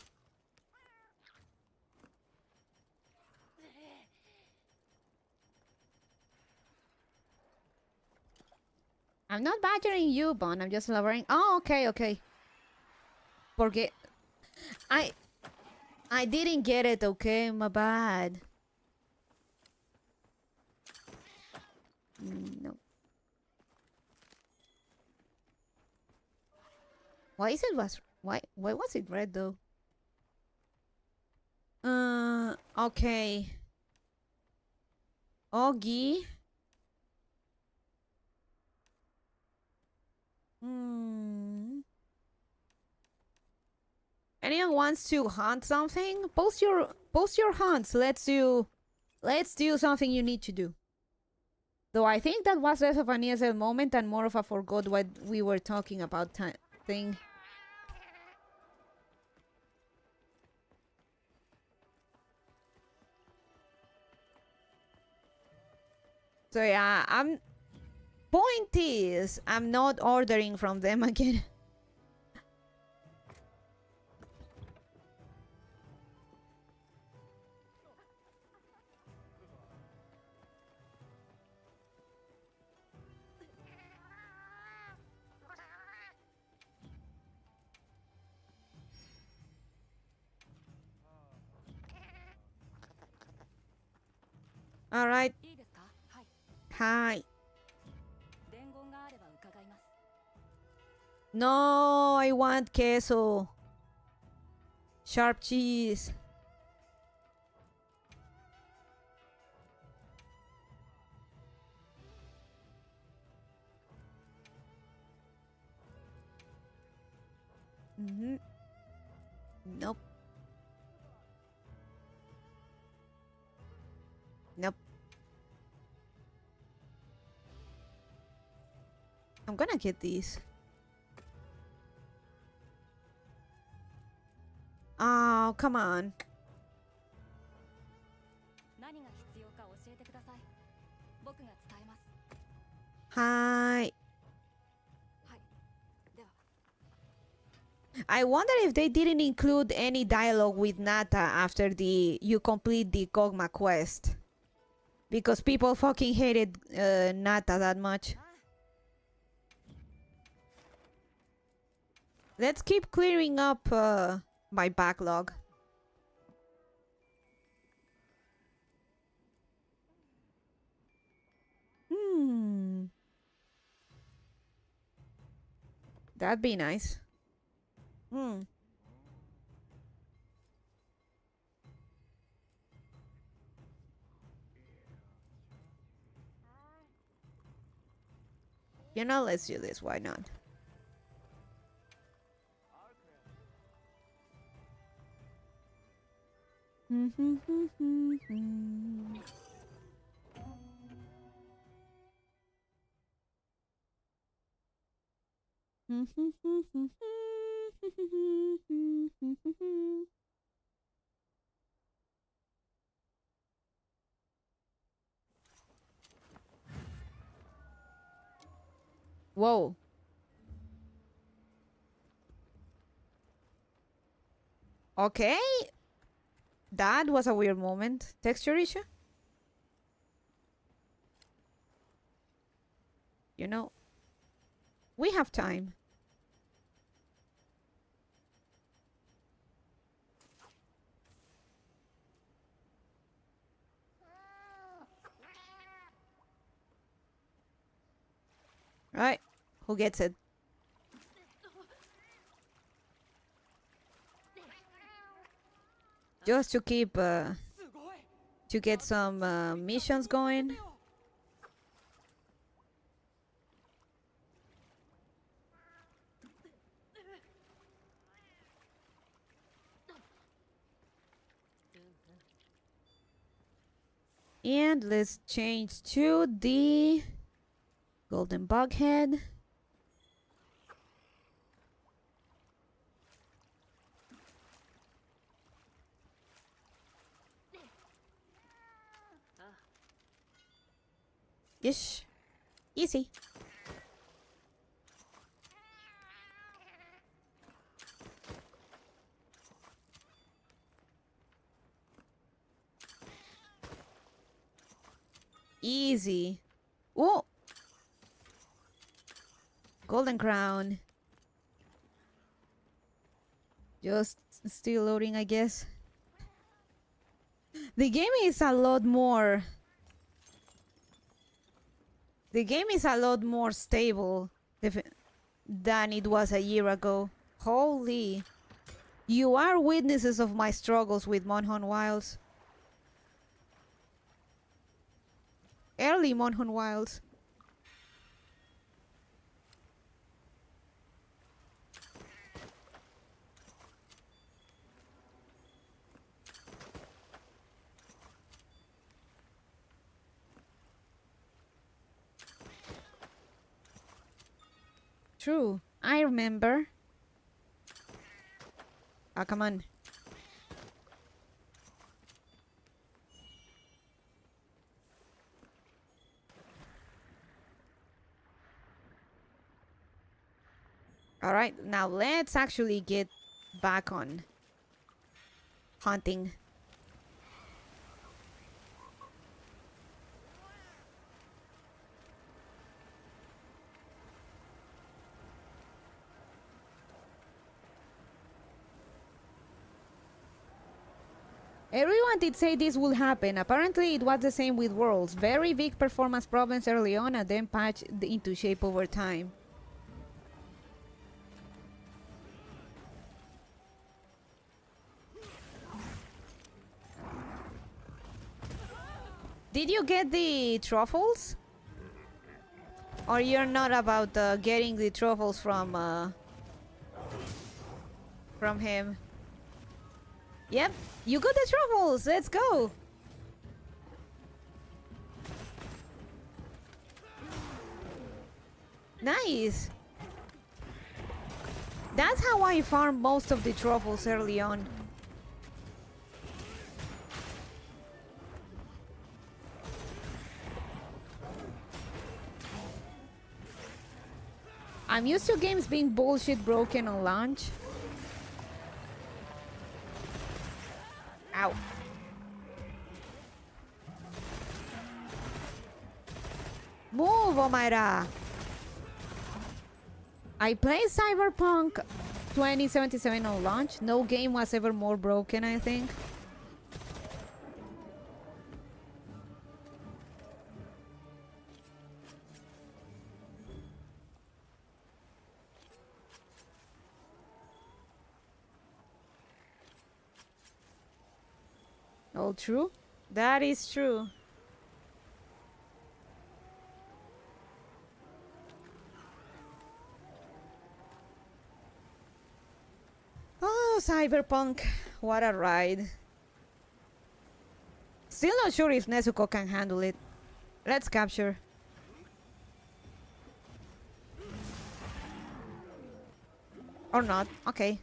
I'm not badgering you, Bon. I'm just lowering. Oh, okay, okay. Porque I didn't get it, okay? My bad. No. Why was it red though? Okay. Oggy. Anyone wants to hunt something? Post your hunts. Let's do something you need to do. Though I think that was less of an ESL moment and more of a forgot what we were talking about thing. So yeah, point is, I'm not ordering from them again. All right. Hi. No, I want queso. Sharp cheese. Nope. Nope. I'm gonna get these. Oh, come on. Hi. I wonder if they didn't include any dialogue with Nata after you complete the Kog'Maw quest. Because people fucking hated Nata that much. Let's keep clearing up my backlog. That'd be nice. You know, let's do this. Why not? Whoa. Okay. That was a weird moment. Texture issue? You know, we have time. Right? Who gets it? Just to keep to get some missions going. And let's change to the golden bughead. Ish. Easy. Easy. Oh! Golden crown. Just still loading, I guess. The game is a lot more... The game is a lot more stable than it was a year ago. Holy. You are witnesses of my struggles with Monhun Wilds. Early Monhun Wilds. True. I remember. Ah, come on. Alright, now let's actually get back on hunting. Everyone did say this would happen. Apparently it was the same with Worlds. Very big performance problems early on and then patched into shape over time. Did you get the truffles? Or you're not about getting the truffles from him? Yep, you got the truffles. Let's go. Nice. That's how I farmed most of the truffles early on. I'm used to games being bullshit broken on launch. Ow. Move, Omaira! I played Cyberpunk 2077 on launch. No game was ever more broken, I think. All true? That is true. Oh, Cyberpunk. What a ride. Still not sure if Nezuko can handle it. Let's capture. Or not. Okay.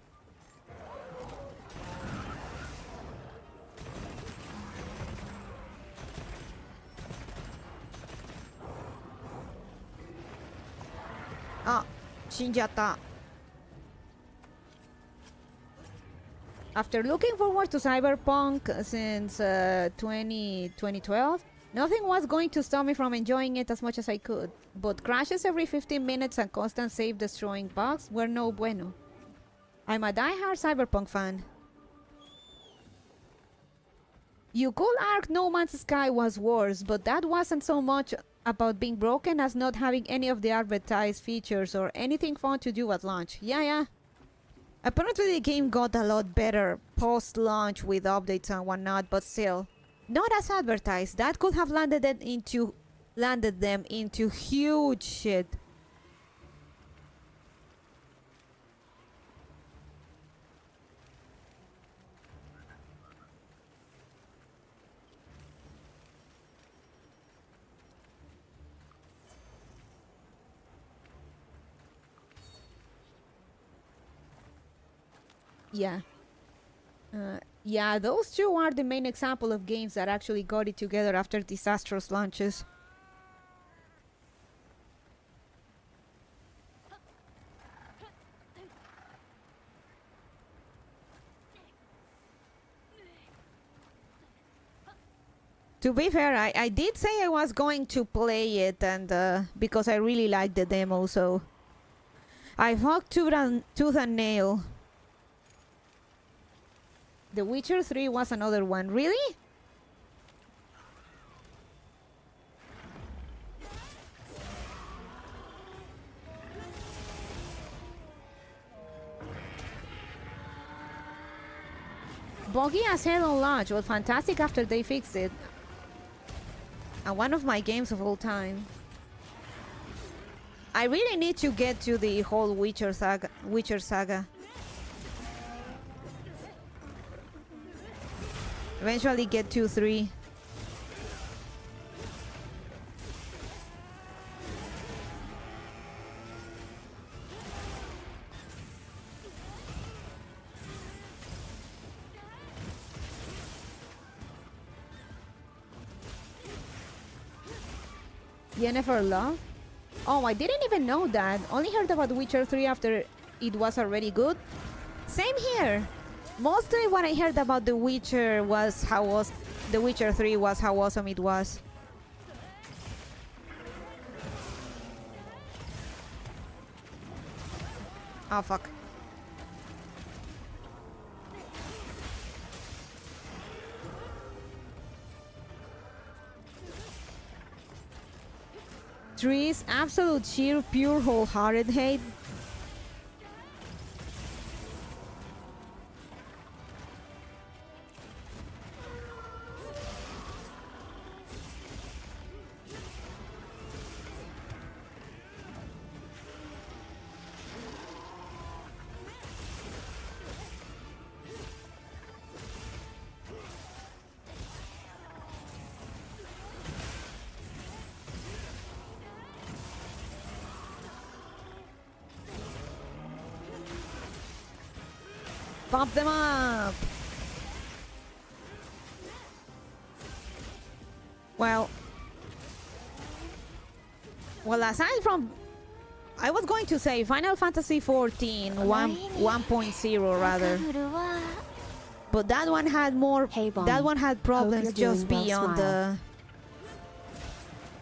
Ah, Shinjata. After looking forward to Cyberpunk since 2012, nothing was going to stop me from enjoying it as much as I could. But crashes every 15 minutes and constant save destroying bugs were no bueno. I'm a die-hard Cyberpunk fan. You could argue No Man's Sky was worse, but that wasn't so much about being broken as not having any of the advertised features or anything fun to do at launch. Yeah. Apparently the game got a lot better post-launch with updates and whatnot, but still, not as advertised. That could have landed them into huge shit. Yeah. Yeah, those two are the main example of games that actually got it together after disastrous launches. To be fair, I did say I was going to play it, and because I really liked the demo, so I fought tooth and nail. The Witcher 3 was another one. Really? Buggy as hell on launch, but fantastic after they fixed it. And one of my games of all time. I really need to get to the whole Witcher saga. Eventually get to 3. Yennefer Love? Oh, I didn't even know that. Only heard about Witcher 3 after it was already good. Same here. Mostly what I heard about The Witcher was The Witcher 3 was how awesome it was. Oh, fuck. Trees, absolute sheer, pure, wholehearted hate. Pop them up! Well, aside from... I was going to say Final Fantasy 14 1.0 rather. But that one had more... Hey, Bonnie. That one had problems Hope you're just doing well, beyond smile.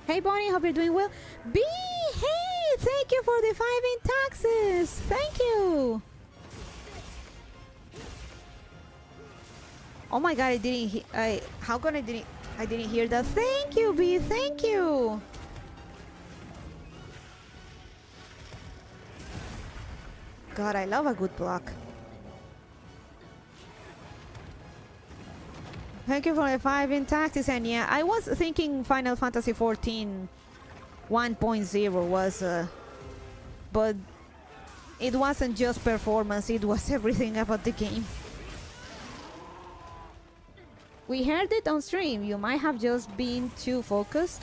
the... Hey Bonnie, hope you're doing well. B! Hey! Thank you for the 5 in taxes! Thank you! Oh my god, I didn't how come I didn't hear that? Thank you, B, thank you. God, I love a good block. Thank you for the 5 in taxes, and yeah, I was thinking Final Fantasy 14 1.0 was but it wasn't just performance, it was everything about the game. We heard it on stream. You might have just been too focused.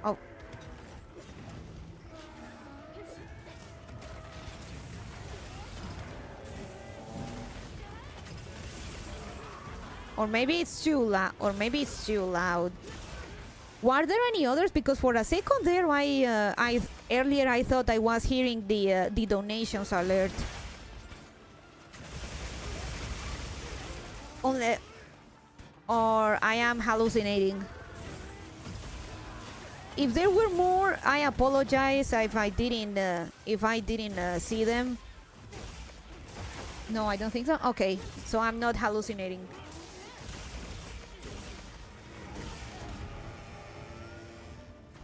Oh. Or maybe it's too loud. Were there any others? Because for a second there, earlier I thought I was hearing the donations alert. Or I am hallucinating. If there were more, I apologize if I didn't see them. No, I don't think so. Okay, so I'm not hallucinating.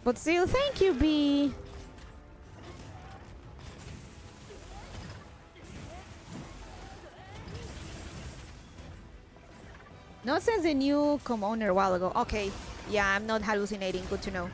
But still, thank you, B. Not since the new commoner a while ago. Okay, yeah, I'm not hallucinating. Good to know.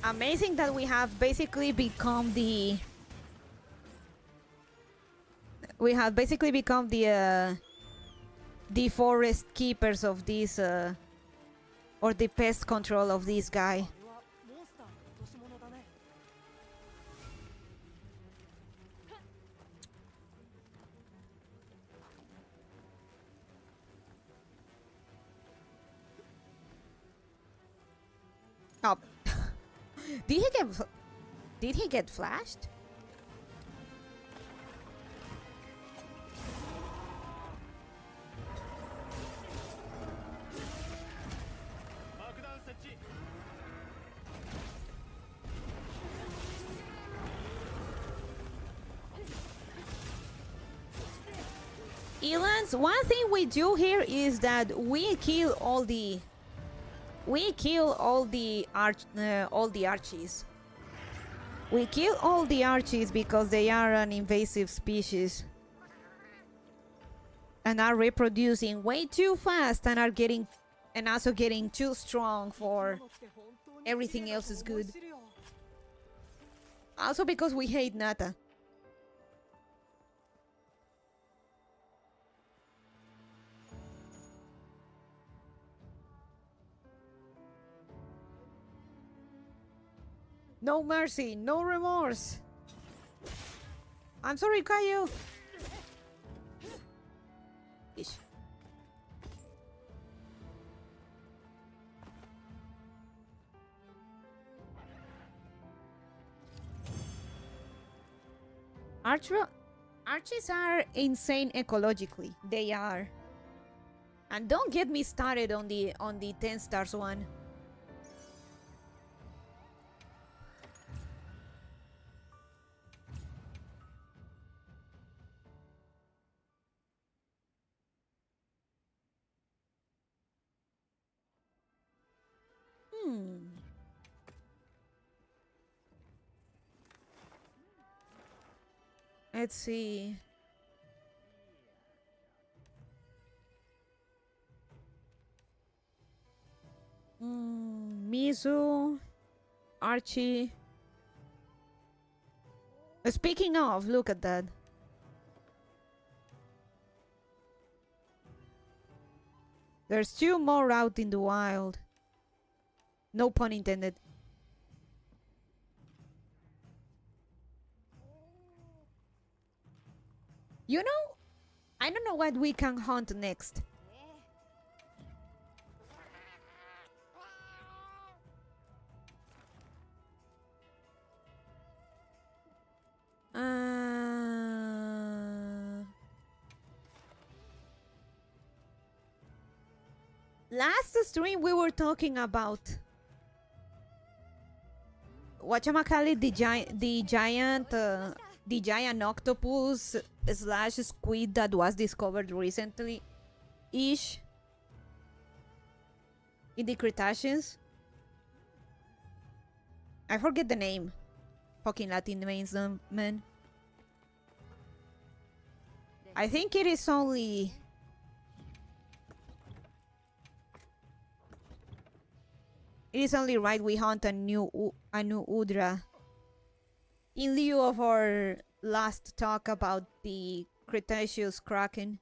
Amazing that we have basically become the... We have basically become the forest keepers of this, or the pest control of this guy. あれはモンスターの落とし物だね。 Oh. Did he get... Did he get flashed? Elans, one thing we do here is that we kill all the archies. We kill all the archies because they are an invasive species and are reproducing way too fast and are getting, and also getting too strong for everything else is good. Also because we hate Nata. No mercy, no remorse. I'm sorry, Caillou. Ish. Archies are insane ecologically. They are. And don't get me started on the 10 stars one. Let's see. Mizu, Archie. Speaking of, look at that. There's 2 more out in the wild. No pun intended. You know, I don't know what we can hunt next. Last stream we were talking about whatchamacallit, the giant octopus slash squid that was discovered recently ish in the Cretaceous. I forget the name. Fucking Latin names, man. I think it is only... It is only right we hunt a new Udra. In lieu of our last talk about the Cretaceous Kraken.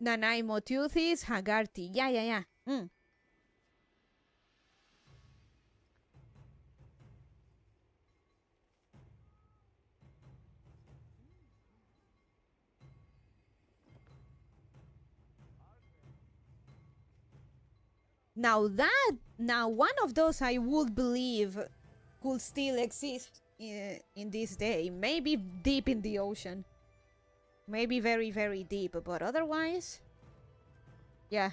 Nanaimotuthis hagarti. Yeah. Now one of those I would believe could still exist in this day. Maybe deep in the ocean. Maybe very, very deep, but otherwise... Yeah.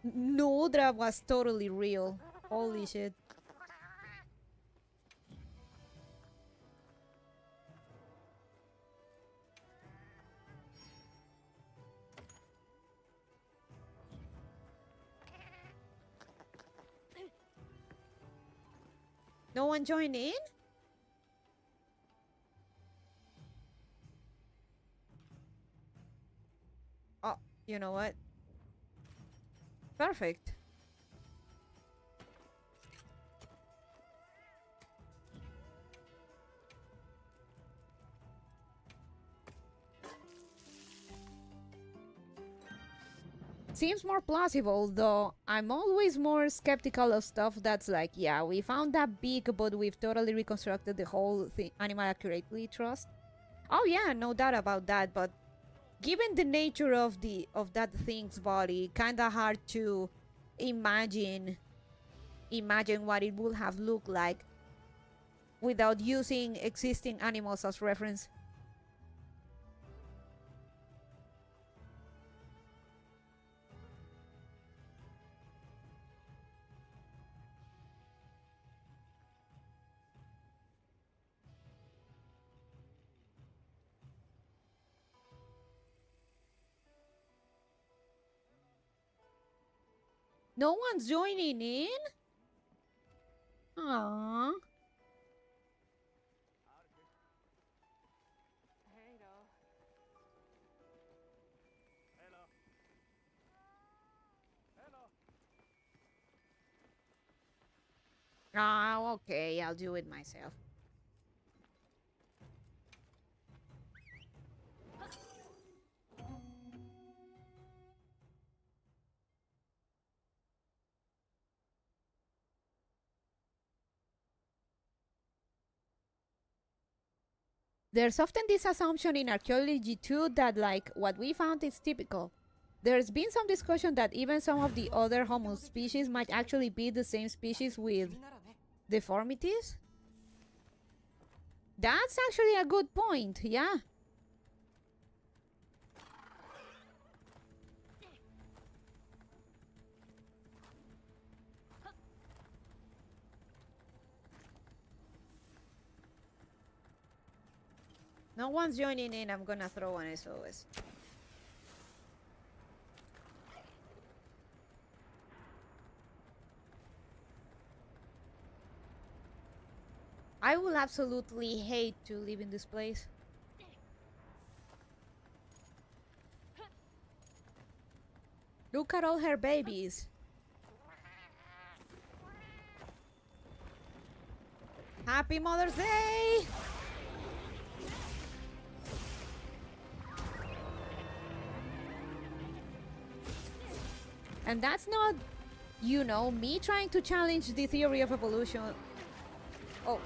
Nudra was totally real. Holy shit. No one joined in? Oh, you know what? Perfect. Seems more plausible, though I'm always more skeptical of stuff that's like, yeah, we found that beak, but we've totally reconstructed the whole animal accurately. Trust? Oh yeah, no doubt about that, but given the nature of that thing's body, kinda hard to imagine what it would have looked like without using existing animals as reference. No one's joining in? Aww. Oh, okay, I'll do it myself. There's often this assumption in archaeology too that like what we found is typical. There's been some discussion that even some of the other Homo species might actually be the same species with deformities. That's actually a good point, yeah. No one's joining in, I'm gonna throw an SOS. I will absolutely hate to live in this place. Look at all her babies. Happy Mother's Day! And that's not, you know, me trying to challenge the theory of evolution. Oh.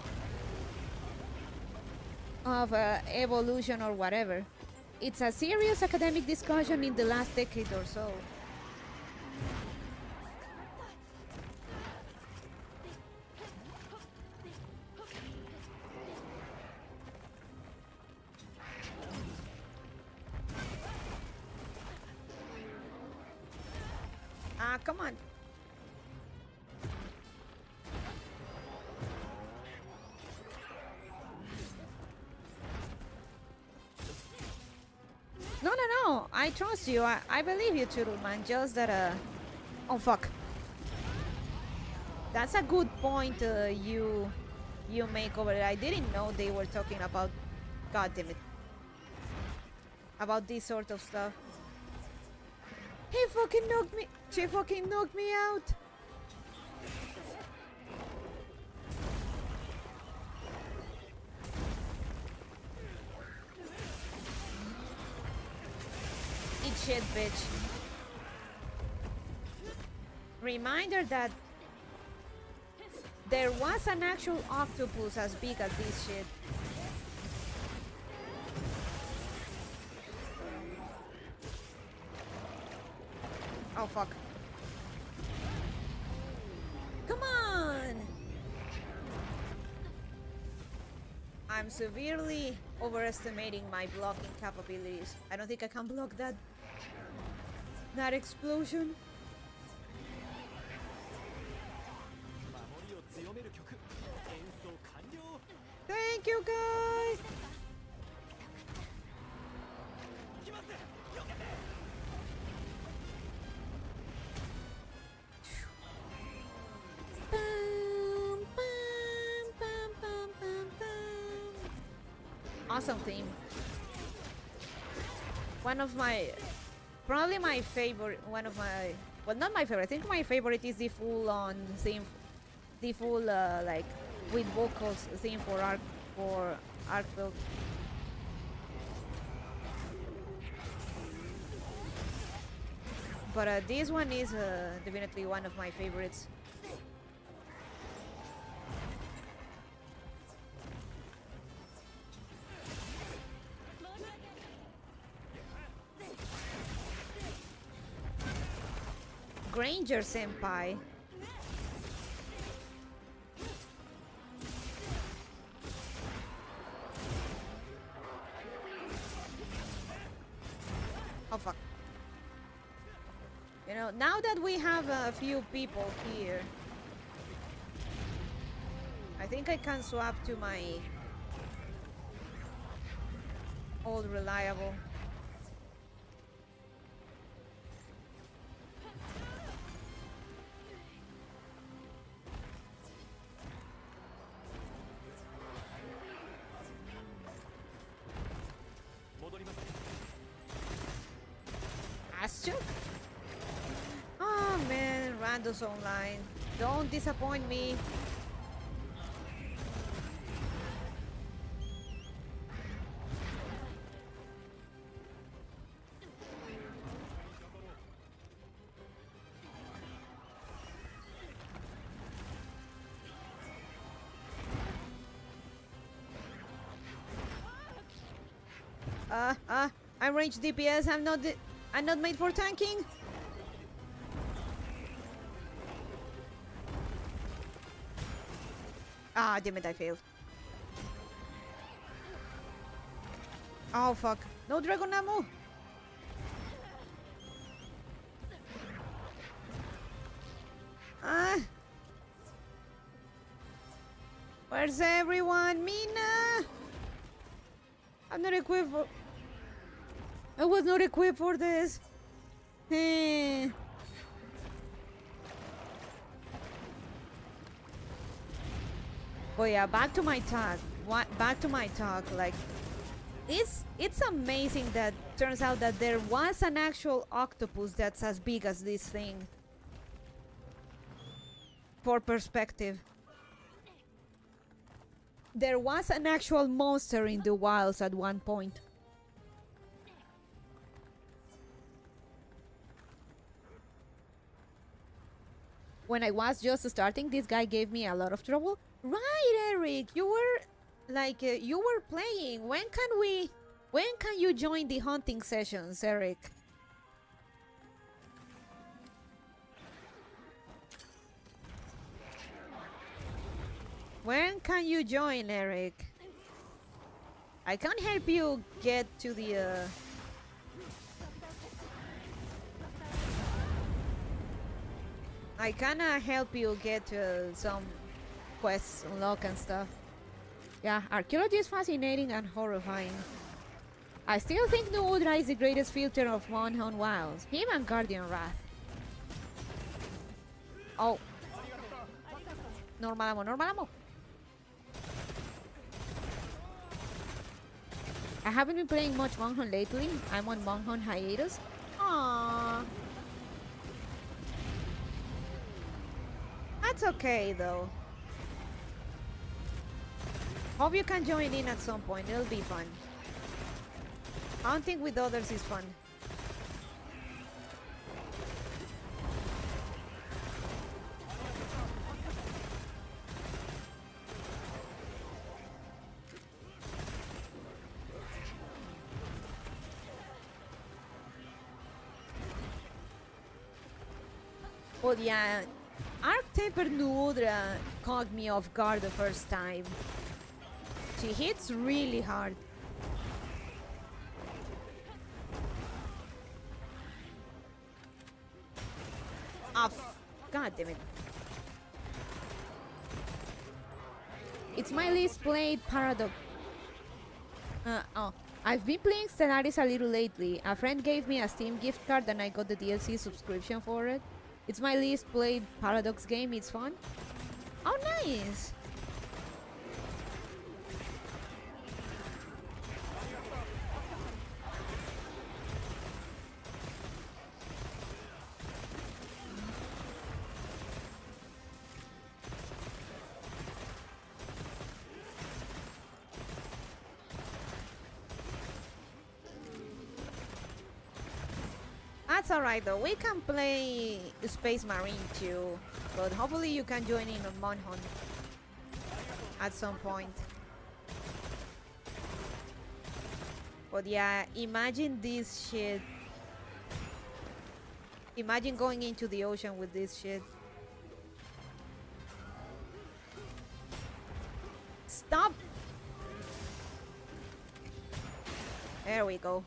Of evolution or whatever. It's a serious academic discussion in the last decade or so. Ah, come on. No. I trust you. I believe you, Churuman. Just that, oh, fuck. That's a good point you make over there. I didn't know they were talking about... God damn it. About this sort of stuff. He fucking knocked me... She fucking knocked me out. Eat shit, bitch. Reminder that there was an actual octopus as big as this shit. Oh fuck. Come on! I'm severely overestimating my blocking capabilities. I don't think I can block that explosion. Thank you, guys! Awesome theme. One of my Probably my favorite, one of my, well, not my favorite. I think my favorite is the full-on theme, the full like with vocals theme for arc build. But this one is definitely one of my favorites. Granger senpai. Oh fuck. You know, now that we have a few people here, I think I can swap to my old reliable. Astro? Oh man, Randos Online. Don't disappoint me. I'm ranged DPS. I'm not made for tanking. Ah, damn it, I failed. Oh, fuck. No dragon ammo. Where's everyone? Mina! I'm not equipped for... I was not equipped for this. Eh. But yeah, back to my talk. Back to my talk. Like, it's amazing that turns out that there was an actual octopus that's as big as this thing. For perspective, there was an actual monster in the wilds at one point. When I was just starting, this guy gave me a lot of trouble. Right, Eric, you were like you were playing. When can you join the hunting sessions, Eric? When can you join, Eric? I can help you get to the I kinda help you get some quests unlock and stuff. Yeah, archaeology is fascinating and horrifying. I still think Nuudra is the greatest filter of Monhon Wilds. Him and Guardian Wrath. Oh. Normal ammo, normal ammo. I haven't been playing much Monhon lately. I'm on Monhon hiatus. Aww. That's okay though. Hope you can join in at some point. It'll be fun. Hunting with others is fun. But yeah, Arc-Tempered Nuudra caught me off guard the first time. She hits really hard. Ah, god damn it. It's my least played Paradox. I've been playing Stellaris a little lately. A friend gave me a Steam gift card and I got the DLC subscription for it. It's my least played Paradox game. It's fun. Oh, nice. That's alright though. We can play Space Marine too, but hopefully you can join in on Monhon at some point. But yeah, imagine this shit. Imagine going into the ocean with this shit. Stop! There we go.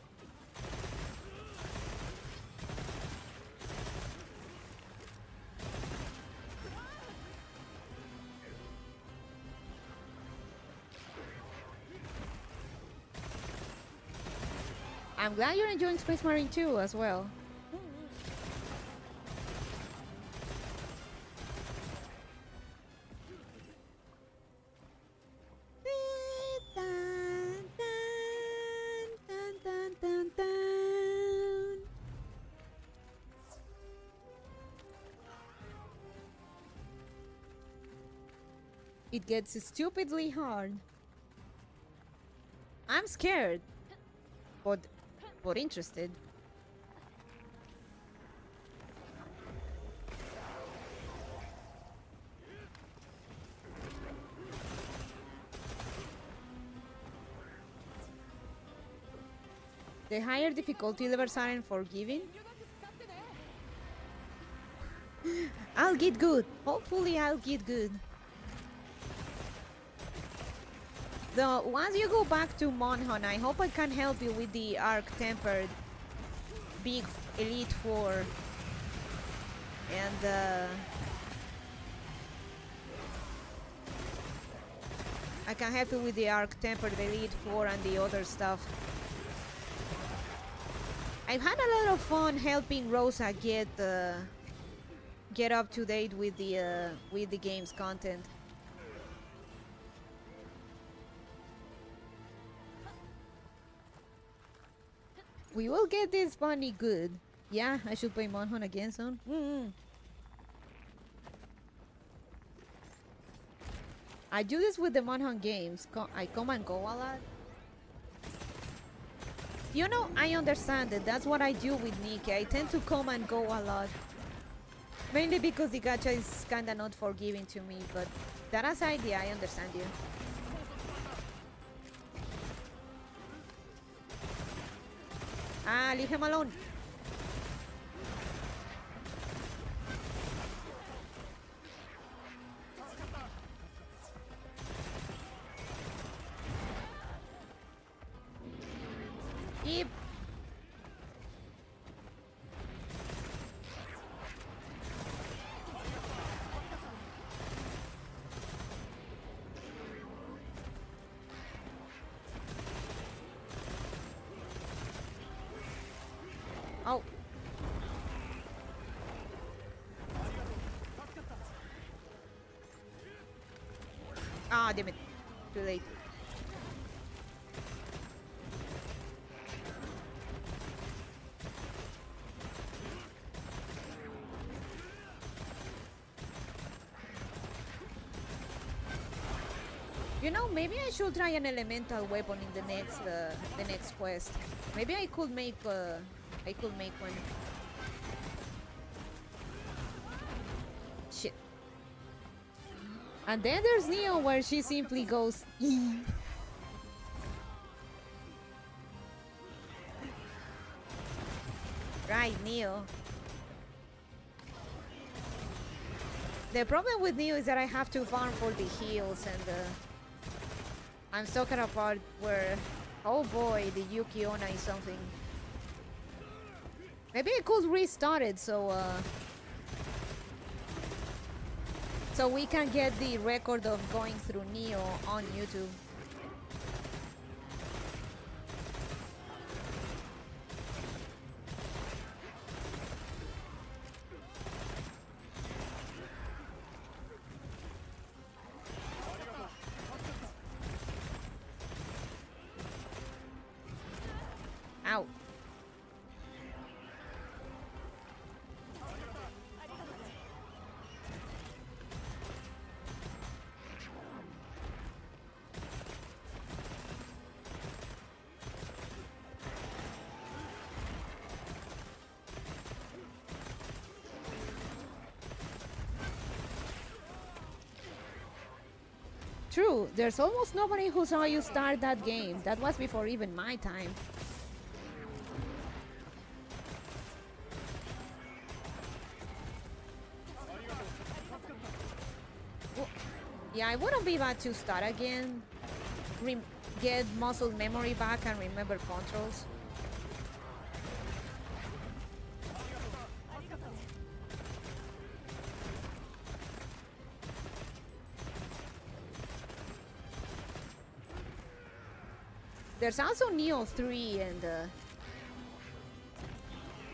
I'm glad you're enjoying Space Marine 2 as well. It gets stupidly hard. I'm scared, but interested. The higher difficulty levels aren't forgiving. I'll get good. Hopefully I'll get good. Though, once you go back to Monhon, I hope I can help you with the Arc-Tempered Big Elite 4. And, I can help you with the Arc-Tempered Elite 4 and the other stuff. I've had a lot of fun helping Rosa get up to date with the game's content. We will get this bunny good. Yeah, I should play Monhon again soon. I do this with the Monhon games. I come and go a lot. You know, I understand it. That's what I do with Nikki. I tend to come and go a lot. Mainly because the gacha is kinda not forgiving to me, but that aside, yeah, I understand you. Ah, leave him alone. Yep. Oh. Ah, damn it. Too late. You know, maybe I should try an elemental weapon in the next quest. Maybe I could make one. Shit. And then there's Neo, where she simply goes "ee." Right, Neo. The problem with Neo is that I have to farm for the heals, and I'm stuck at a part where, oh boy, the Yuki Onna is something. Maybe I could restart it so we can get the record of going through Neo on YouTube. Ow. True, there's almost nobody who saw you start that game. That was before even my time. Yeah, it wouldn't be bad to start again. Get muscle memory back and remember controls. There's also Neo 3 and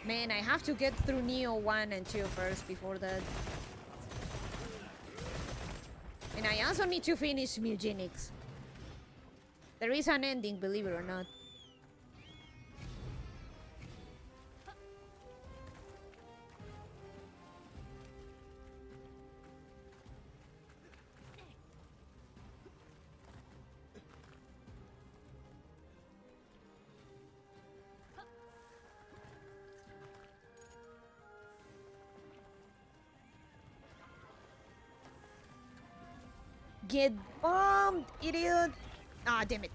man, I have to get through Neo 1 and 2 first before that. And I also need to finish Mugenics. There is an ending, believe it or not. Get bombed, idiot! Ah, damn it.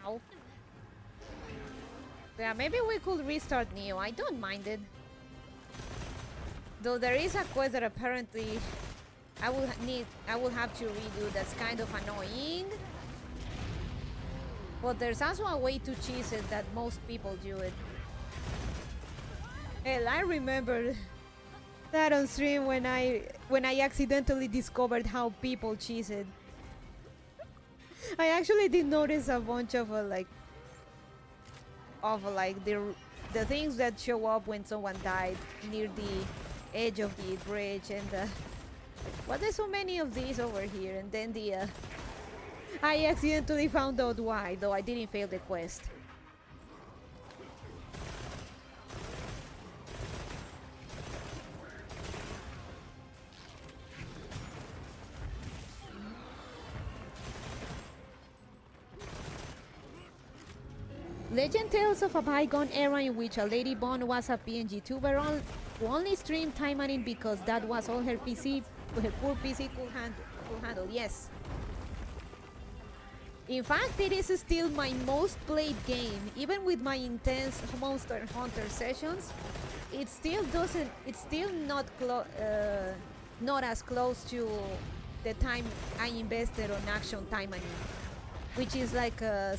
Ow. Yeah, maybe we could restart Neo. I don't mind it. Though there is a quest that apparently I will have to redo that's kind of annoying. But there's also a way to cheese it that most people do it. Hell, I remember that on stream when I accidentally discovered how people cheese it. I actually did notice a bunch of the things that show up when someone died near the edge of the bridge, and well, there's so many of these over here, and then I accidentally found out why, though I didn't fail the quest. Legend tells of a bygone era in which a lady Bond was a PNG tuber who only streamed time mining because that was all her poor PC could handle. Yes. In fact, it is still my most played game, even with my intense Monster Hunter sessions. It still doesn't. It's still not as close to the time I invested on action time mining, which is like over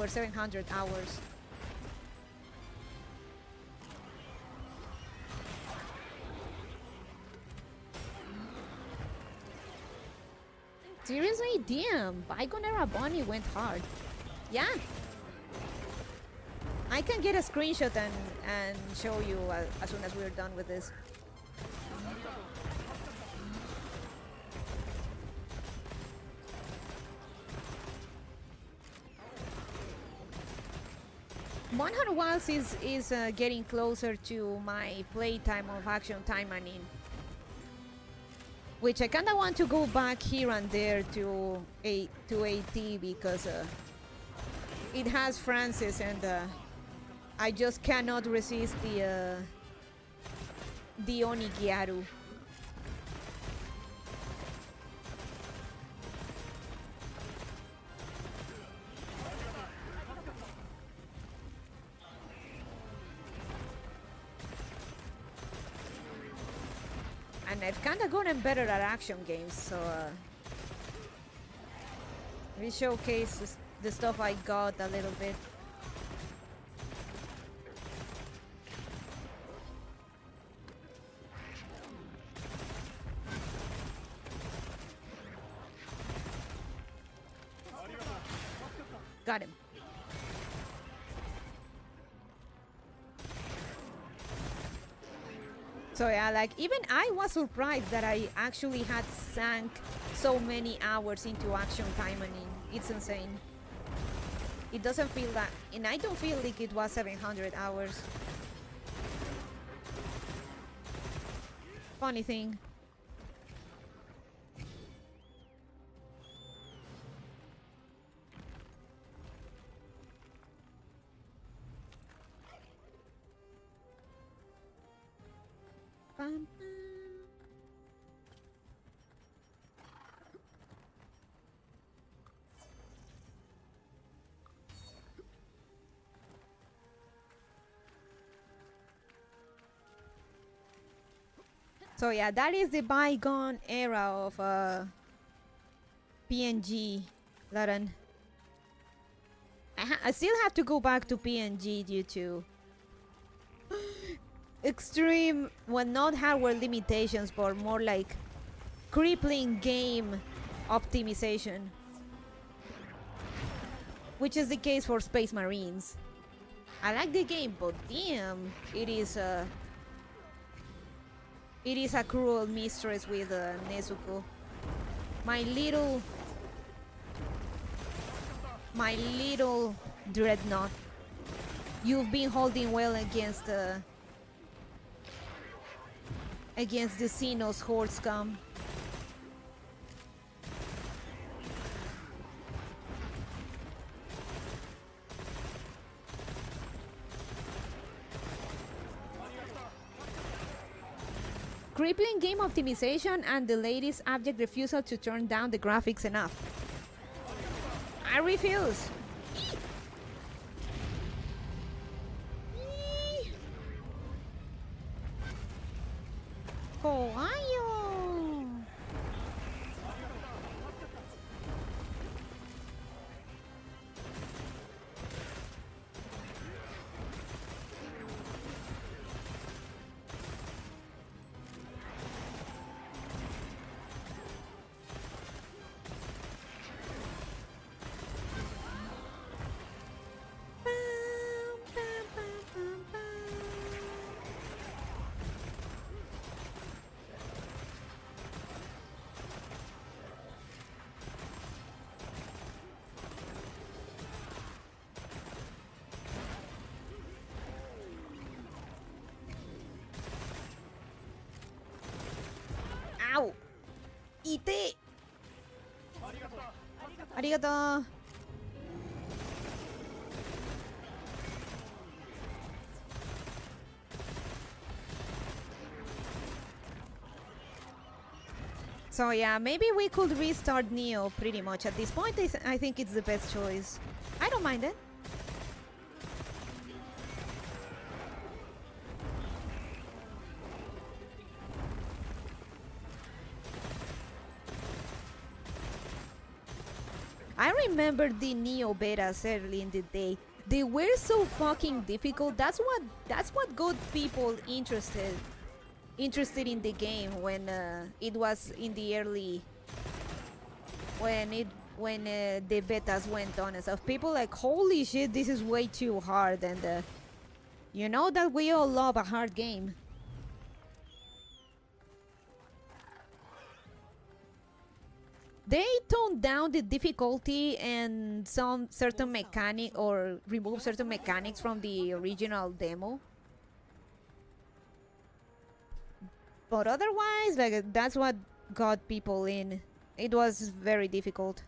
700 hours. Seriously, damn, Bygone Era Bonnie went hard. Yeah. I can get a screenshot and show you as soon as we're done with this. Monhun Wilds is getting closer to my playtime of action time mining, which I kinda want to go back here and there to AT because it has Francis, and I just cannot resist the Onigiaru. And I've kind of gotten better at action games, so we showcase the stuff I got a little bit. Got him. So yeah, like even I was surprised that I actually had sank so many hours into action time mining. It's insane. It doesn't feel that, and I don't feel like it was 700 hours. Funny thing. Bum, bum. So yeah, that is the bygone era of PNG, Lauren. I still have to go back to PNG due to extreme, well, not hardware limitations, but more like crippling game optimization, which is the case for Space Marines. I like the game, but damn, it is a cruel mistress with Nezuko. My little dreadnought. You've been holding well against the Xenos horde scum. Crippling game optimization and the latest abject refusal to turn down the graphics enough. I refuse. Ohio. Ow! Ite! Arigato! So yeah, maybe we could restart Neo pretty much at this point. I think it's the best choice. I don't mind it. I remember the Neo betas early in the day. They were so fucking difficult. That's what got people interested in the game when it was in the early, when the betas went on and stuff. People like, holy shit, this is way too hard, and you know that we all love a hard game. They toned down the difficulty and some certain mechanic, or remove certain mechanics from the original demo. But otherwise, like, that's what got people in. It was very difficult.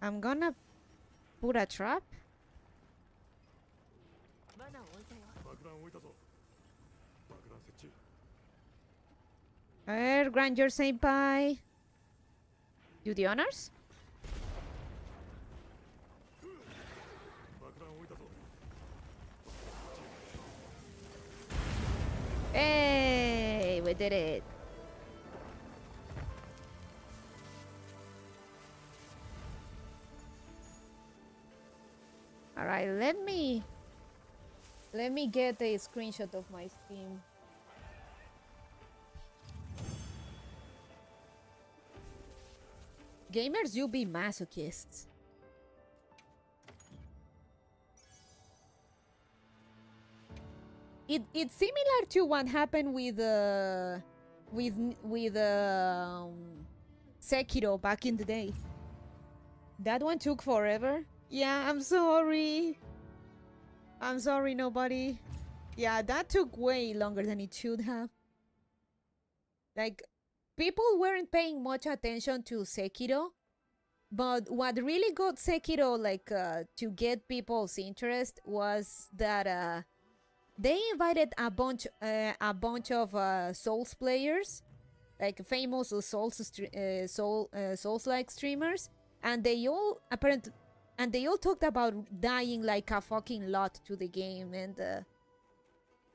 I'm gonna put a trap. Grandeur Senpai. Do the honors? Hey, we did it. All right, let me get a screenshot of my Steam. Gamers, you be masochists. It's similar to what happened with with Sekiro back in the day. That one took forever. Yeah, I'm sorry. I'm sorry, nobody. Yeah, that took way longer than it should have. Like, people weren't paying much attention to Sekiro, but what really got Sekiro to get people's interest was that they invited a bunch of Souls players, like famous Souls-like streamers, and they all talked about dying like a fucking lot to the game. And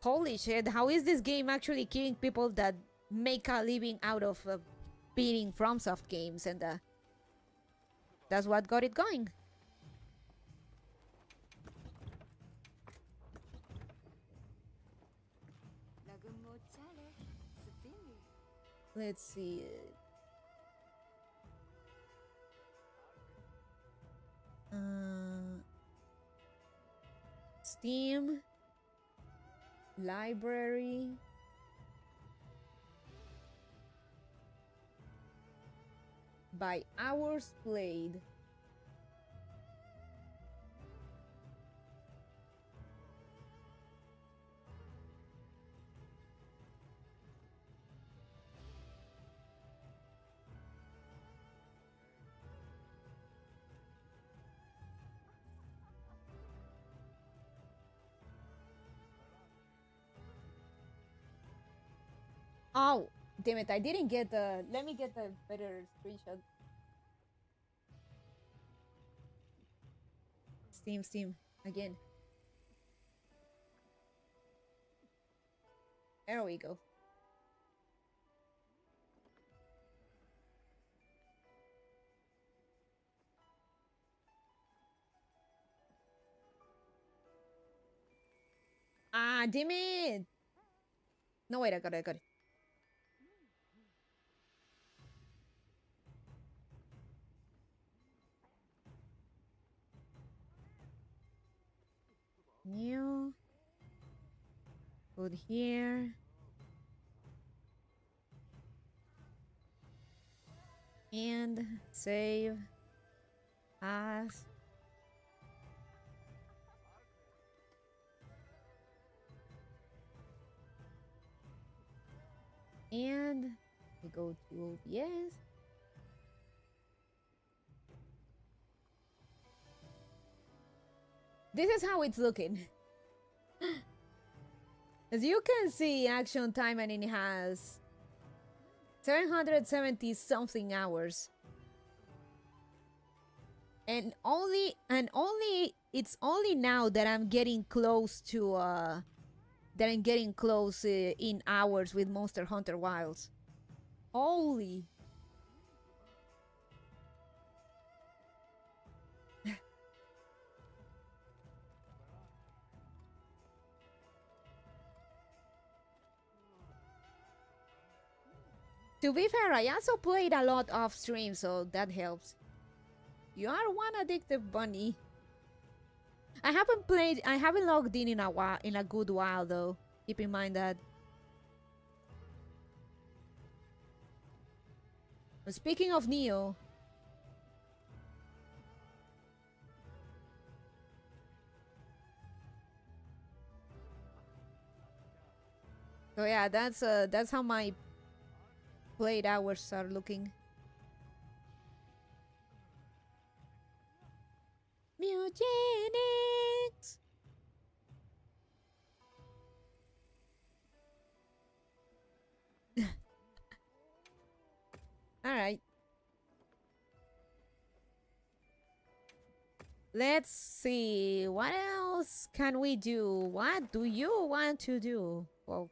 holy shit, how is this game actually killing people that make a living out of beating FromSoft games? And that's what got it going. Let's see. Steam library. By hours played. Oh, damn it, I didn't get the... Let me get the better screenshot. Steam, again. There we go. Ah, damn it! No, wait, I got it. New. Put here. And save as. And we go to OBS. This is how it's looking. As you can see, action time, and it has 770 something hours. And it's only now that I'm getting close to in hours with Monster Hunter Wilds. Holy. To be fair, I also played a lot off stream, so that helps. You are one addictive bunny. I haven't logged in a good while though. Keep in mind that. Speaking of Neo. So yeah, that's how my played hours are looking. Mutinics. All right. Let's see. What else can we do? What do you want to do? Well,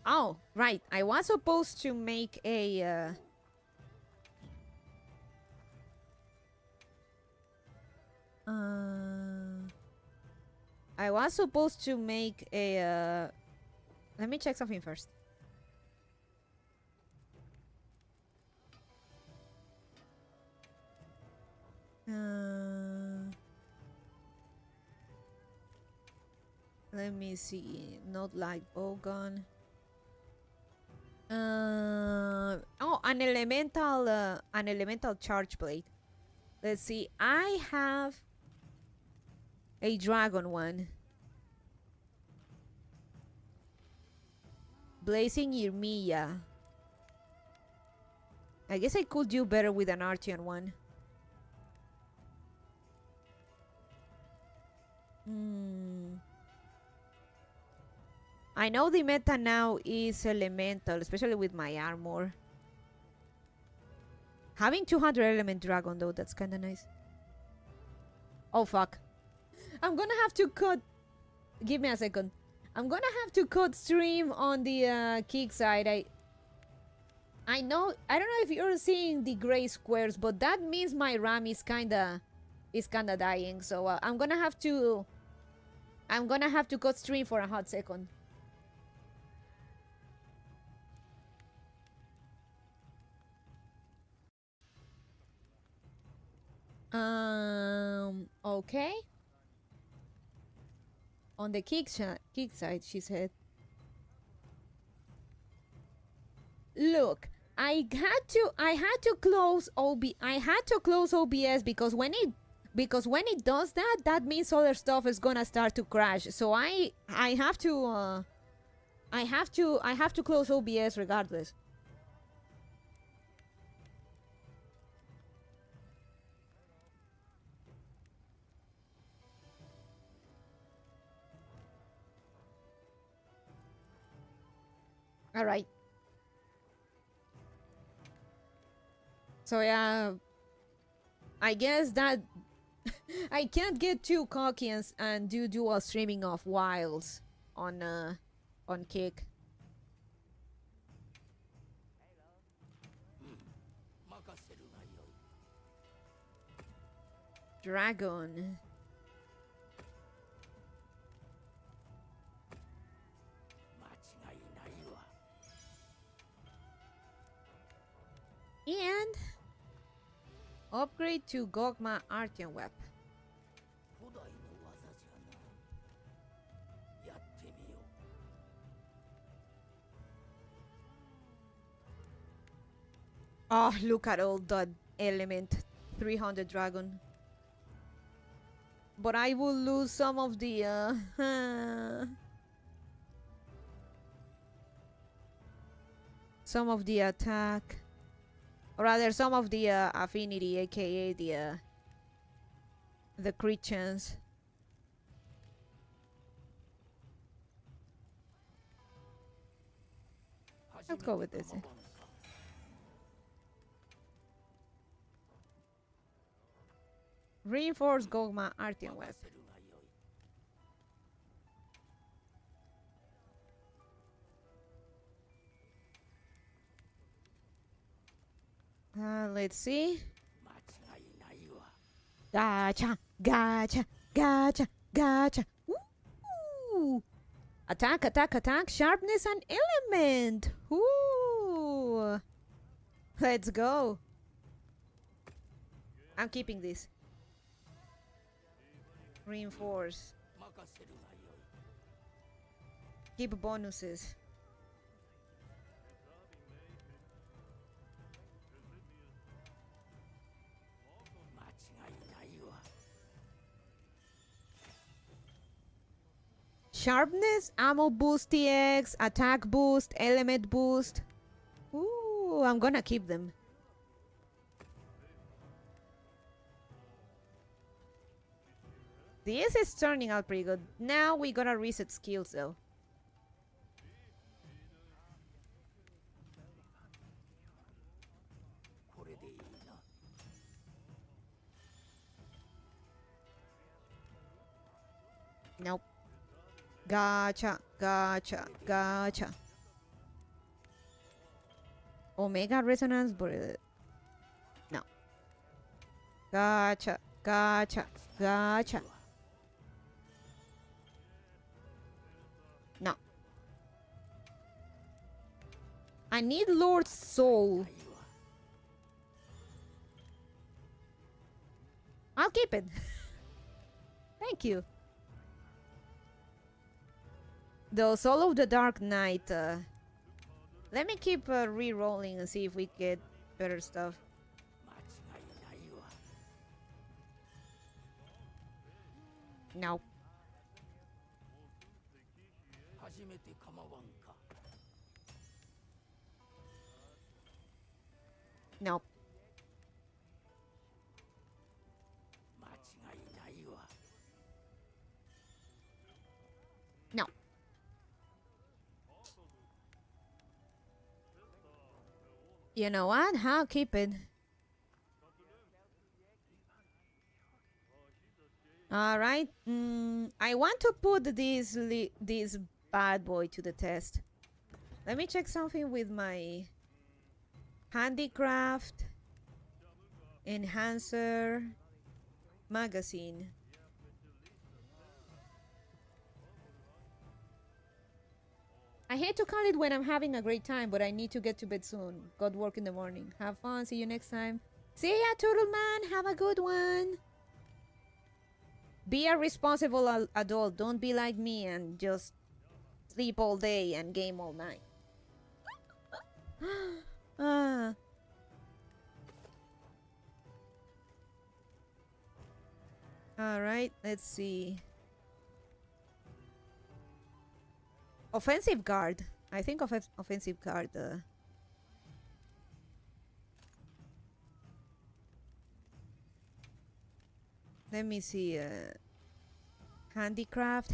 Oh, right. I was supposed to make a I was supposed to make a... let me check something first. Let me see. Not like bowgun. Oh, an elemental charge blade. Let's see. I have a dragon one. Blazing Yrmia. I guess I could do better with an Archeon one. I know the meta now is elemental, especially with my armor. Having 200 element dragon though, that's kinda nice. Oh fuck. I'm gonna have to cut... give me a second. I'm gonna have to cut stream on the kick side. I know, I don't know if you're seeing the gray squares, but that means my RAM is kinda dying. So I'm gonna have to cut stream for a hot second. Okay. On the kick side, she said. Look, I had to close OBS because when it does that, that means other stuff is gonna start to crash. So I have to close OBS regardless. All right. So yeah, I guess that I can't get too cocky and do dual streaming of wilds on Kick. Dragon. And upgrade to Gogma Artian Web. Oh, look at all that element. 300 dragon. But I will lose some of the some of the attack. Or rather, some of the affinity, aka the crit chance. Let's go with this. Reinforce Gogma Artian Web. Let's see. Gotcha, gotcha, gotcha, gotcha. Ooh. Attack, attack, attack, sharpness and element. Ooh. Let's go. I'm keeping this. Reinforce. Keep bonuses. Sharpness, ammo boost TX, attack boost, element boost. Ooh, I'm gonna keep them. This is turning out pretty good. Now we gotta reset skills though. Nope. Gotcha, gotcha, gotcha. Omega resonance, but no. Gotcha, gotcha, gotcha. I need Lord's soul. I'll keep it. Thank you. The Soul of the Dark Knight. Let me keep re-rolling and see if we get better stuff. No. No. No. You know what? I'll keep it. All right. I want to put this bad boy to the test. Let me check something with my handicraft enhancer magazine. I hate to count it when I'm having a great time, but I need to get to bed soon. Got work in the morning. Have fun. See you next time. See ya, Turtle Man. Have a good one. Be a responsible adult. Don't be like me and just sleep all day and game all night. Alright, let's see. Offensive guard. I think of offensive guard. Let me see. Handicraft.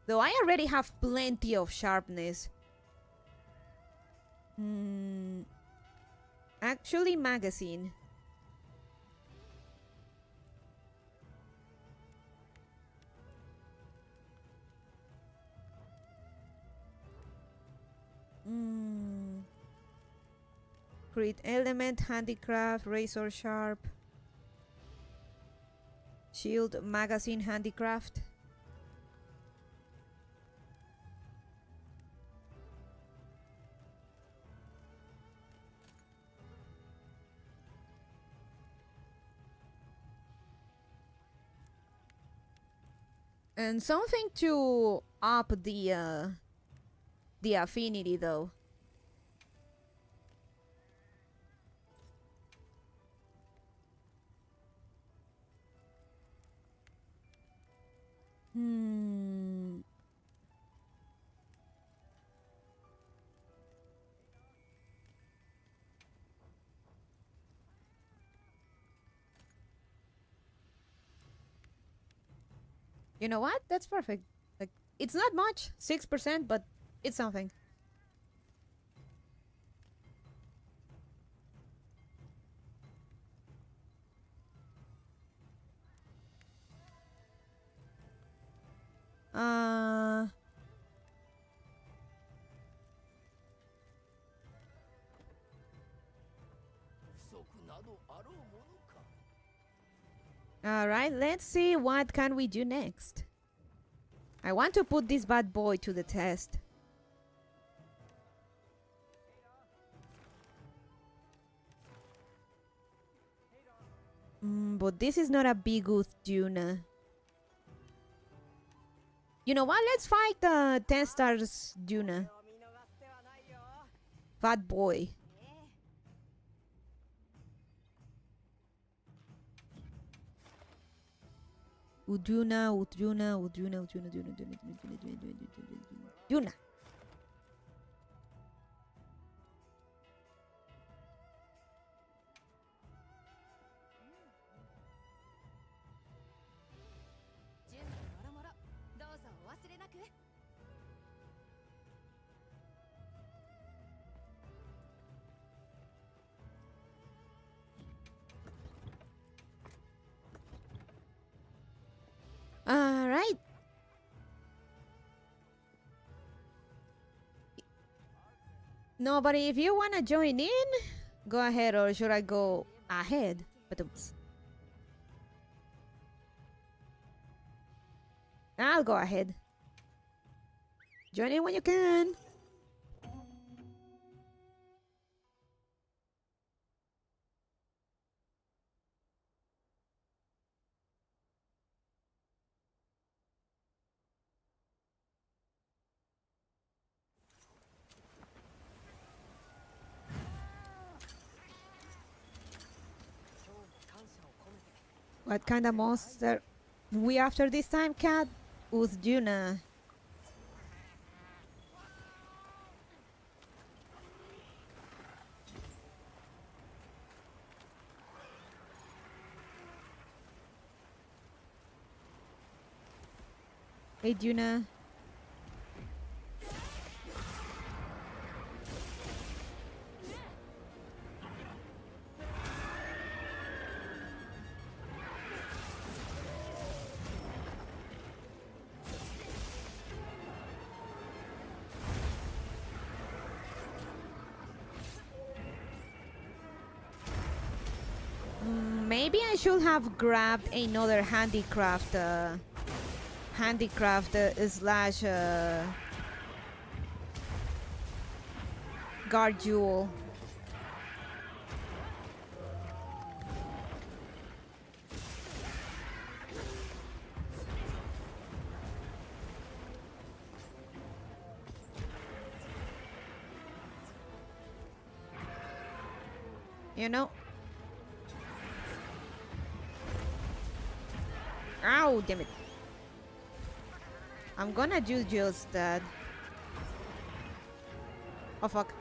Though I already have plenty of sharpness. Actually, magazine. Crit element, handicraft, razor sharp. Shield, magazine, handicraft. And something to up the affinity though. You know what? That's perfect. Like, it's not much, 6%, but it's something. All right, let's see what can we do next. I want to put this bad boy to the test. But this is not a Bigoth Duna. You know what? Let's fight the 10 stars Duna. Fat boy. Uduna. All right. No, but if you want to join in, go ahead, or should I go ahead? I'll go ahead. Join in when you can. What kind of monster we after this time, cat? With Juna. Hey, Juna. Maybe I should have grabbed another handicraft slash guard jewel. You know? Ow, damn it. I'm gonna do just that. Oh, fuck.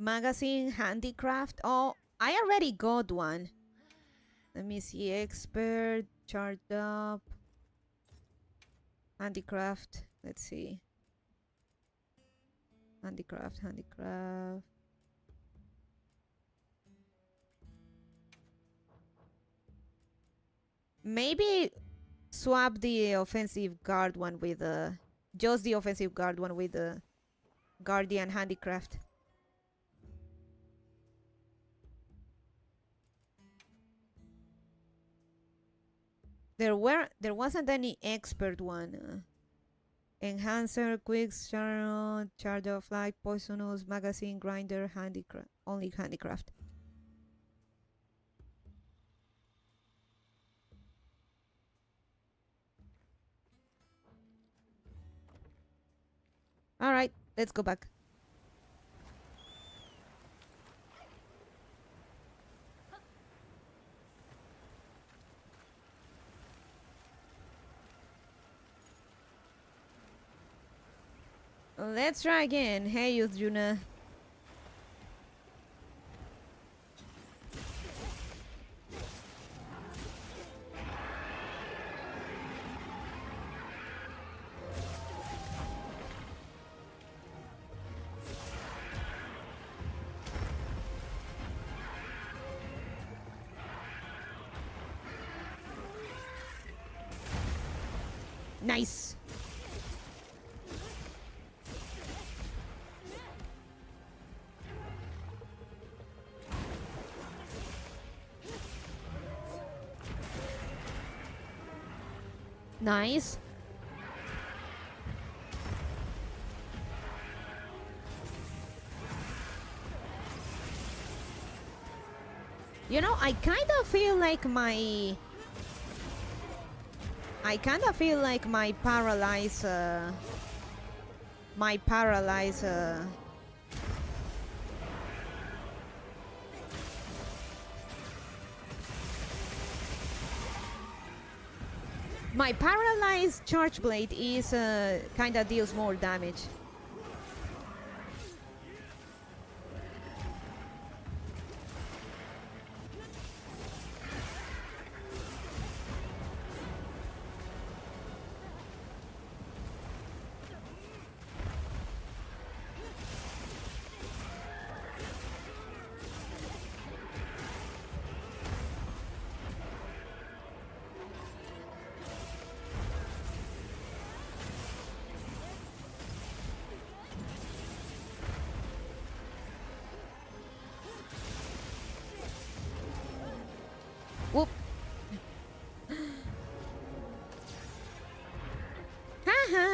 Magazine handicraft. Oh, I already got one. Let me see. Expert, chart up, handicraft. Let's see. Handicraft. Maybe swap the offensive guard one with just the offensive guard one with the guardian handicraft. There wasn't any expert one. Enhancer, quick, charge of light, poisonous, magazine, grinder, handicraft. Only handicraft. All right, let's go back. Let's try again. Hey, Yuna. Nice. Nice. You know, I kind of feel like my paralyze my paralyzed charge blade is kind of deals more damage.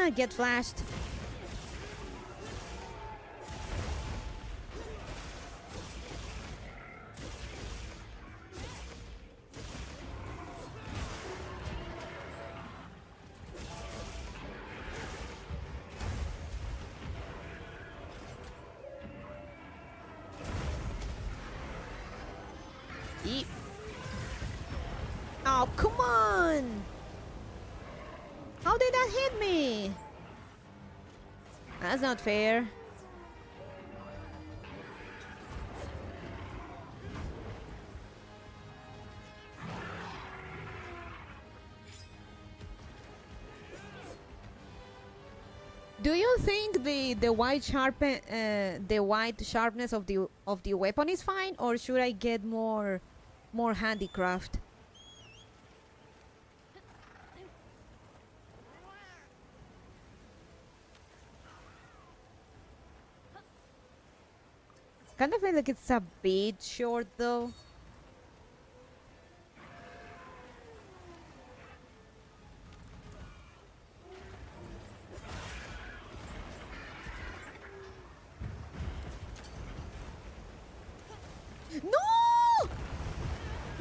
Ah, get flashed. Oh, come on! How did that hit me? That's not fair. Do you think the white sharpness of the weapon is fine, or should I get more handicraft? Kind of feel like it's a bit short though. No!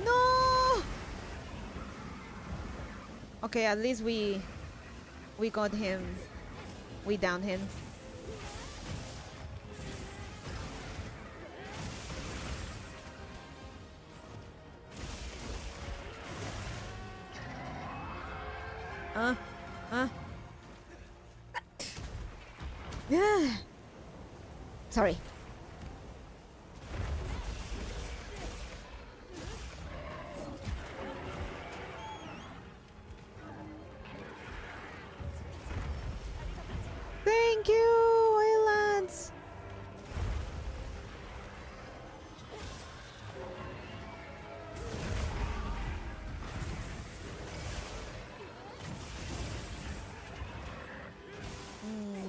No! Okay, at least we got him. We downed him. Sorry. Thank you, Islands.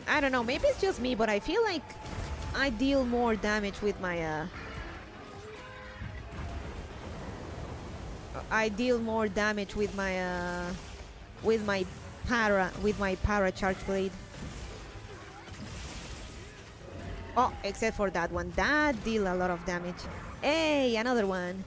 I don't know, maybe it's just me, but I feel like I deal more damage with my para charge blade. Oh, except for that one. That deal a lot of damage. Hey, another one.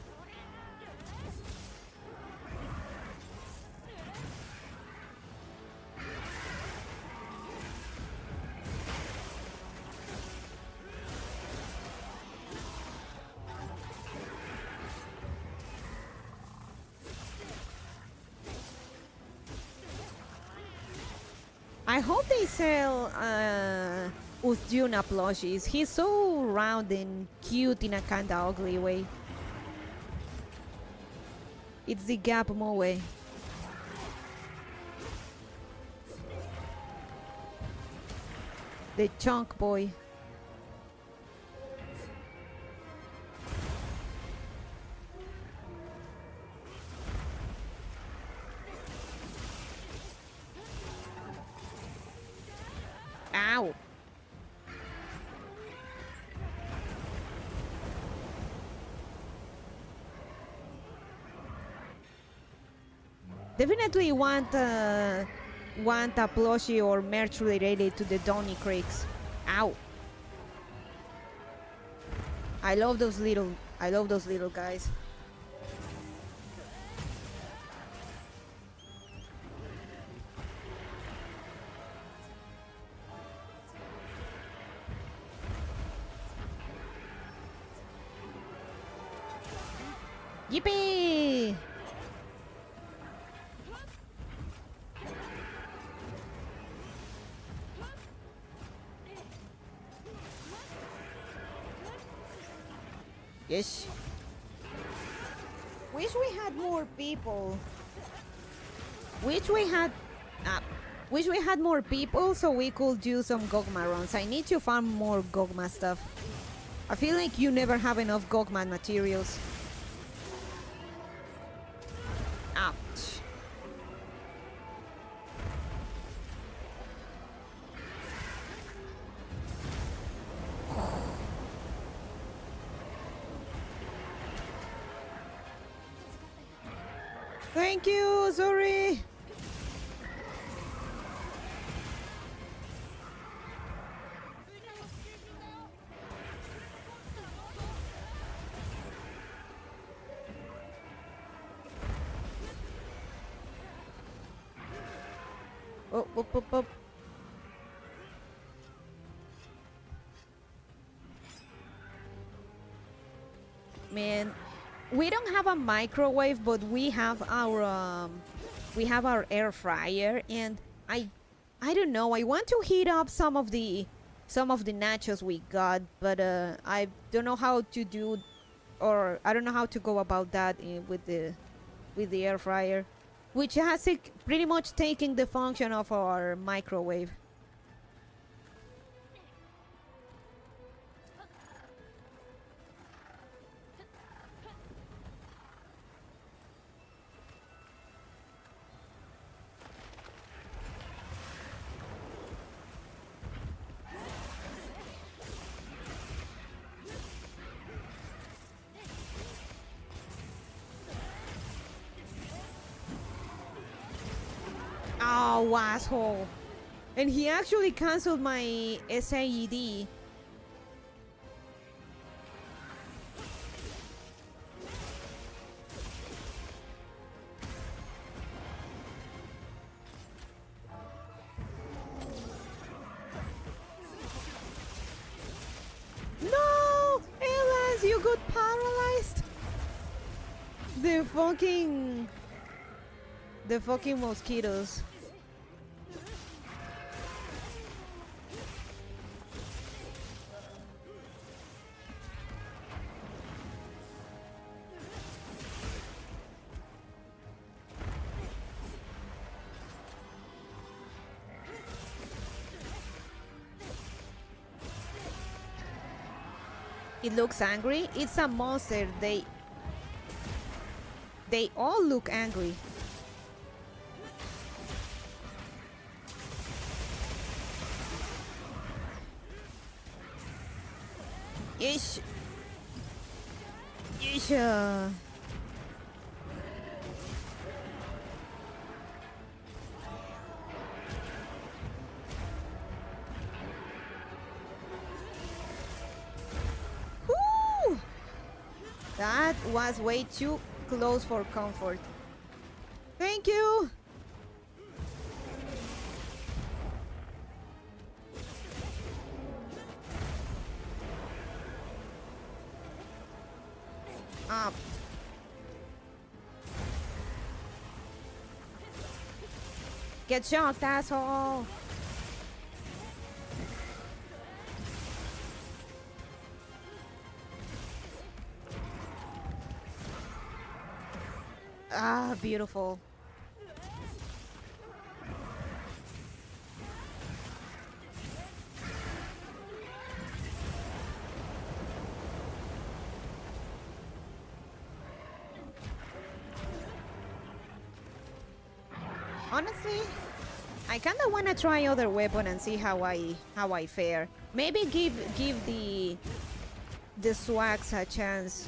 I hope they sell Uthjuna plushies. He's so round and cute in a kinda ugly way. It's the Gap Moe. The chunk boy. Ow. Definitely want a plushie or merch related to the Donny Creeks. Ow. I love those little guys. Yippee! Yes. Wish we had more people. Wish we had more people so we could do some Gogma runs. I need to farm more Gogma stuff. I feel like you never have enough Gogman materials. Ouch. Thank you, sorry. Oh, up, up, up. Man, we don't have a microwave, but we have our air fryer, and I don't know. I want to heat up some of the nachos we got, but I don't know how to do, or I don't know how to go about that with the air fryer, which has pretty much taken the function of our microwave. Oh, asshole. And he actually canceled my SAED. No! Elas, you got paralyzed! The fucking mosquitoes. It looks angry. It's a monster. They all look angry. Ish. Ish. Woo! That was way too close for comfort. Thank you. Up. Get shocked, asshole. Ah, beautiful. Honestly, I kind of want to try other weapon and see how I fare. Maybe give the swags a chance.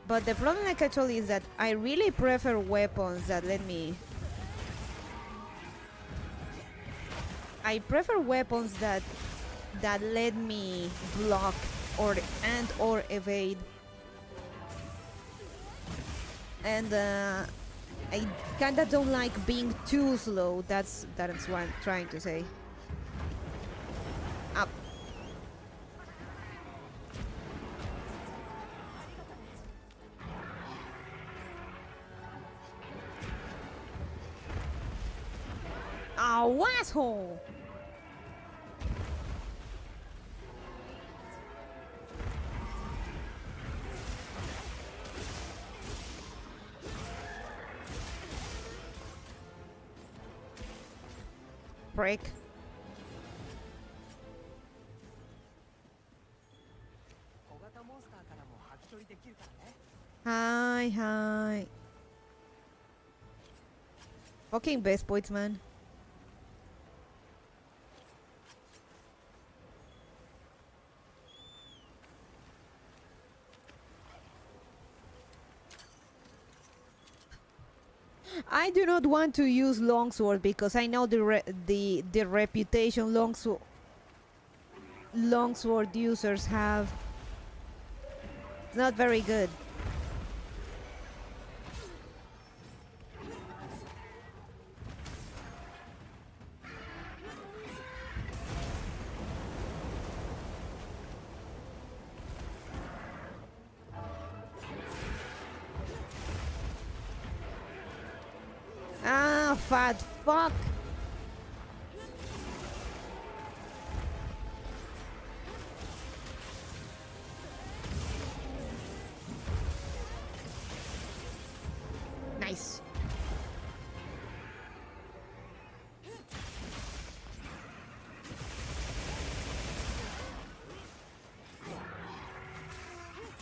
But the problem, like I told you, is that I really prefer weapons that let me. I prefer weapons that let me block or evade. And I kinda don't like being too slow. That's what I'm trying to say. Up. Oh, asshole! Break. Hi. Fucking best points, man. I do not want to use longsword because I know the reputation longsword users have. It's not very good. fat fuck. Nice.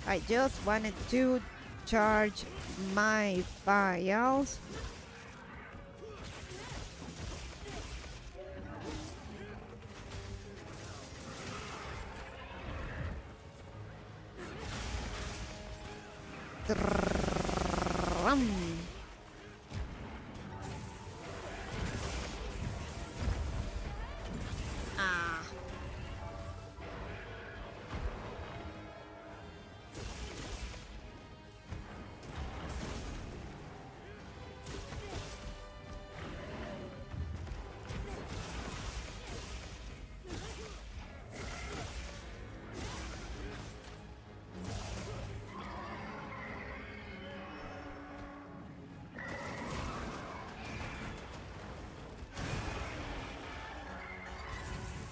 I just wanted to charge my files. Ah.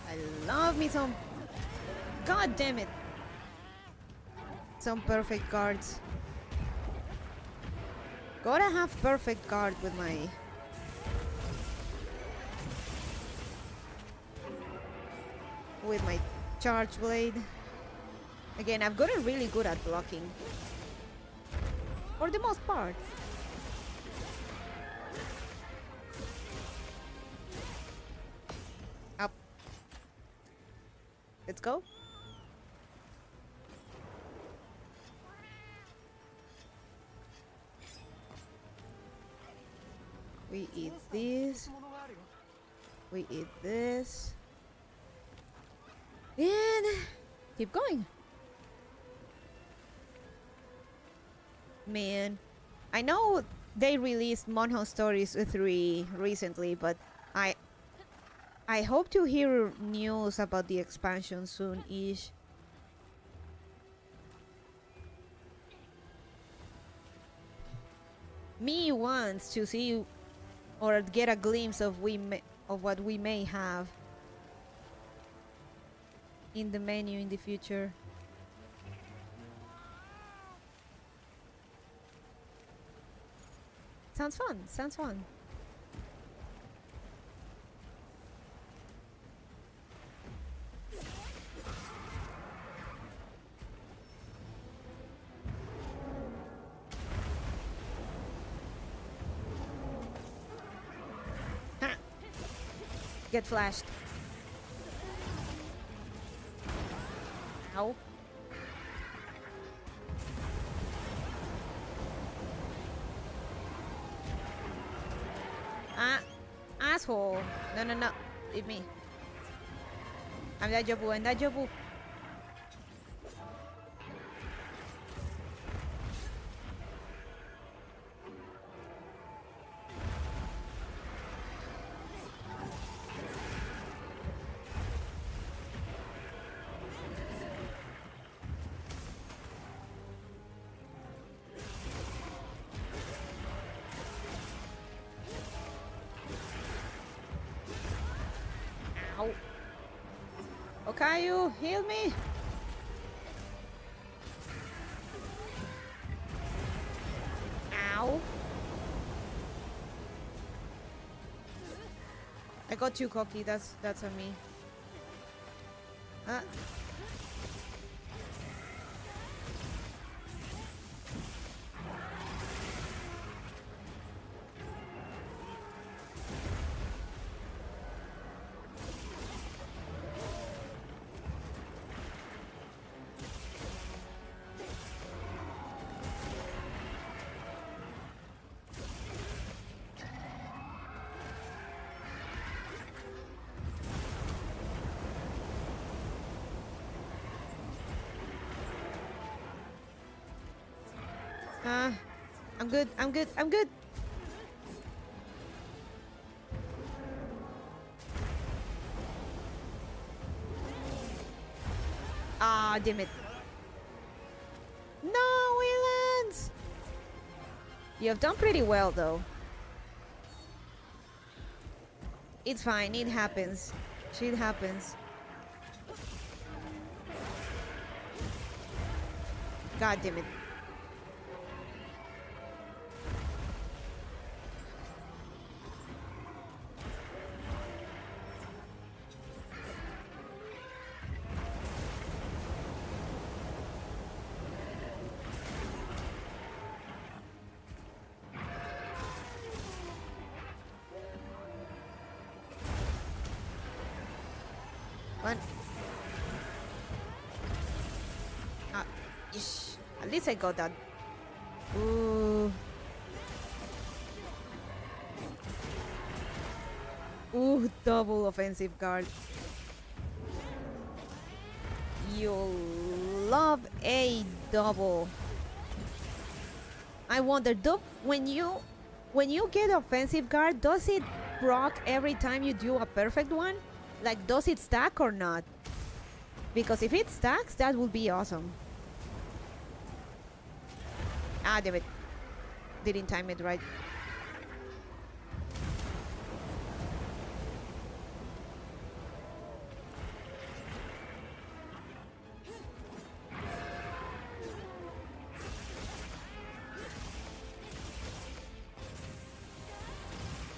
I love me some. God damn it. Some perfect cards. Gotta have perfect card with my. With my charge blade. Again, I've gotten really good at blocking. For the most part. Up. Let's go. We eat this. We eat this. And keep going. Man, I know they released Monho Stories 3 recently, but I hope to hear news about the expansion soon-ish. Me wants to see or get a glimpse of what we may have in the menu in the future. Sounds fun. Sounds fun. Get flashed. Ow. Ah, asshole. No, no, no. Leave me. I'm that Jobu. I'm that Jobu. Okayu, heal me! Ow! I got too cocky, that's on me. I'm good, I'm good, I'm good! Ah, damn it. No, Waylands! You have done pretty well, though. It's fine, it happens. Shit happens. God damn it. One. Ish. At least I got that. Ooh. Ooh, double offensive guard. You'll love a double. I wonder, when you get offensive guard, does it proc every time you do a perfect one? Like, does it stack or not? Because if it stacks, that would be awesome. Ah, damn it. Didn't time it right.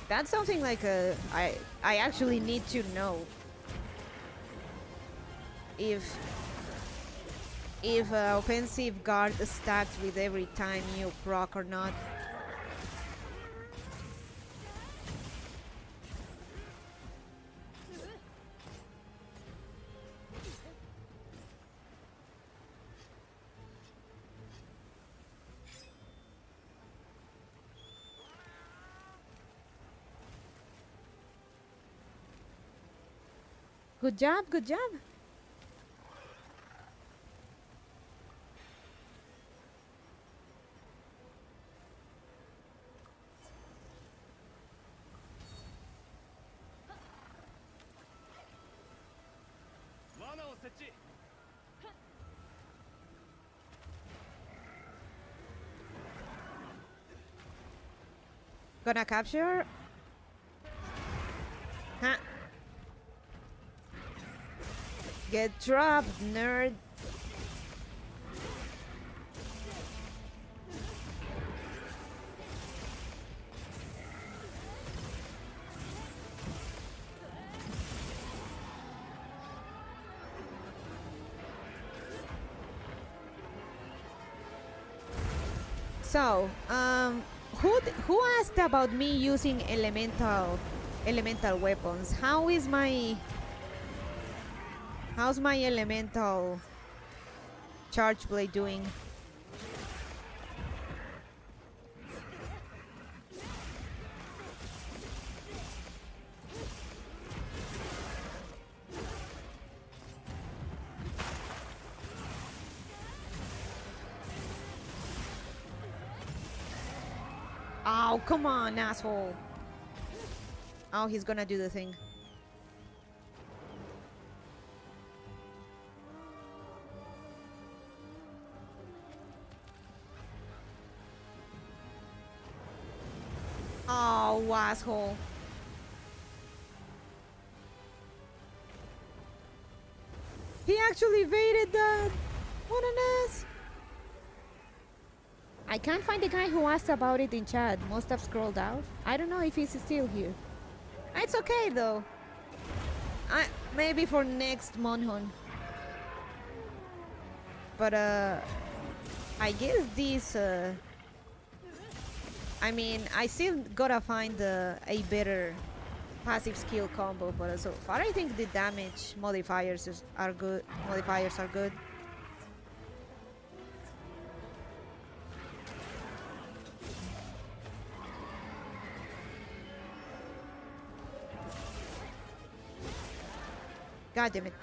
That's something like I actually need to know if offensive guard stacks with every time you proc or not. Good job, good job. Gonna capture? Huh? Get dropped, nerd. So, who asked about me using elemental weapons? How's my elemental charge blade doing? Oh, come on, asshole. Oh, he's gonna do the thing. Oh, asshole. He actually evaded that. What an ass. I can't find the guy who asked about it in chat. Must have scrolled out. I don't know if he's still here. It's okay though. Maybe for next Monhon. But I guess this I mean, I still gotta find a better passive skill combo, but so far I think the damage modifiers are good. God damn it.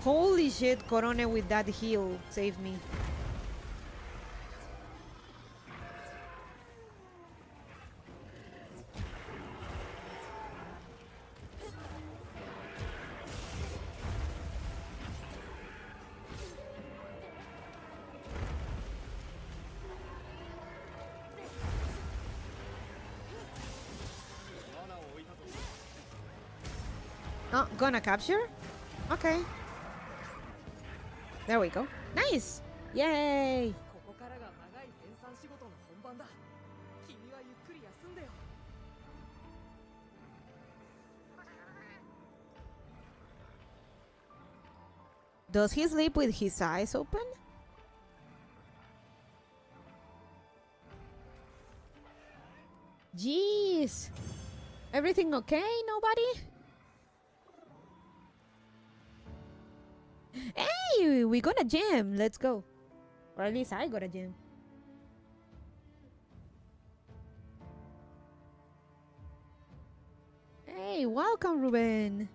Holy shit, Corone with that heal saved me. Oh, gonna capture? Okay. There we go. Nice! Yay! ここからが長い編纂仕事の本番だ。君はゆっくり休んでよ。 Does he sleep with his eyes open? Jeez! Everything okay? Nobody? Hey! We got a gym! Let's go. Or at least I got a gym. Hey, welcome, Ruben!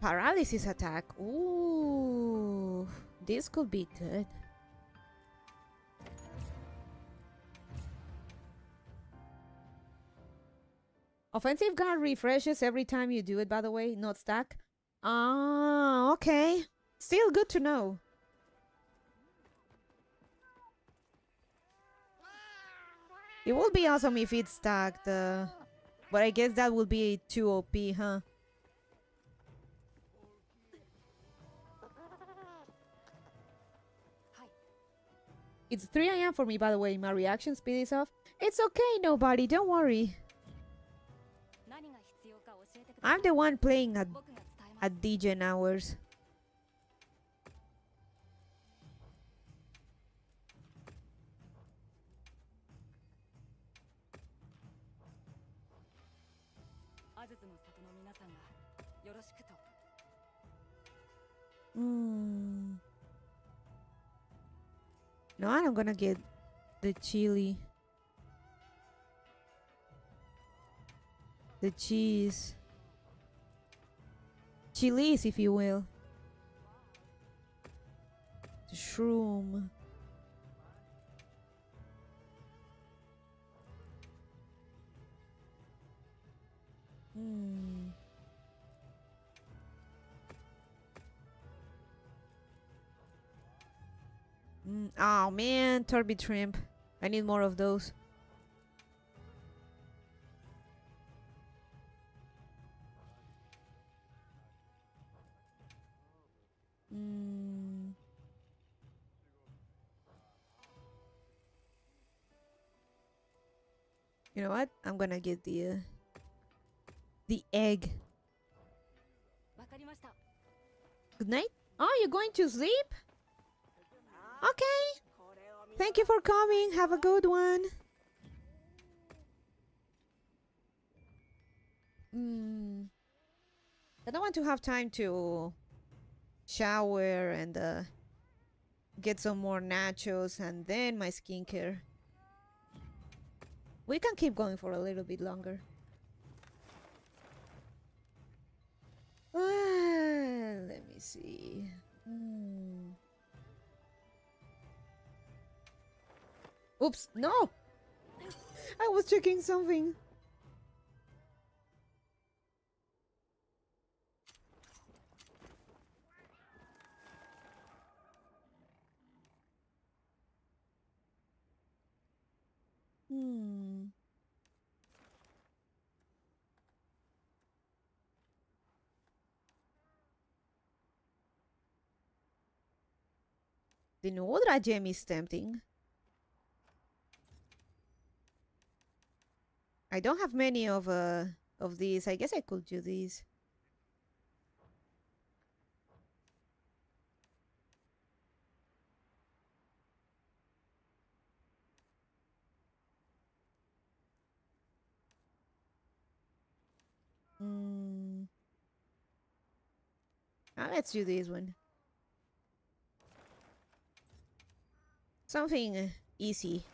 Paralysis attack. Ooh, this could be good. Offensive guard refreshes every time you do it, by the way, not stack. Ah, okay. Still good to know. It would be awesome if it's stacked, but I guess that would be too OP, huh? It's 3 AM for me, by the way. My reaction speed is off. It's okay, nobody. Don't worry. I'm the one playing at DGen hours. No, I'm gonna get the chili. The cheese. Chilies, if you will. The shroom. Oh man, turbid shrimp. I need more of those. You know what? I'm gonna get the egg. Good night. Oh, you're going to sleep? Okay. Thank you for coming. Have a good one. I don't want to have time to shower and get some more nachos and then my skincare. We can keep going for a little bit longer. Let me see. Oops, no! I was checking something. The Nodra gem is tempting. I don't have many of these. I guess I could do these. Let's do this one. Something easy.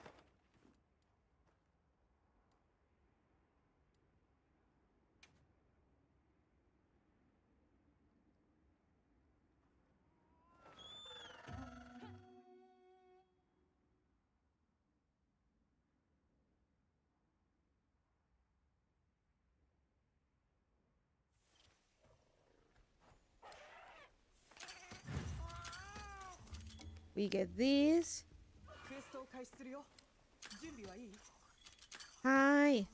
We get this. クエストを開始するよ。準備はいい？ Hi.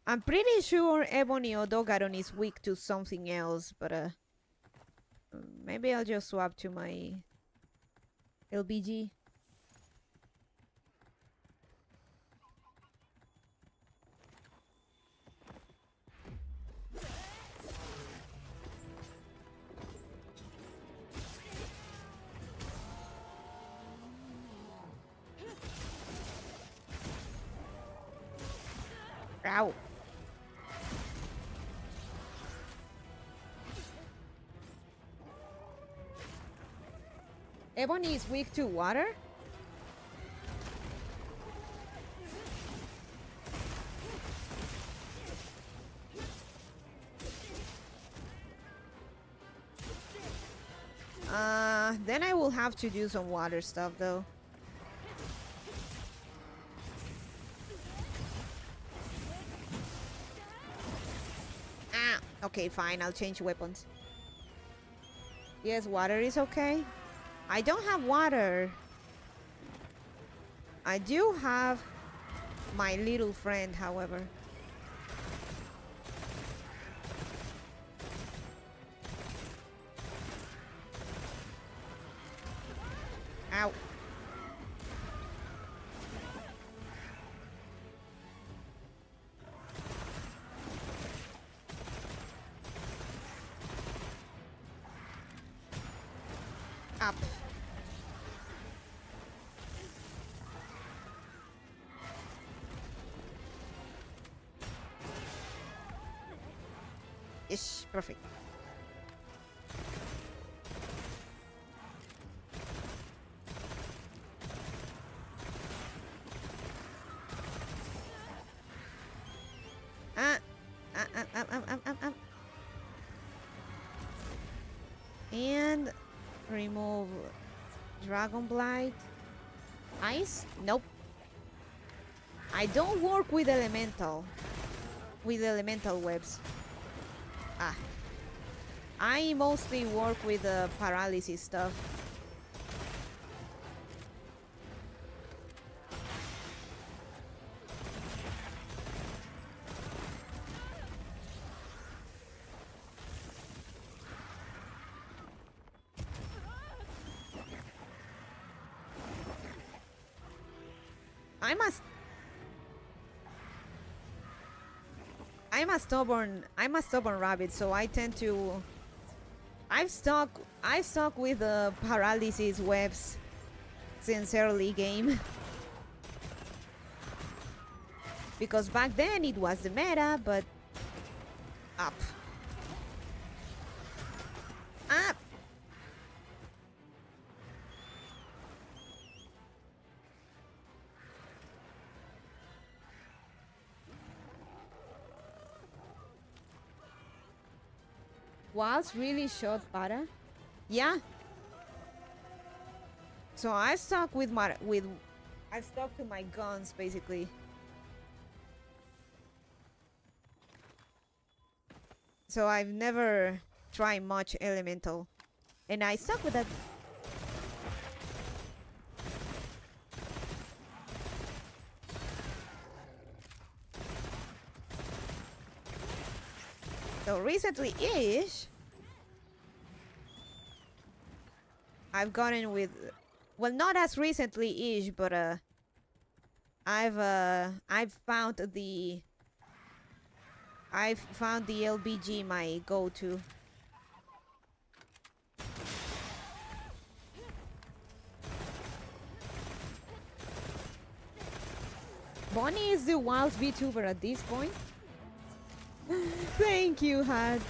I'm pretty sure Ebony Odogaron is weak to something else, but maybe I'll just swap to my LBG. Ow. Ebony is weak to water? Then I will have to do some water stuff though. Ah, okay, fine, I'll change weapons. Yes, water is okay. I don't have water. I do have my little friend, however. Ow. Up. Ish, perfect. And remove Dragon Blight. Ice? Nope. I don't work with elemental webs. Ah. I mostly work with the paralysis stuff. I'm a stubborn rabbit, so I tend to I've stuck with the paralysis webs since early game. Because back then it was the meta, but up. Up. Waltz really shot para? Yeah. So I stuck with I stuck to my guns basically. So I've never tried much elemental, and I stuck with that. So recently-ish, I've gotten with, well, not as recently-ish, but I've found the LBG my go-to. Bonnie is the wild VTuber at this point. Thank you, Had.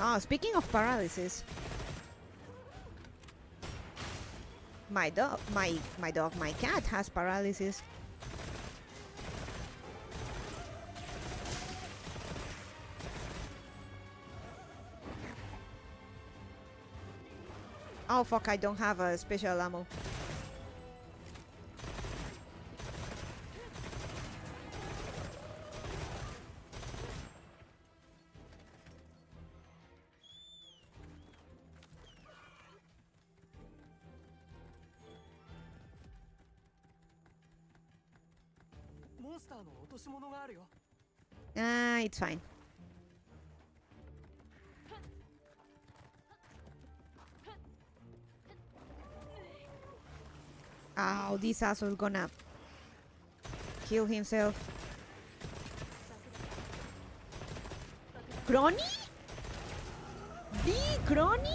Oh, speaking of paralysis, my cat has paralysis. Oh fuck, I don't have a special ammo. Ah, it's fine. Oh, this asshole gonna kill himself. Crony? The crony?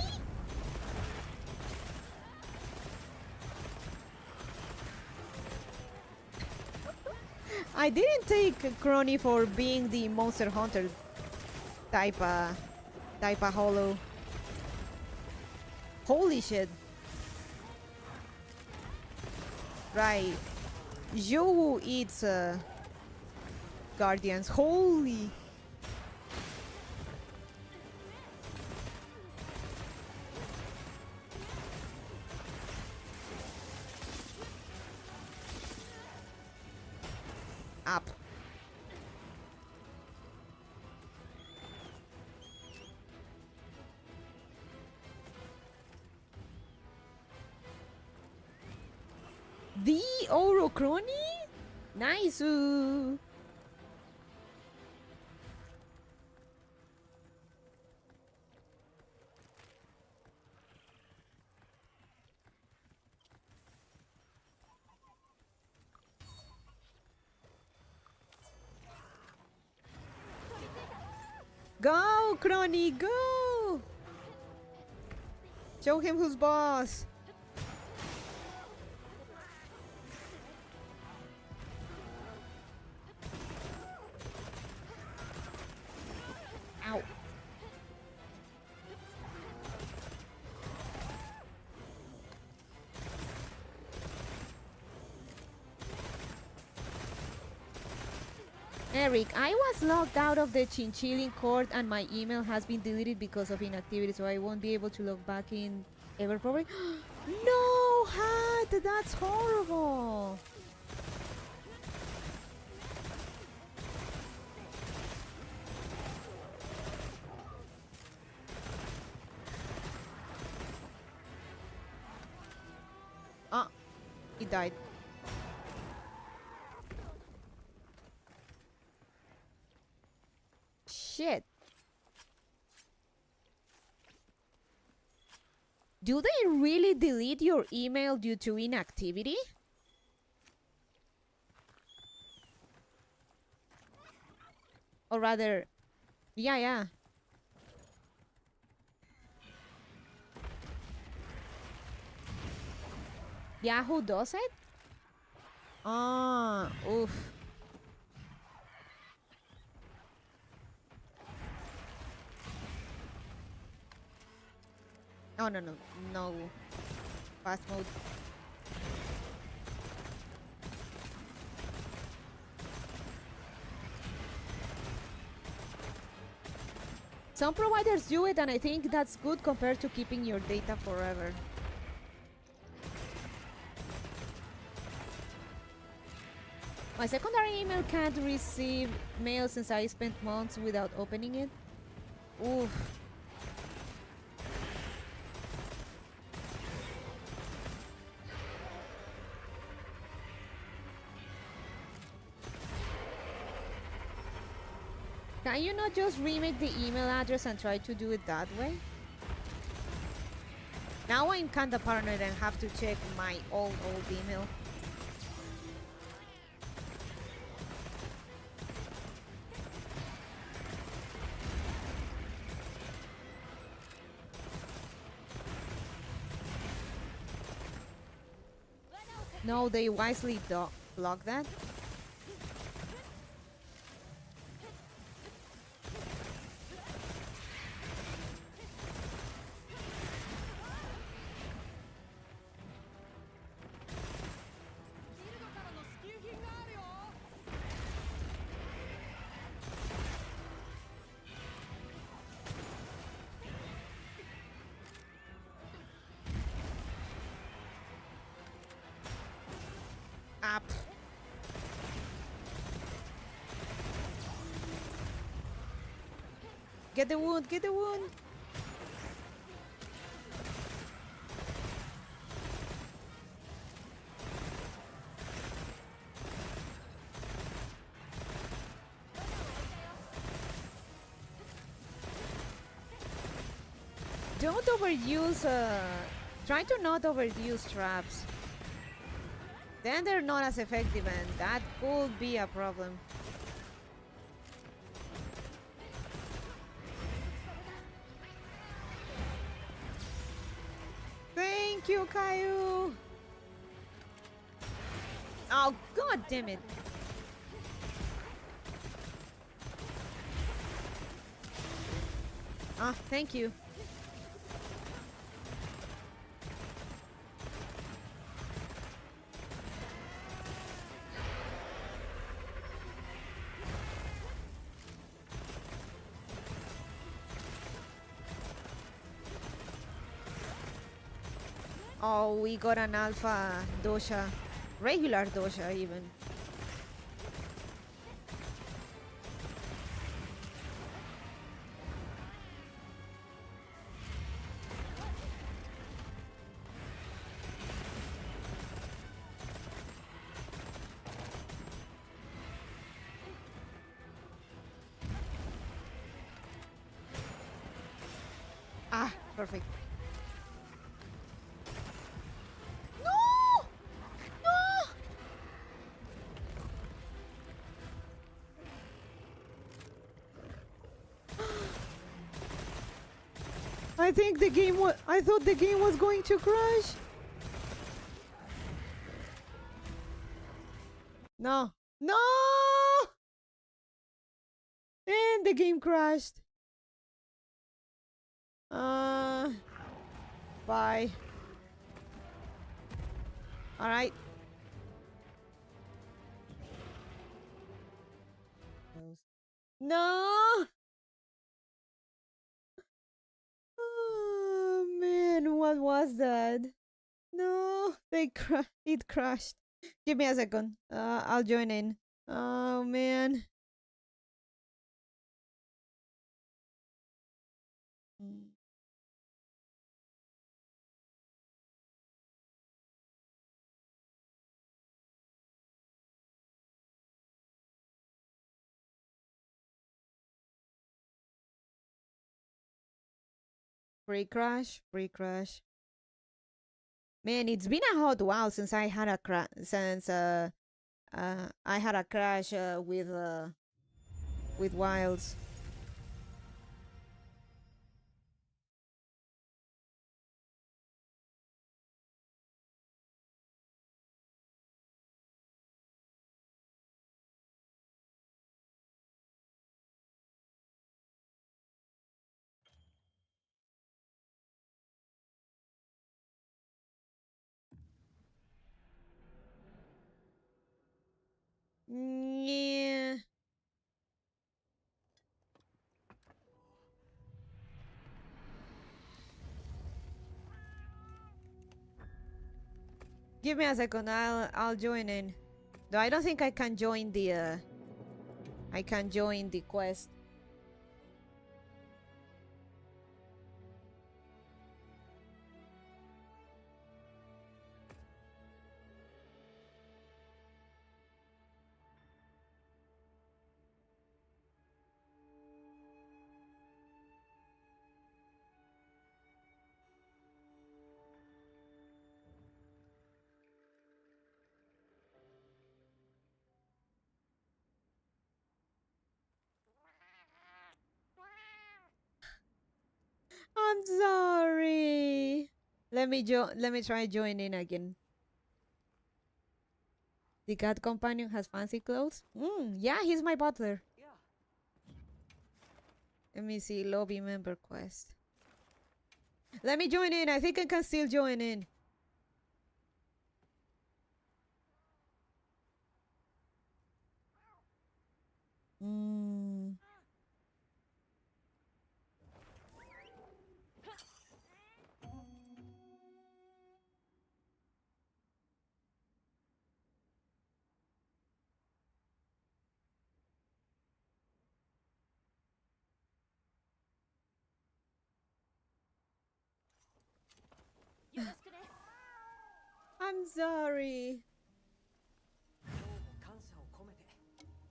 I didn't take crony for being the monster hunter type of hollow. Holy shit. Right. You eats guardians. Holy. Up. The Orocrony? Nice. Go, Crony, go! Show him who's boss. Ow. Eric, I was logged out of the Chinchilling court and my email has been deleted because of inactivity, so I won't be able to log back in ever probably. No, Hat, that's horrible. Ah, he died. Shit. Do they really delete your email due to inactivity? Or rather, yeah. Yahoo does it? Ah, oof. Oh, no. Fast mode. Some providers do it, and I think that's good compared to keeping your data forever. My secondary email can't receive mail since I spent months without opening it. Oof. Can you not just remake the email address and try to do it that way? Now I'm kinda paranoid and have to check my old email. No, they wisely block that. Get the wound, get the wound. Don't overuse, try to not overuse traps. Then they're not as effective and that could be a problem. Thank you, Caillou. Oh, god damn it. Ah, thank you. Oh, we got an alpha dosha. Regular dosha, even. Ah, perfect. No! No! I think the game was... I thought the game was going to crash. No. No! And the game crashed. Bye. Alright. No! Oh man, what was that? No, it crashed. Give me a second. I'll join in. Oh man. Free crash, free crash. Man, it's been a hot while since I had a crash. I had a crash with Wilds. Yeah. Give me a second. I'll join in. Though I don't think I can join the I can join the quest. I'm sorry. Let me try joining again. The cat companion has fancy clothes? Yeah, he's my butler. Yeah. Let me see, lobby member quest. Let me join in. I think I can still join in. I'm sorry. 今日も感謝を込めて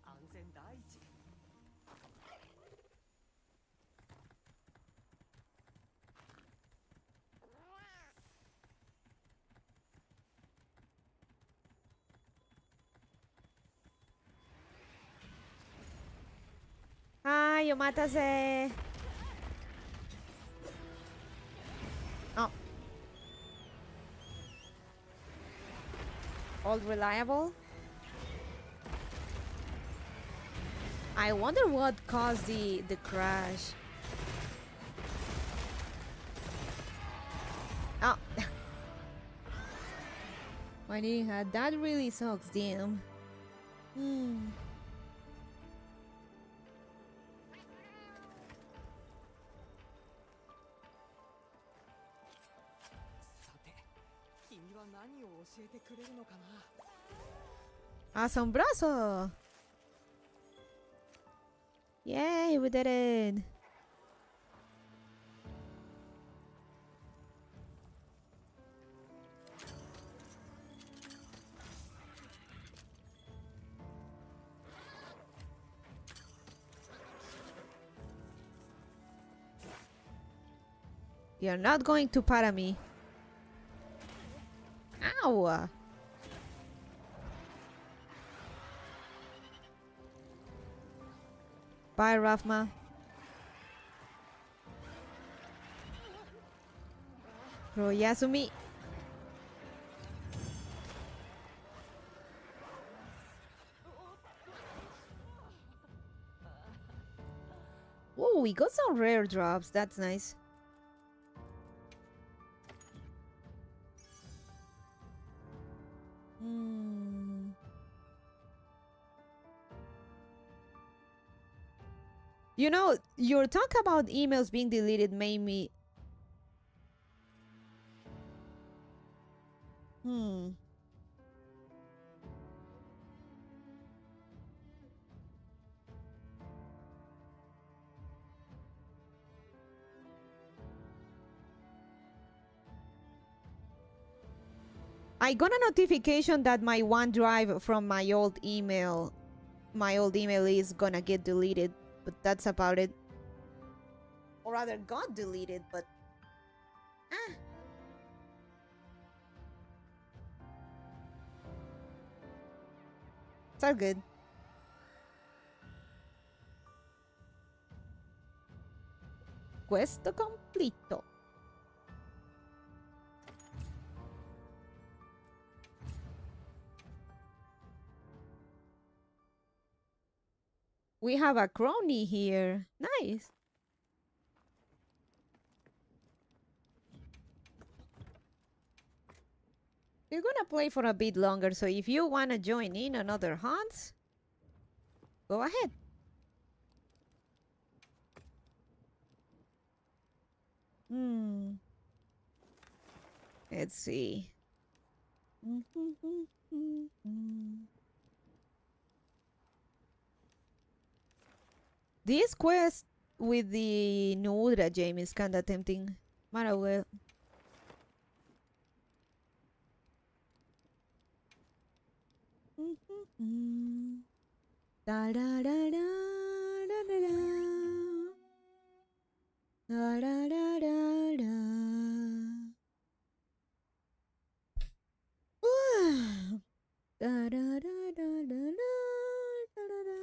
安全第一。Ay, mátase. Oh. All reliable? I wonder what caused the crash. Oh. My god, that really sucks, damn. Hmm. さて、君は何を教えてくれるのかな。 Asombroso! Yay, we did it! You're not going to para me. Ow! Bye, Rafma. Bro, Yasumi. Whoa, we got some rare drops. That's nice. Hmm. You know, your talk about emails being deleted made me... I got a notification that my OneDrive from my old email is gonna get deleted, but that's about it. Or rather got deleted, but it's all good. Questo completo. We have a crony here. Nice. We're gonna play for a bit longer, so if you wanna join in on other hunts, go ahead. Let's see. This quest with the Nudra gem is kinda tempting. Might as well. Da da da da da da da. Da da da da da. Da da da da da da da da.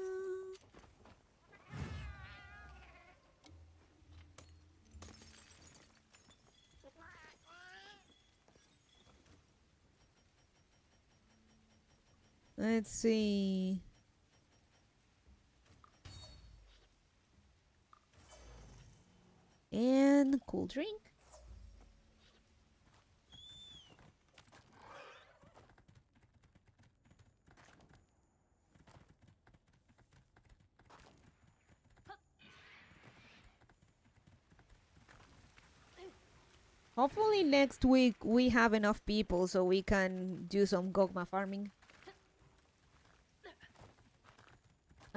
Let's see. And cool drink. Hopefully next week we have enough people so we can do some Gogma farming.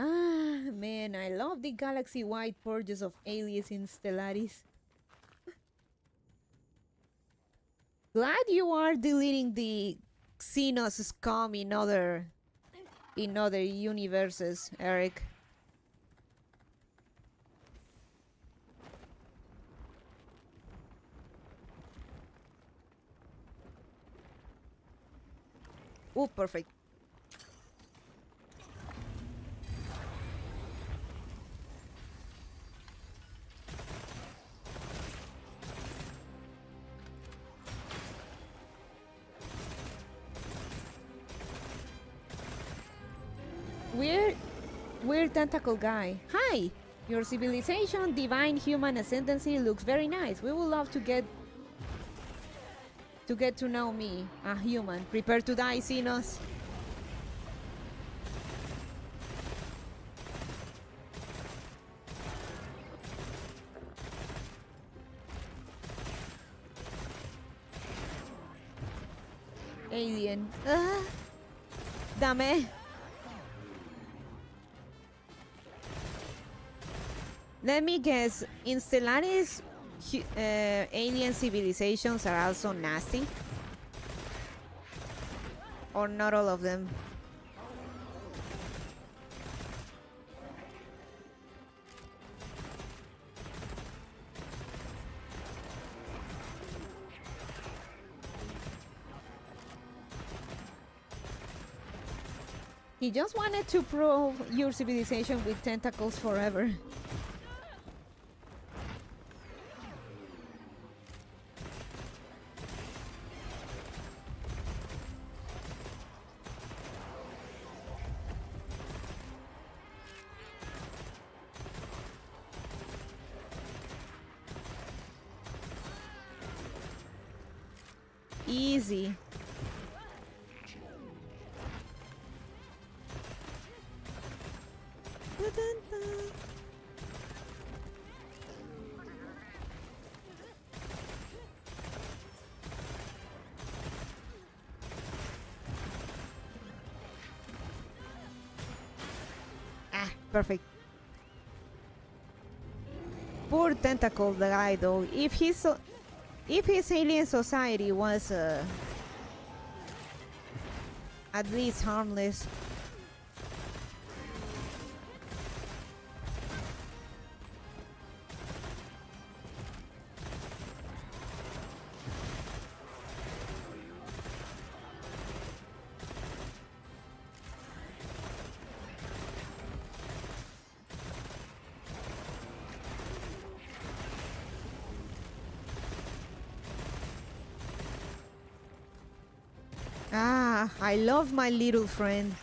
Ah, man, I love the galaxy-wide purges of aliens in Stellaris. Glad you are deleting the Xenos scum in other universes, Eric. Oh, perfect. Weird tentacle guy. Hi! Your civilization, divine human ascendancy looks very nice. We would love to get to know me, a human. Prepare to die, Xenos. Alien. Dame. Let me guess, in Stellaris, alien civilizations are also nasty? Or not all of them? He just wanted to prove your civilization with tentacles forever. Easy. Ah, perfect. Poor tentacle guy though. If his alien society was at least harmless. Ah, I love my little friend.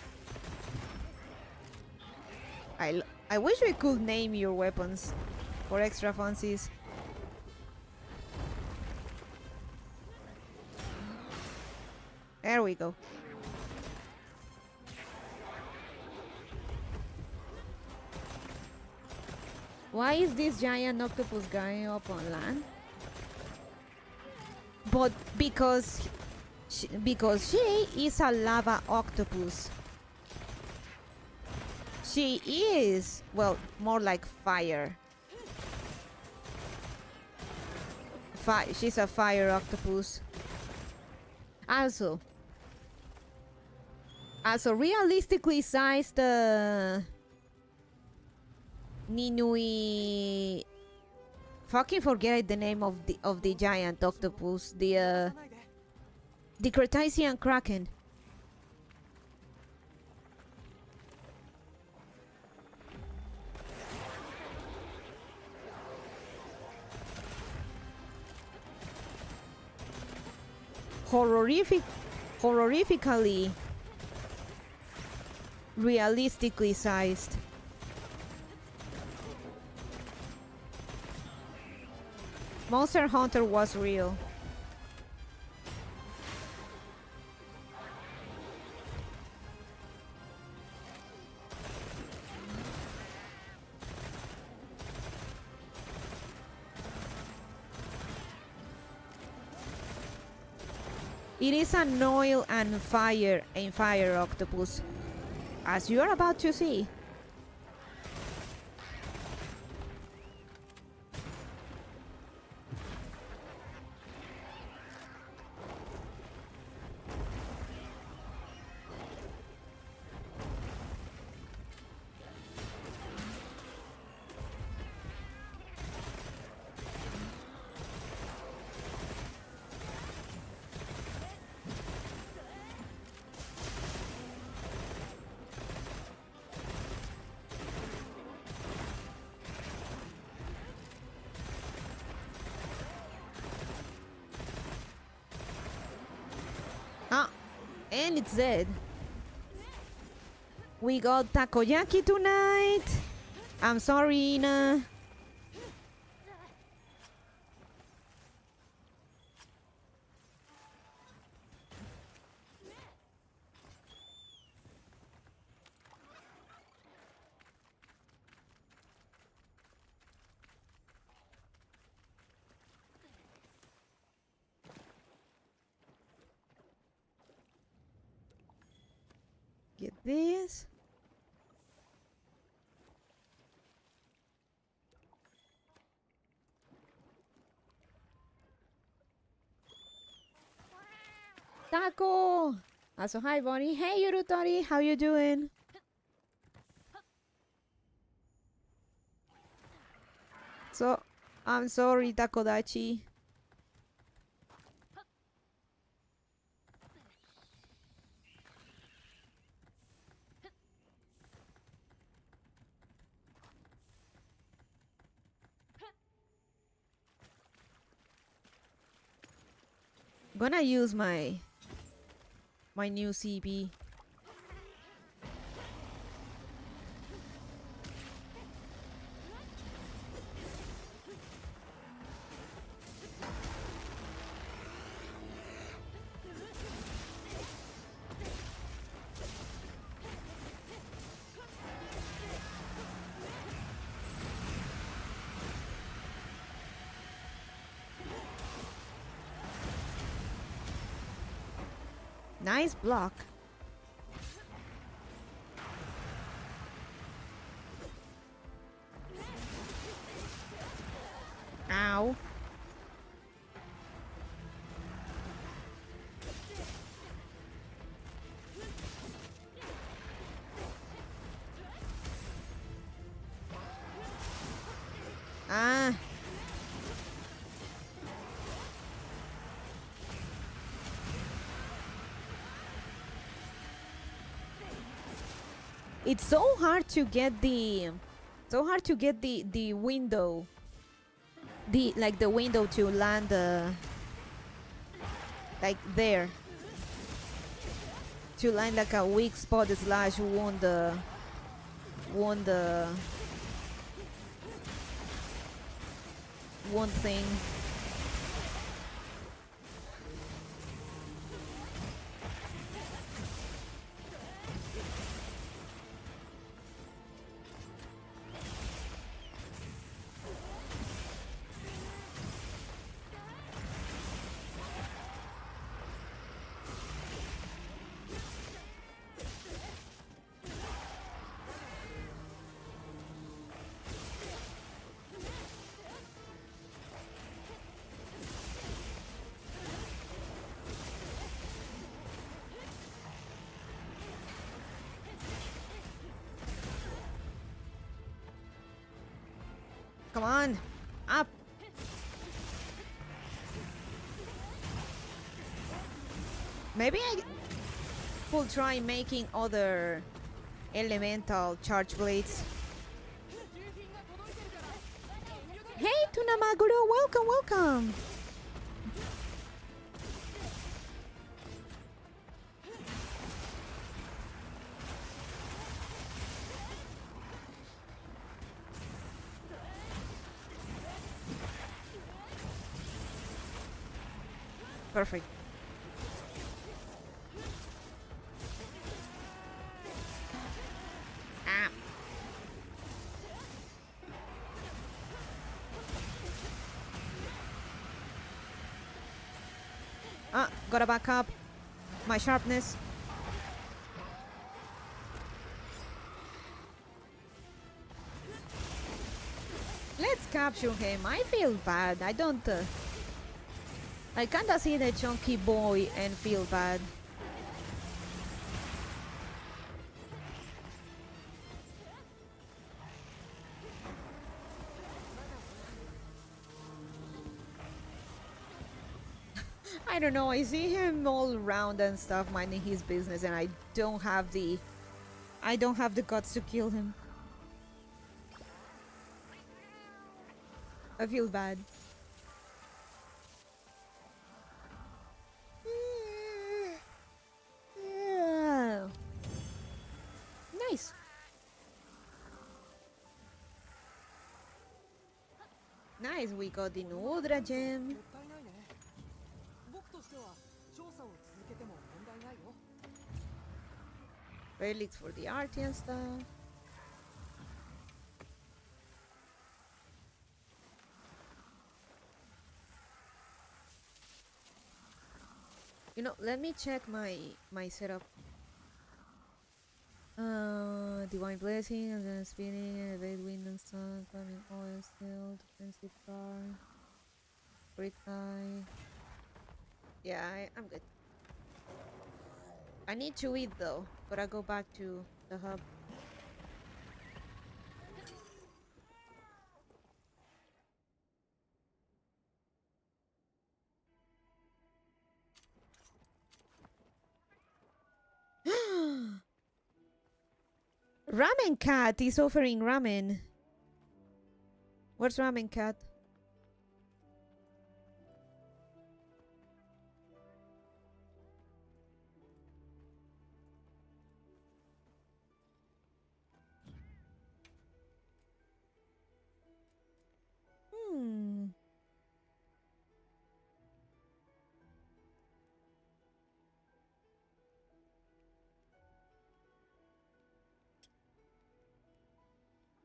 I wish we could name your weapons for extra funsies. There we go. Why is this giant octopus guy up on land? But because she is a lava octopus. She is, well, more like fire. She's a fire octopus. Also realistically sized Ninui. Fucking forget the name of the giant octopus. The Cretaceous Kraken. Horrifically realistically sized. Monster Hunter was real. It is an oil and fire octopus, as you are about to see. And it's dead. We got takoyaki tonight. I'm sorry, Ina. Get this. Taco! Also, hi, Bonnie. Hey, Yurutori. How you doing? So, I'm sorry, Takodachi. Gonna use my new CB. Nice block. Ow. Ah. It's so hard to get the window, the window to land like there, to land like a weak spot slash wound thing. Come on, up. Maybe I will try making other elemental charge blades. Hey, Tunamaguro, welcome, welcome. Perfect. Gotta back up. My sharpness. Let's capture him. I feel bad. I don't... I kinda see the chunky boy and feel bad. I don't know, I see him all around and stuff minding his business and I don't have the guts to kill him. I feel bad. Nice, we got the Nudra gem. もったいないね。僕としては調査を続けても問題ないよ。 Relics for the arty and stuff. You know, let me check my setup. Divine blessing and then spinning, evade wind and sun, climbing oil, still, defensive car, great eye. Yeah, I'm good. I need to eat though, but I go back to the hub. Ramen Cat is offering ramen. What's Ramen Cat? Hmm.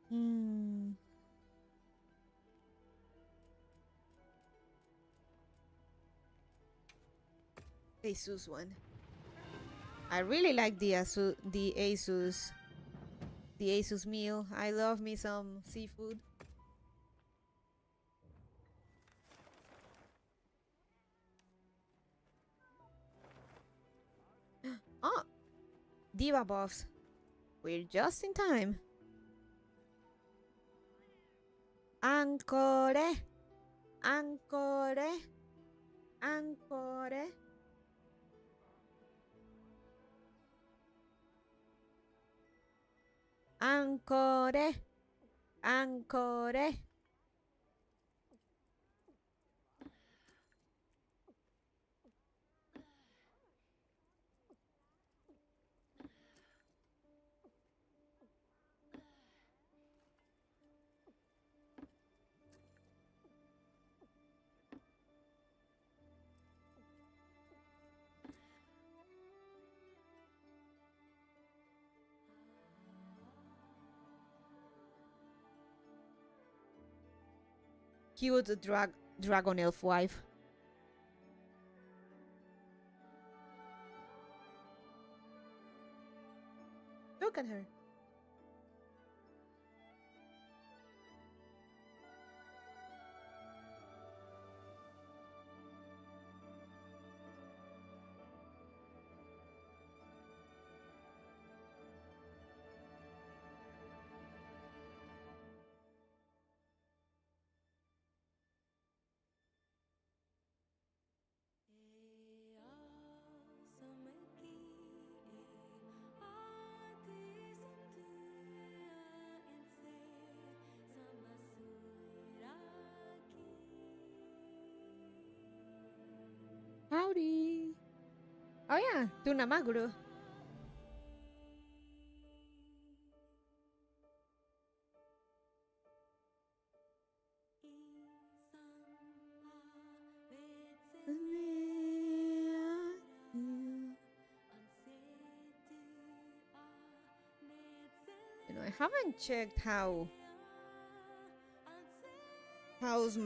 Hmm. Asus one. I really like the Asus meal. I love me some seafood. Oh, Diva buffs. We're just in time. Ancore. Ancore. Ancore. Ancore. Ancore. Cute dragon elf wife. Look at her. Howdy. Oh yeah, tuna maguro. You know, I haven't checked how's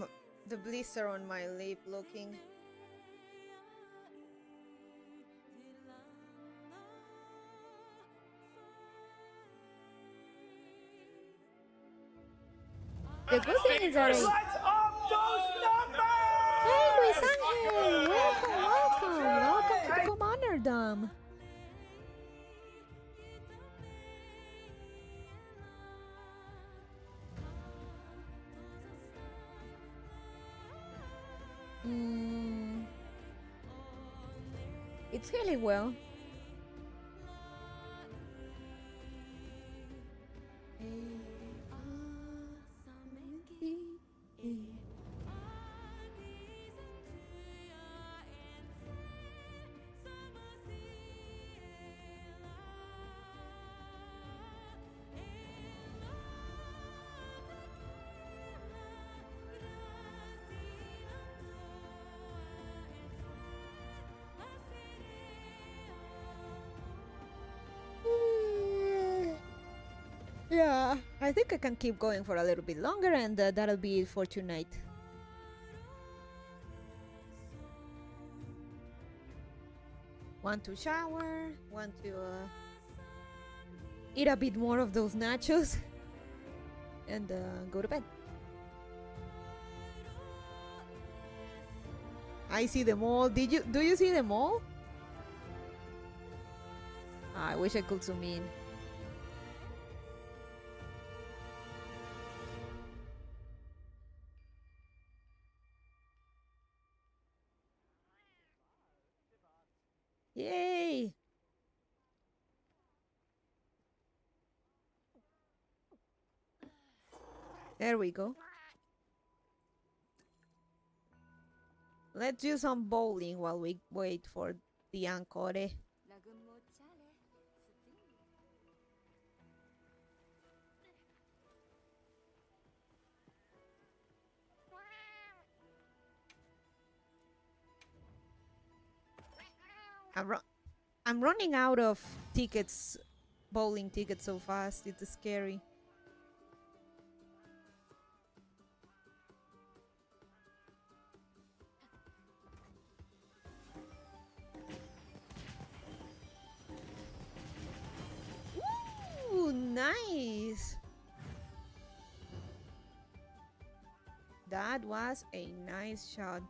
the blister on my lip looking. The good thing is that Let's up those numbers! Hey, Luis Angel! Welcome to the Commander Dome. It's really well. Yeah, I think I can keep going for a little bit longer, and that'll be it for tonight. Want to shower, want to eat a bit more of those nachos, and go to bed. I see them all. Do you see them all? I wish I could zoom in. Yay! There we go. Let's do some bowling while we wait for the encore. I'm running out of tickets, bowling tickets so fast. It's scary. Ooh, nice. That was a nice shot.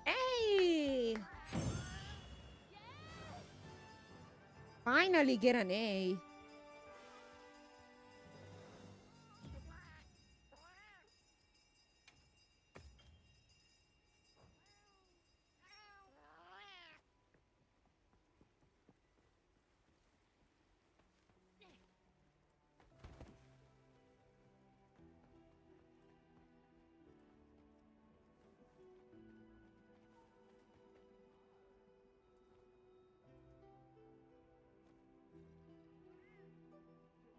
Hey! Finally get an A.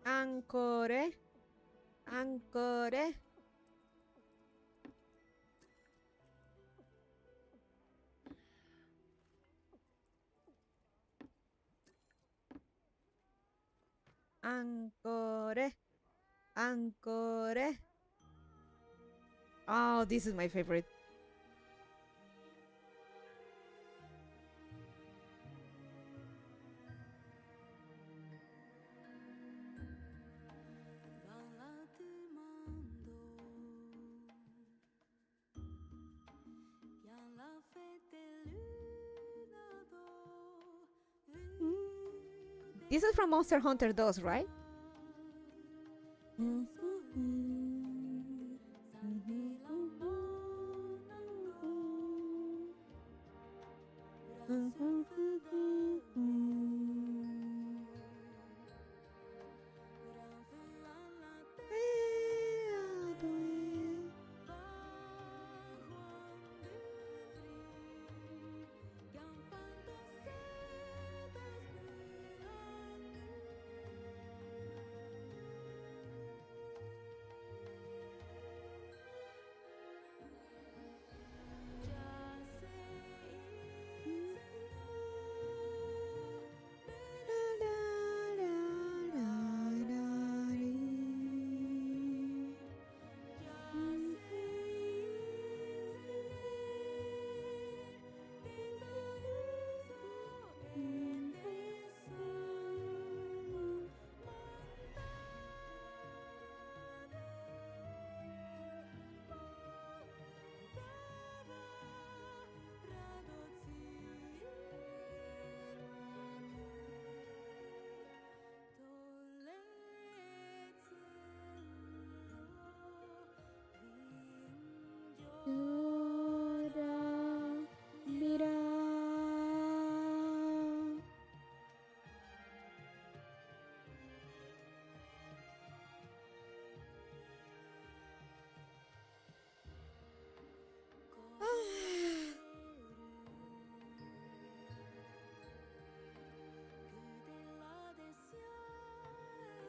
Ancora. Ancora. Ancora. Ancora. Oh, this is my favorite. This is from Monster Hunter 2, right?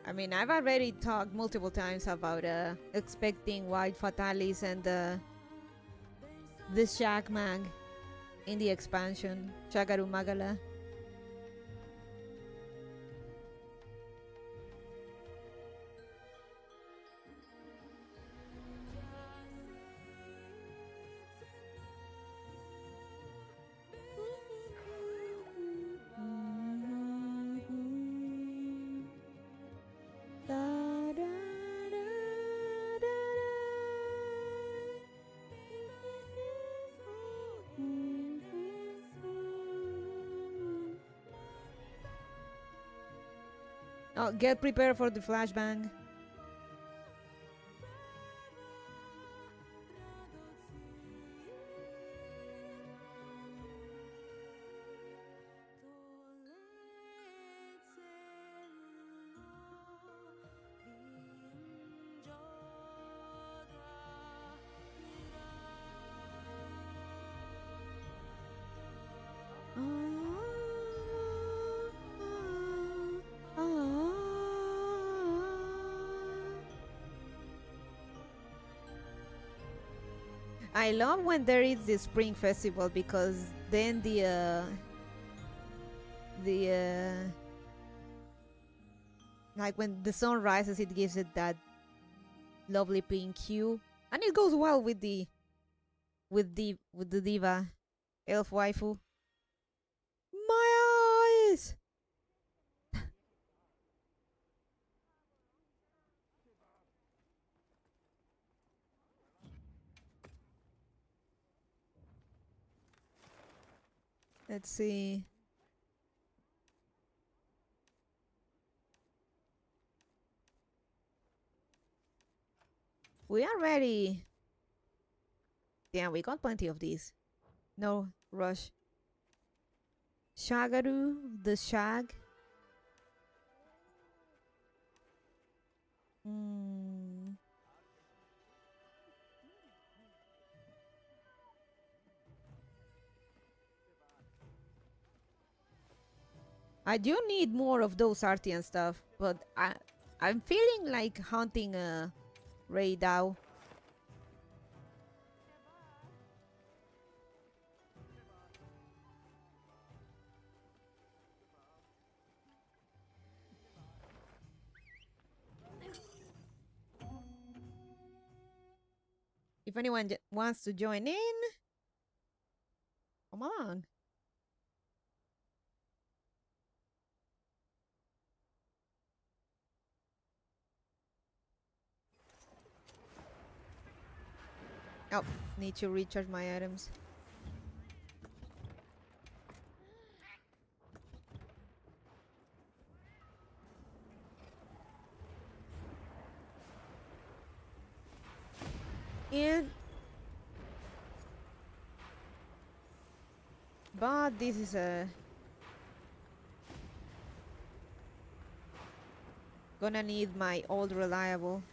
I mean, I've already talked multiple times about expecting white fatalis and the Shag Mag in the expansion, Shagaru Magala. Oh, get prepared for the flashbang. I love when there is the spring festival because then the like when the sun rises, it gives it that lovely pink hue, and it goes well with the diva elf waifu. My eyes. Let's see. We are ready. Yeah, we got plenty of these. No rush. Shagaru, the shag. I do need more of those arty stuff, but I'm feeling like hunting a Ray Dao. If anyone wants to join in, come along. Oh, need to recharge my items. And but this is a gonna need my old reliable.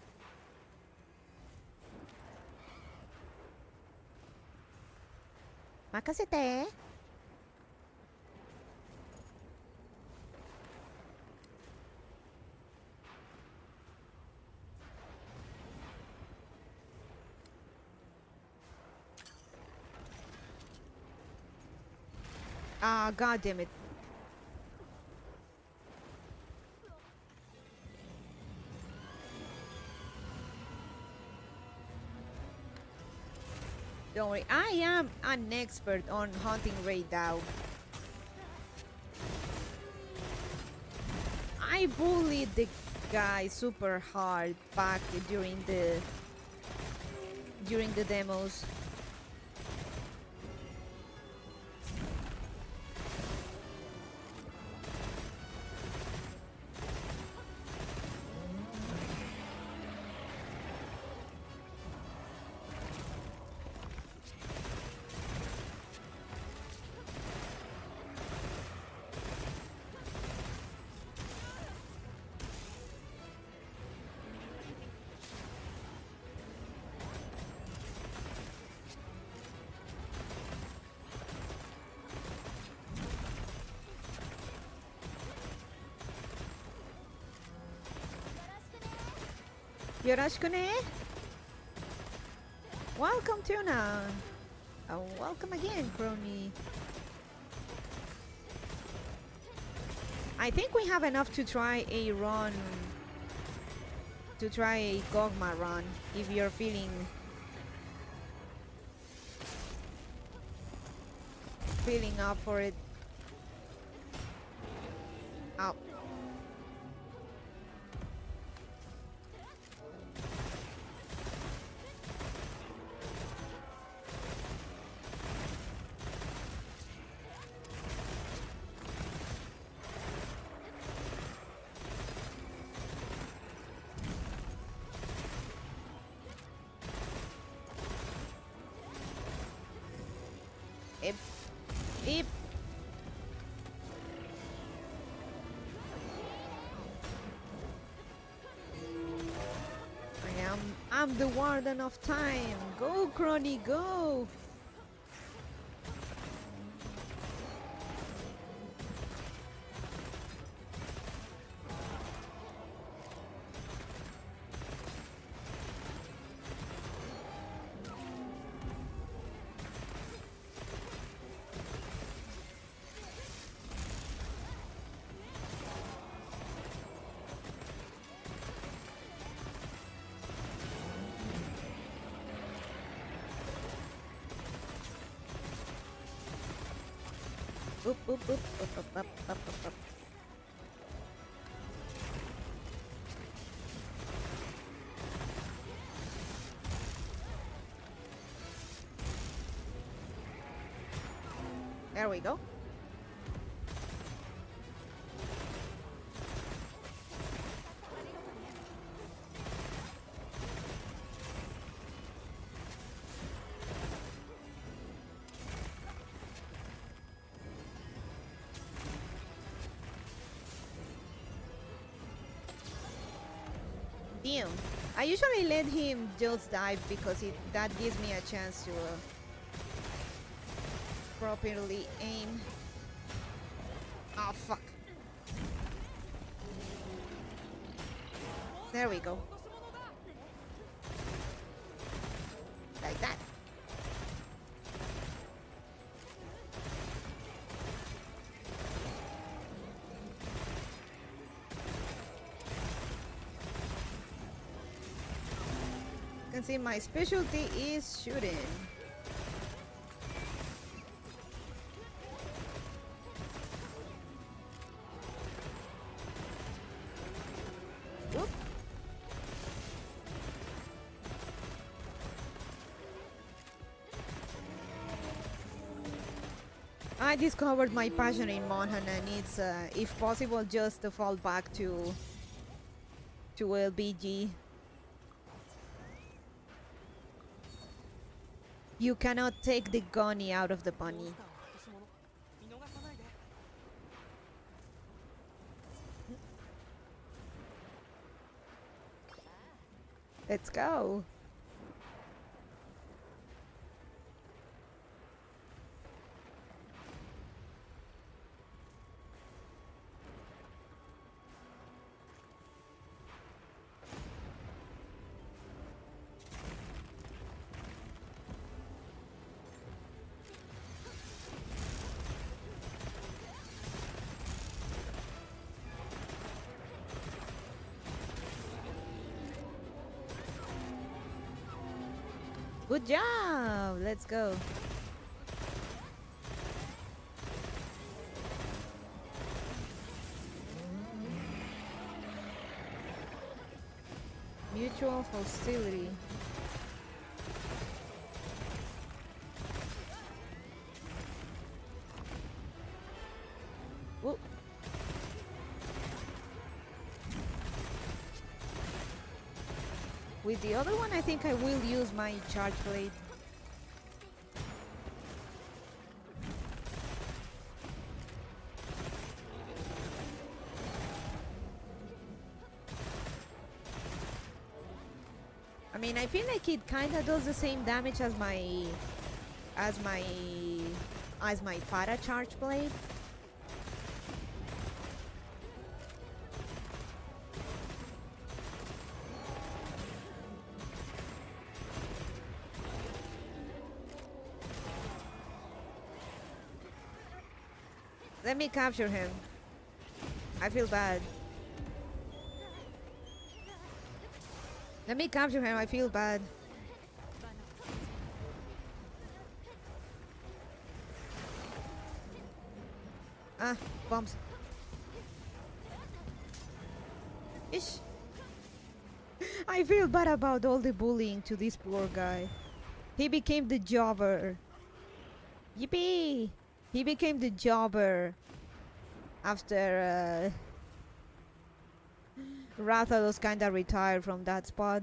Makasete. Ah, god damn it. Don't worry, I am an expert on hunting Ray Dao. I bullied the guy super hard back during the demos. Yorashikune. Welcome, Tuna. Welcome again, Crony. I think we have enough to try a run. To try a Gogma run, if you're feeling up for it. Ow. Eep. I'm the warden of time. Go, Crony, go. Oop, oop, oop, oop, up, up, up, up, up. There we go. Damn. I usually let him just dive because that gives me a chance to properly aim. Oh fuck. There we go. Like that. You can see my specialty is shooting. Whoop. I discovered my passion in Monhan, and it's, if possible, just to fall back to LBG. You cannot take the gunny out of the bunny. Let's go. Good job! Let's go. Mutual hostility. Whoop. With the other one, I think I will use my charge blade. I mean, I feel like it kinda does the same damage as my para charge blade. Let me capture him. I feel bad. Let me capture him. I feel bad. Ah, bombs. Ish. I feel bad about all the bullying to this poor guy. He became the jobber. Yippee! He became the jobber after Rathalos kinda retired from that spot.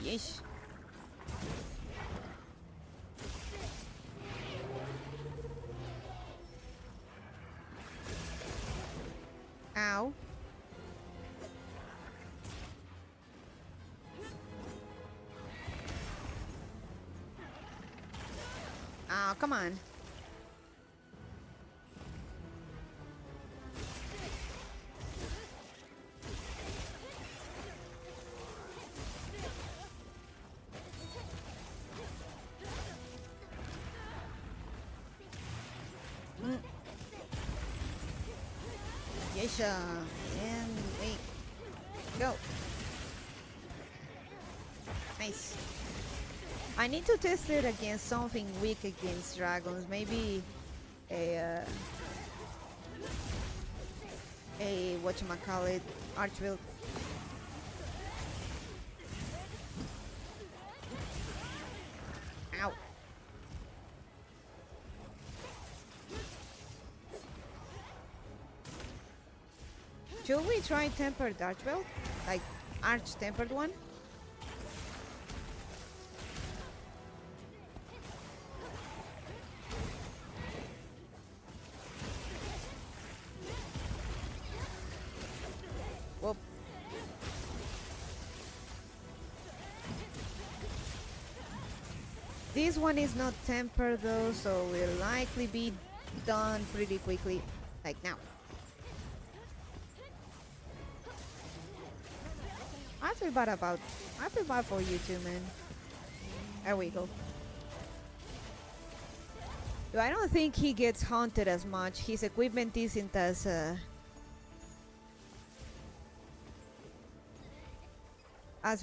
Yeesh. Ow. Oh, come on. Yesha. And wait. Go. Nice. I need to test it against something weak against dragons. Maybe a whatchamacallit, archbuild. Ow. Should we try tempered archbuild? Like arch tempered one? Whoop. This one is not tempered though, so will likely be done pretty quickly, like now. I feel bad for you too, man. There we go. I don't think he gets haunted as much. His equipment isn't as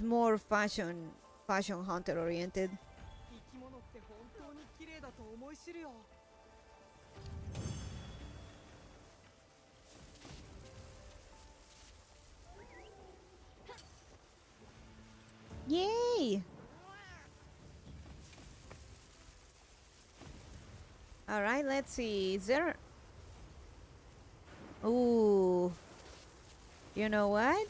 more fashion hunter oriented. 生き物って本当に綺麗だと思い知るよ。 Yay! All right, let's see. Is there? Ooh. You know what?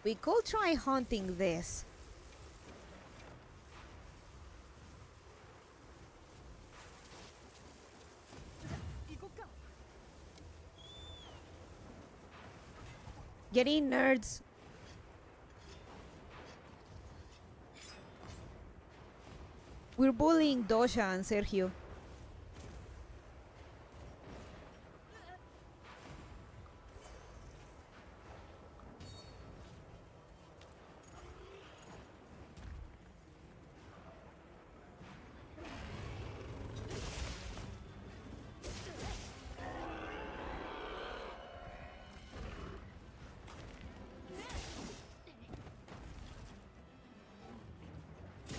We could try hunting this. Get in, nerds. We're bullying Dosha and Sergio.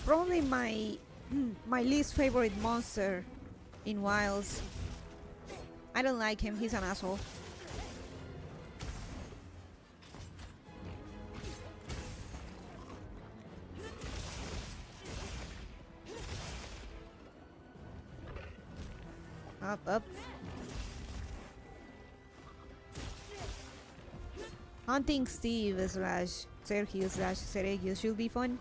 Probably my least favorite monster in Wilds. I don't like him, he's an asshole. Up. Hunting Steve slash Sergio slash Sergio should be fun.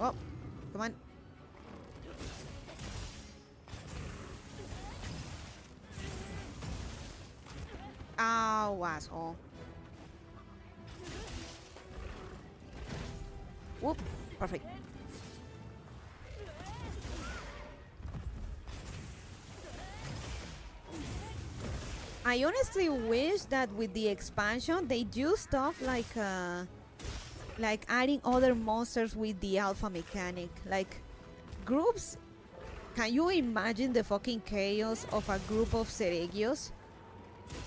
Oh, come on. Oh, asshole. Whoop, perfect. I honestly wish that with the expansion they do stuff like adding other monsters with the alpha mechanic, like groups. Can you imagine the fucking chaos of a group of Seregios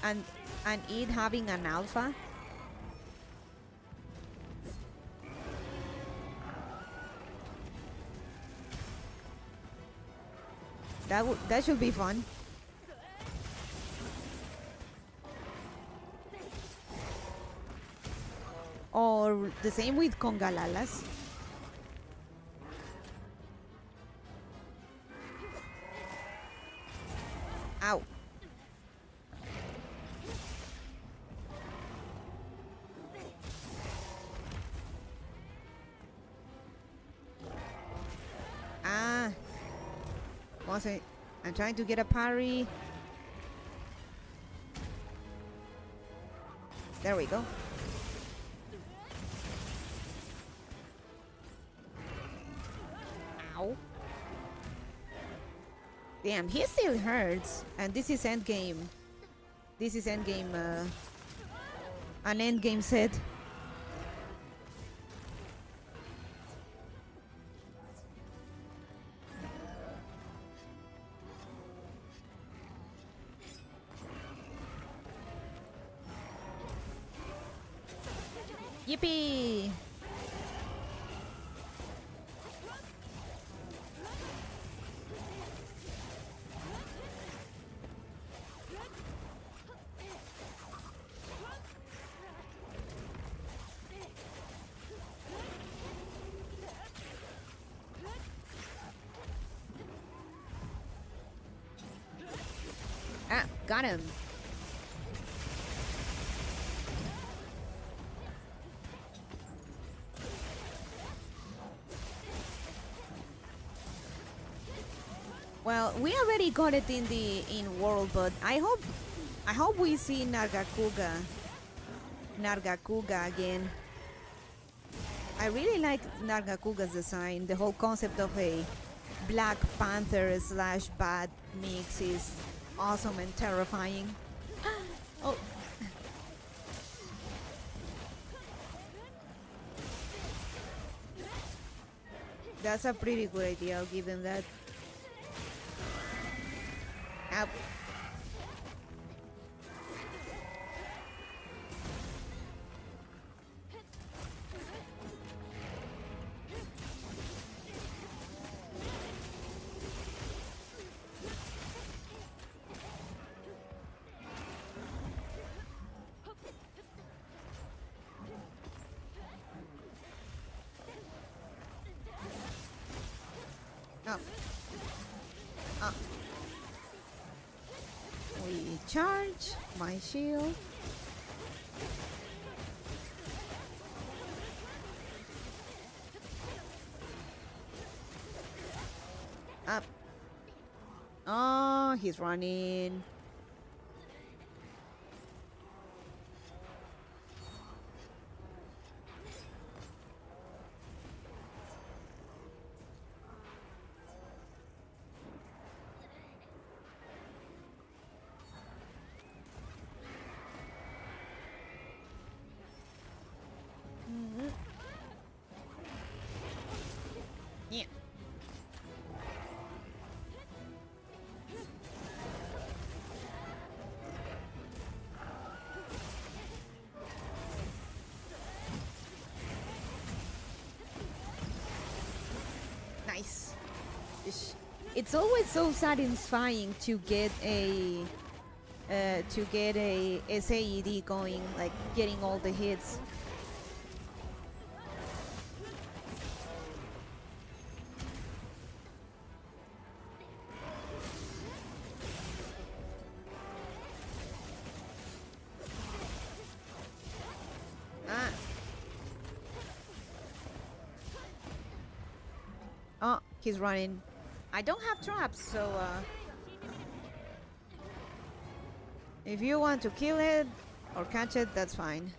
and it having an alpha? That should be fun. Or the same with Congalalas. Ow. Ah. One second. I'm trying to get a parry. There we go. Ow. Damn, he still hurts. And this is endgame. This is endgame, an endgame set. Yippee! Ah, got him. Well, we already got it in world, but I hope we see Nargacuga again. I really like Nargacuga's design. The whole concept of a Black Panther slash bad mix is awesome and terrifying. Oh. That's a pretty good idea, I'll give him that. Up. Up. Up. We charge my shield. Up. Oh, he's running. Yeah. Nice. It's always so satisfying to get a SAED going, like getting all the hits. He's running. I don't have traps, so if you want to kill it or catch it, that's fine.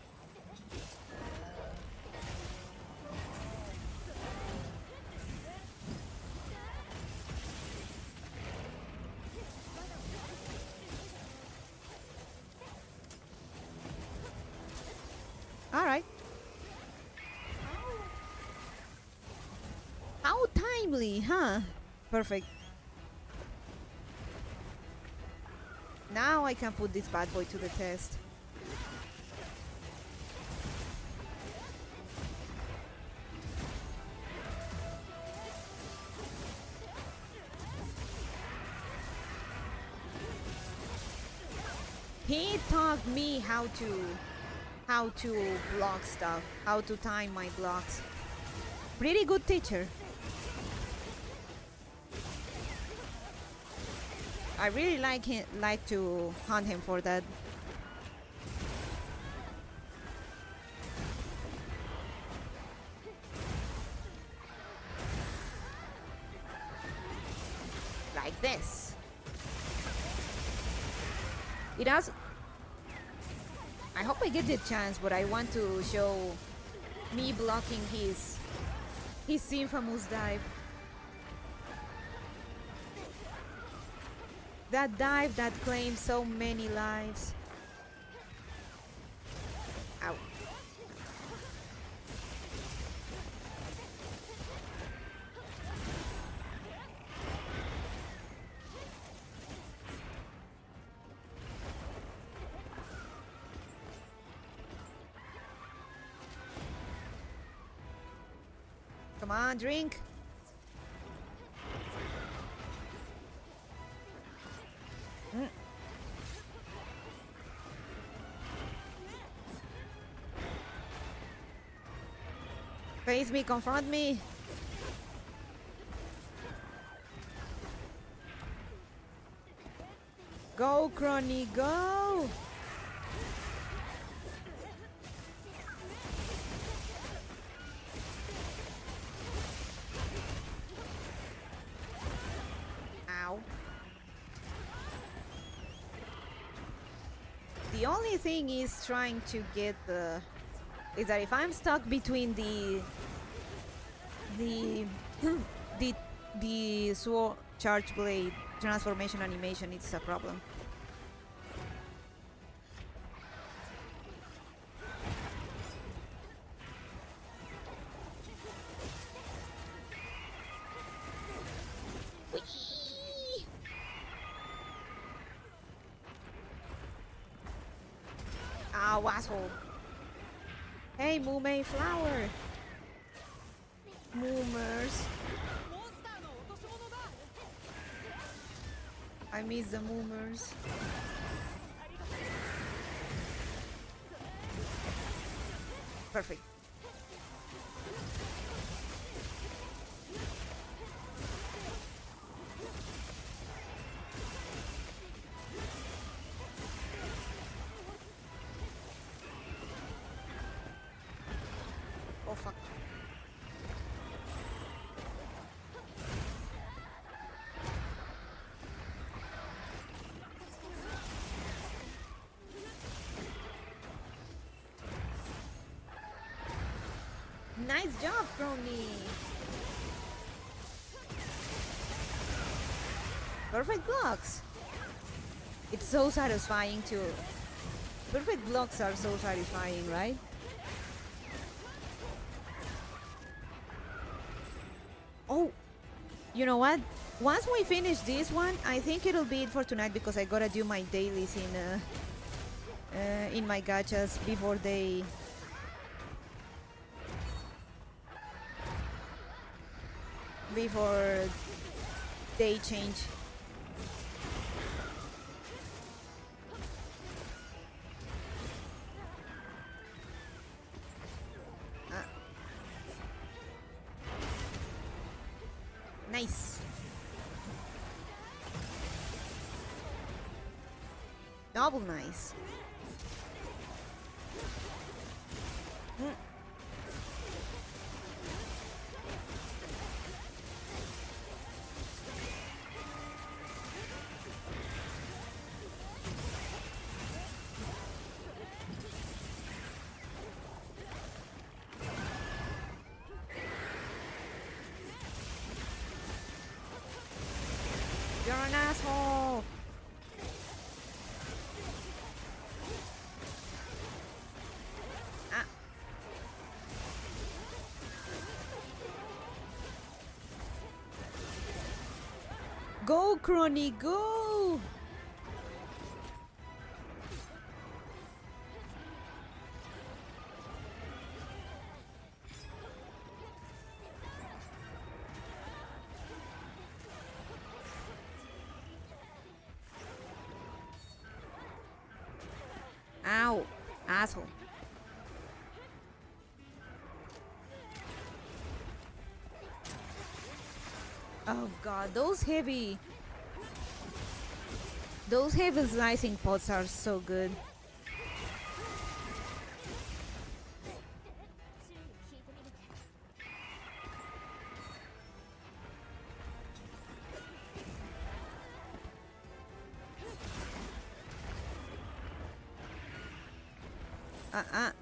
All right. How timely, huh? Perfect. Now I can put this bad boy to the test. He taught me how to block stuff, how to time my blocks. Pretty good teacher. I really like to hunt him for that. Like this. It has. I hope I get the chance, but I want to show me blocking his infamous dive. That dive that claims so many lives. Ow. Come on, drink. Face me, confront me. Go, Crony, go! Ow. The only thing is trying to get the... is that if I'm stuck between the sword charge blade transformation animation, it's a problem. Whee! Ow, asshole. Hey, Mume Flower! Moomers. I miss the moomers. Perfect. Oh fuck. Nice job, Crony. Perfect blocks. It's so satisfying to... Perfect blocks are so satisfying, right? Oh, you know what? Once we finish this one, I think it'll be it for tonight because I gotta do my dailies in my gachas before they change. Nice. Double nice. Mm. an asshole. Ah. Go, Crony, go! Ow, asshole. Oh god, those heavy slicing pots are so good. Ah.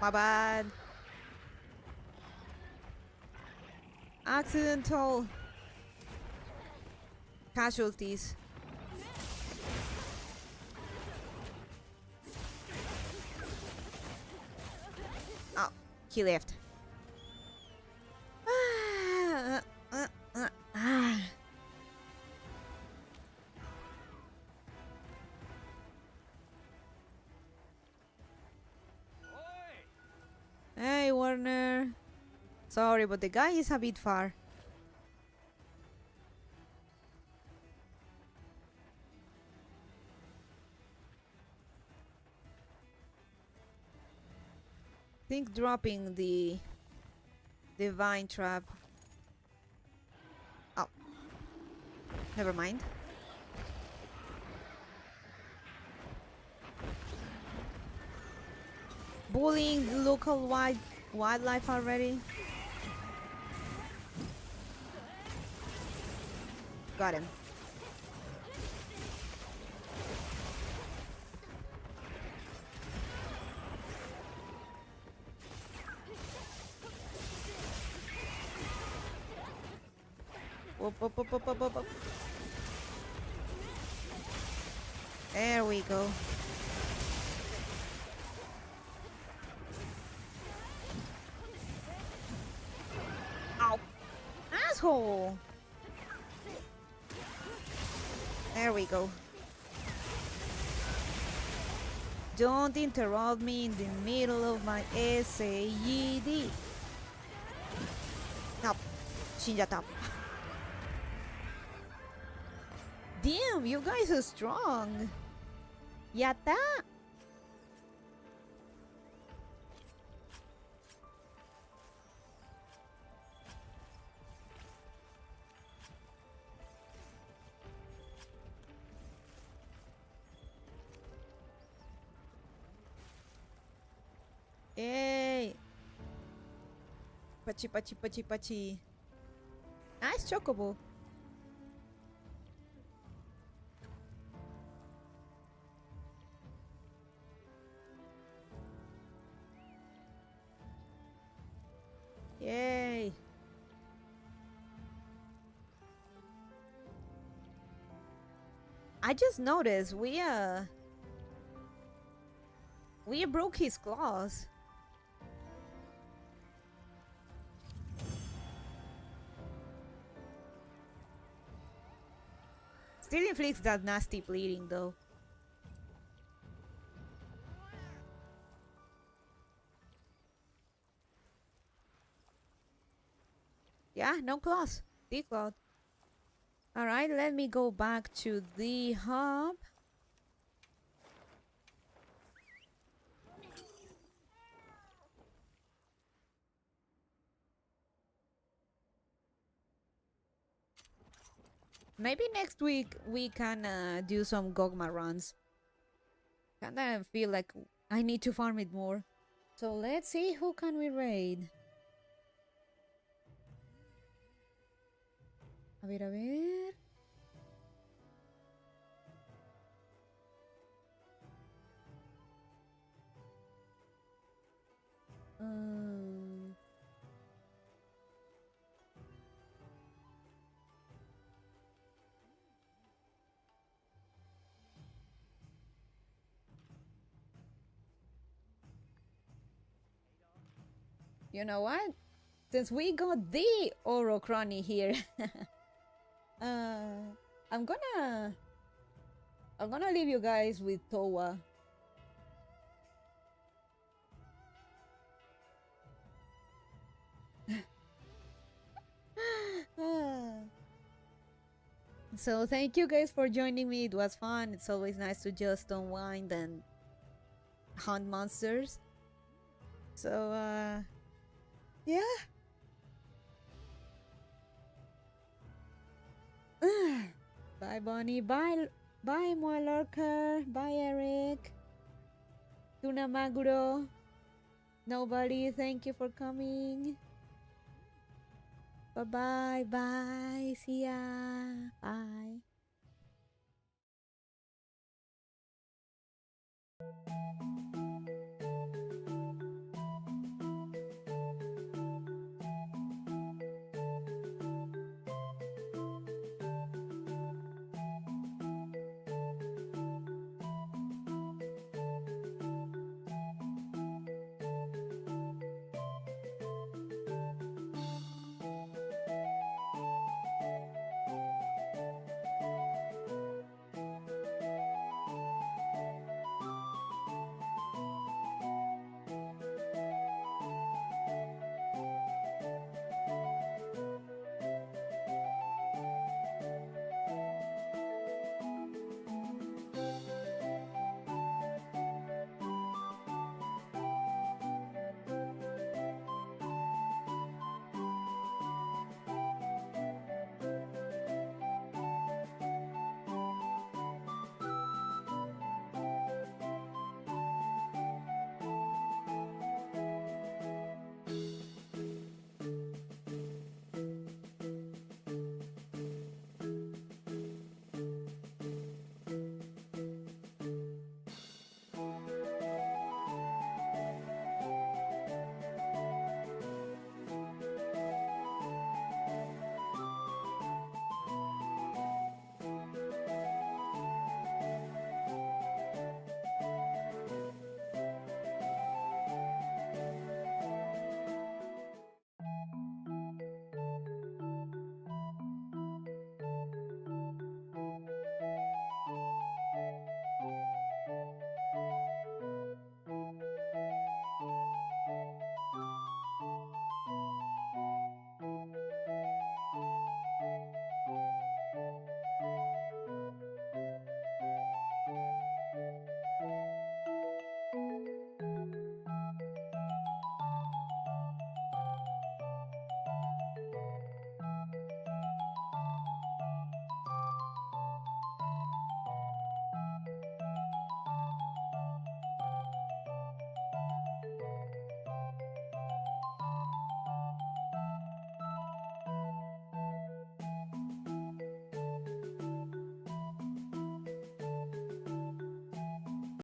My bad. Accidental casualties. Oh, he left. Hey, Warner. Sorry, but the guy is a bit far. Think dropping the vine trap. Oh, never mind. Bullying the local wildlife already. Got him. Up. There we go. Ow. Asshole. There we go. Don't interrupt me in the middle of my SAED. Top. Shinja top. Damn, you guys are strong. Yatta. Yay. Pachi. Nice chocobo. Yay. I just noticed we broke his claws. Still inflicts that nasty bleeding though. Yeah, no claws. Declawed. Alright, let me go back to the hub. Maybe next week we can do some Gogma runs. Kinda feel like I need to farm it more. So let's see who can we raid. A ver. You know what? Since we got the Oro Crony here, I'm gonna leave you guys with Towa. So thank you guys for joining me. It was fun. It's always nice to just unwind and hunt monsters. So yeah. Bye Bonnie. Bye Moalorker. Bye Eric. Tuna Maguro. Nobody, thank you for coming. Bye bye. See ya. Bye.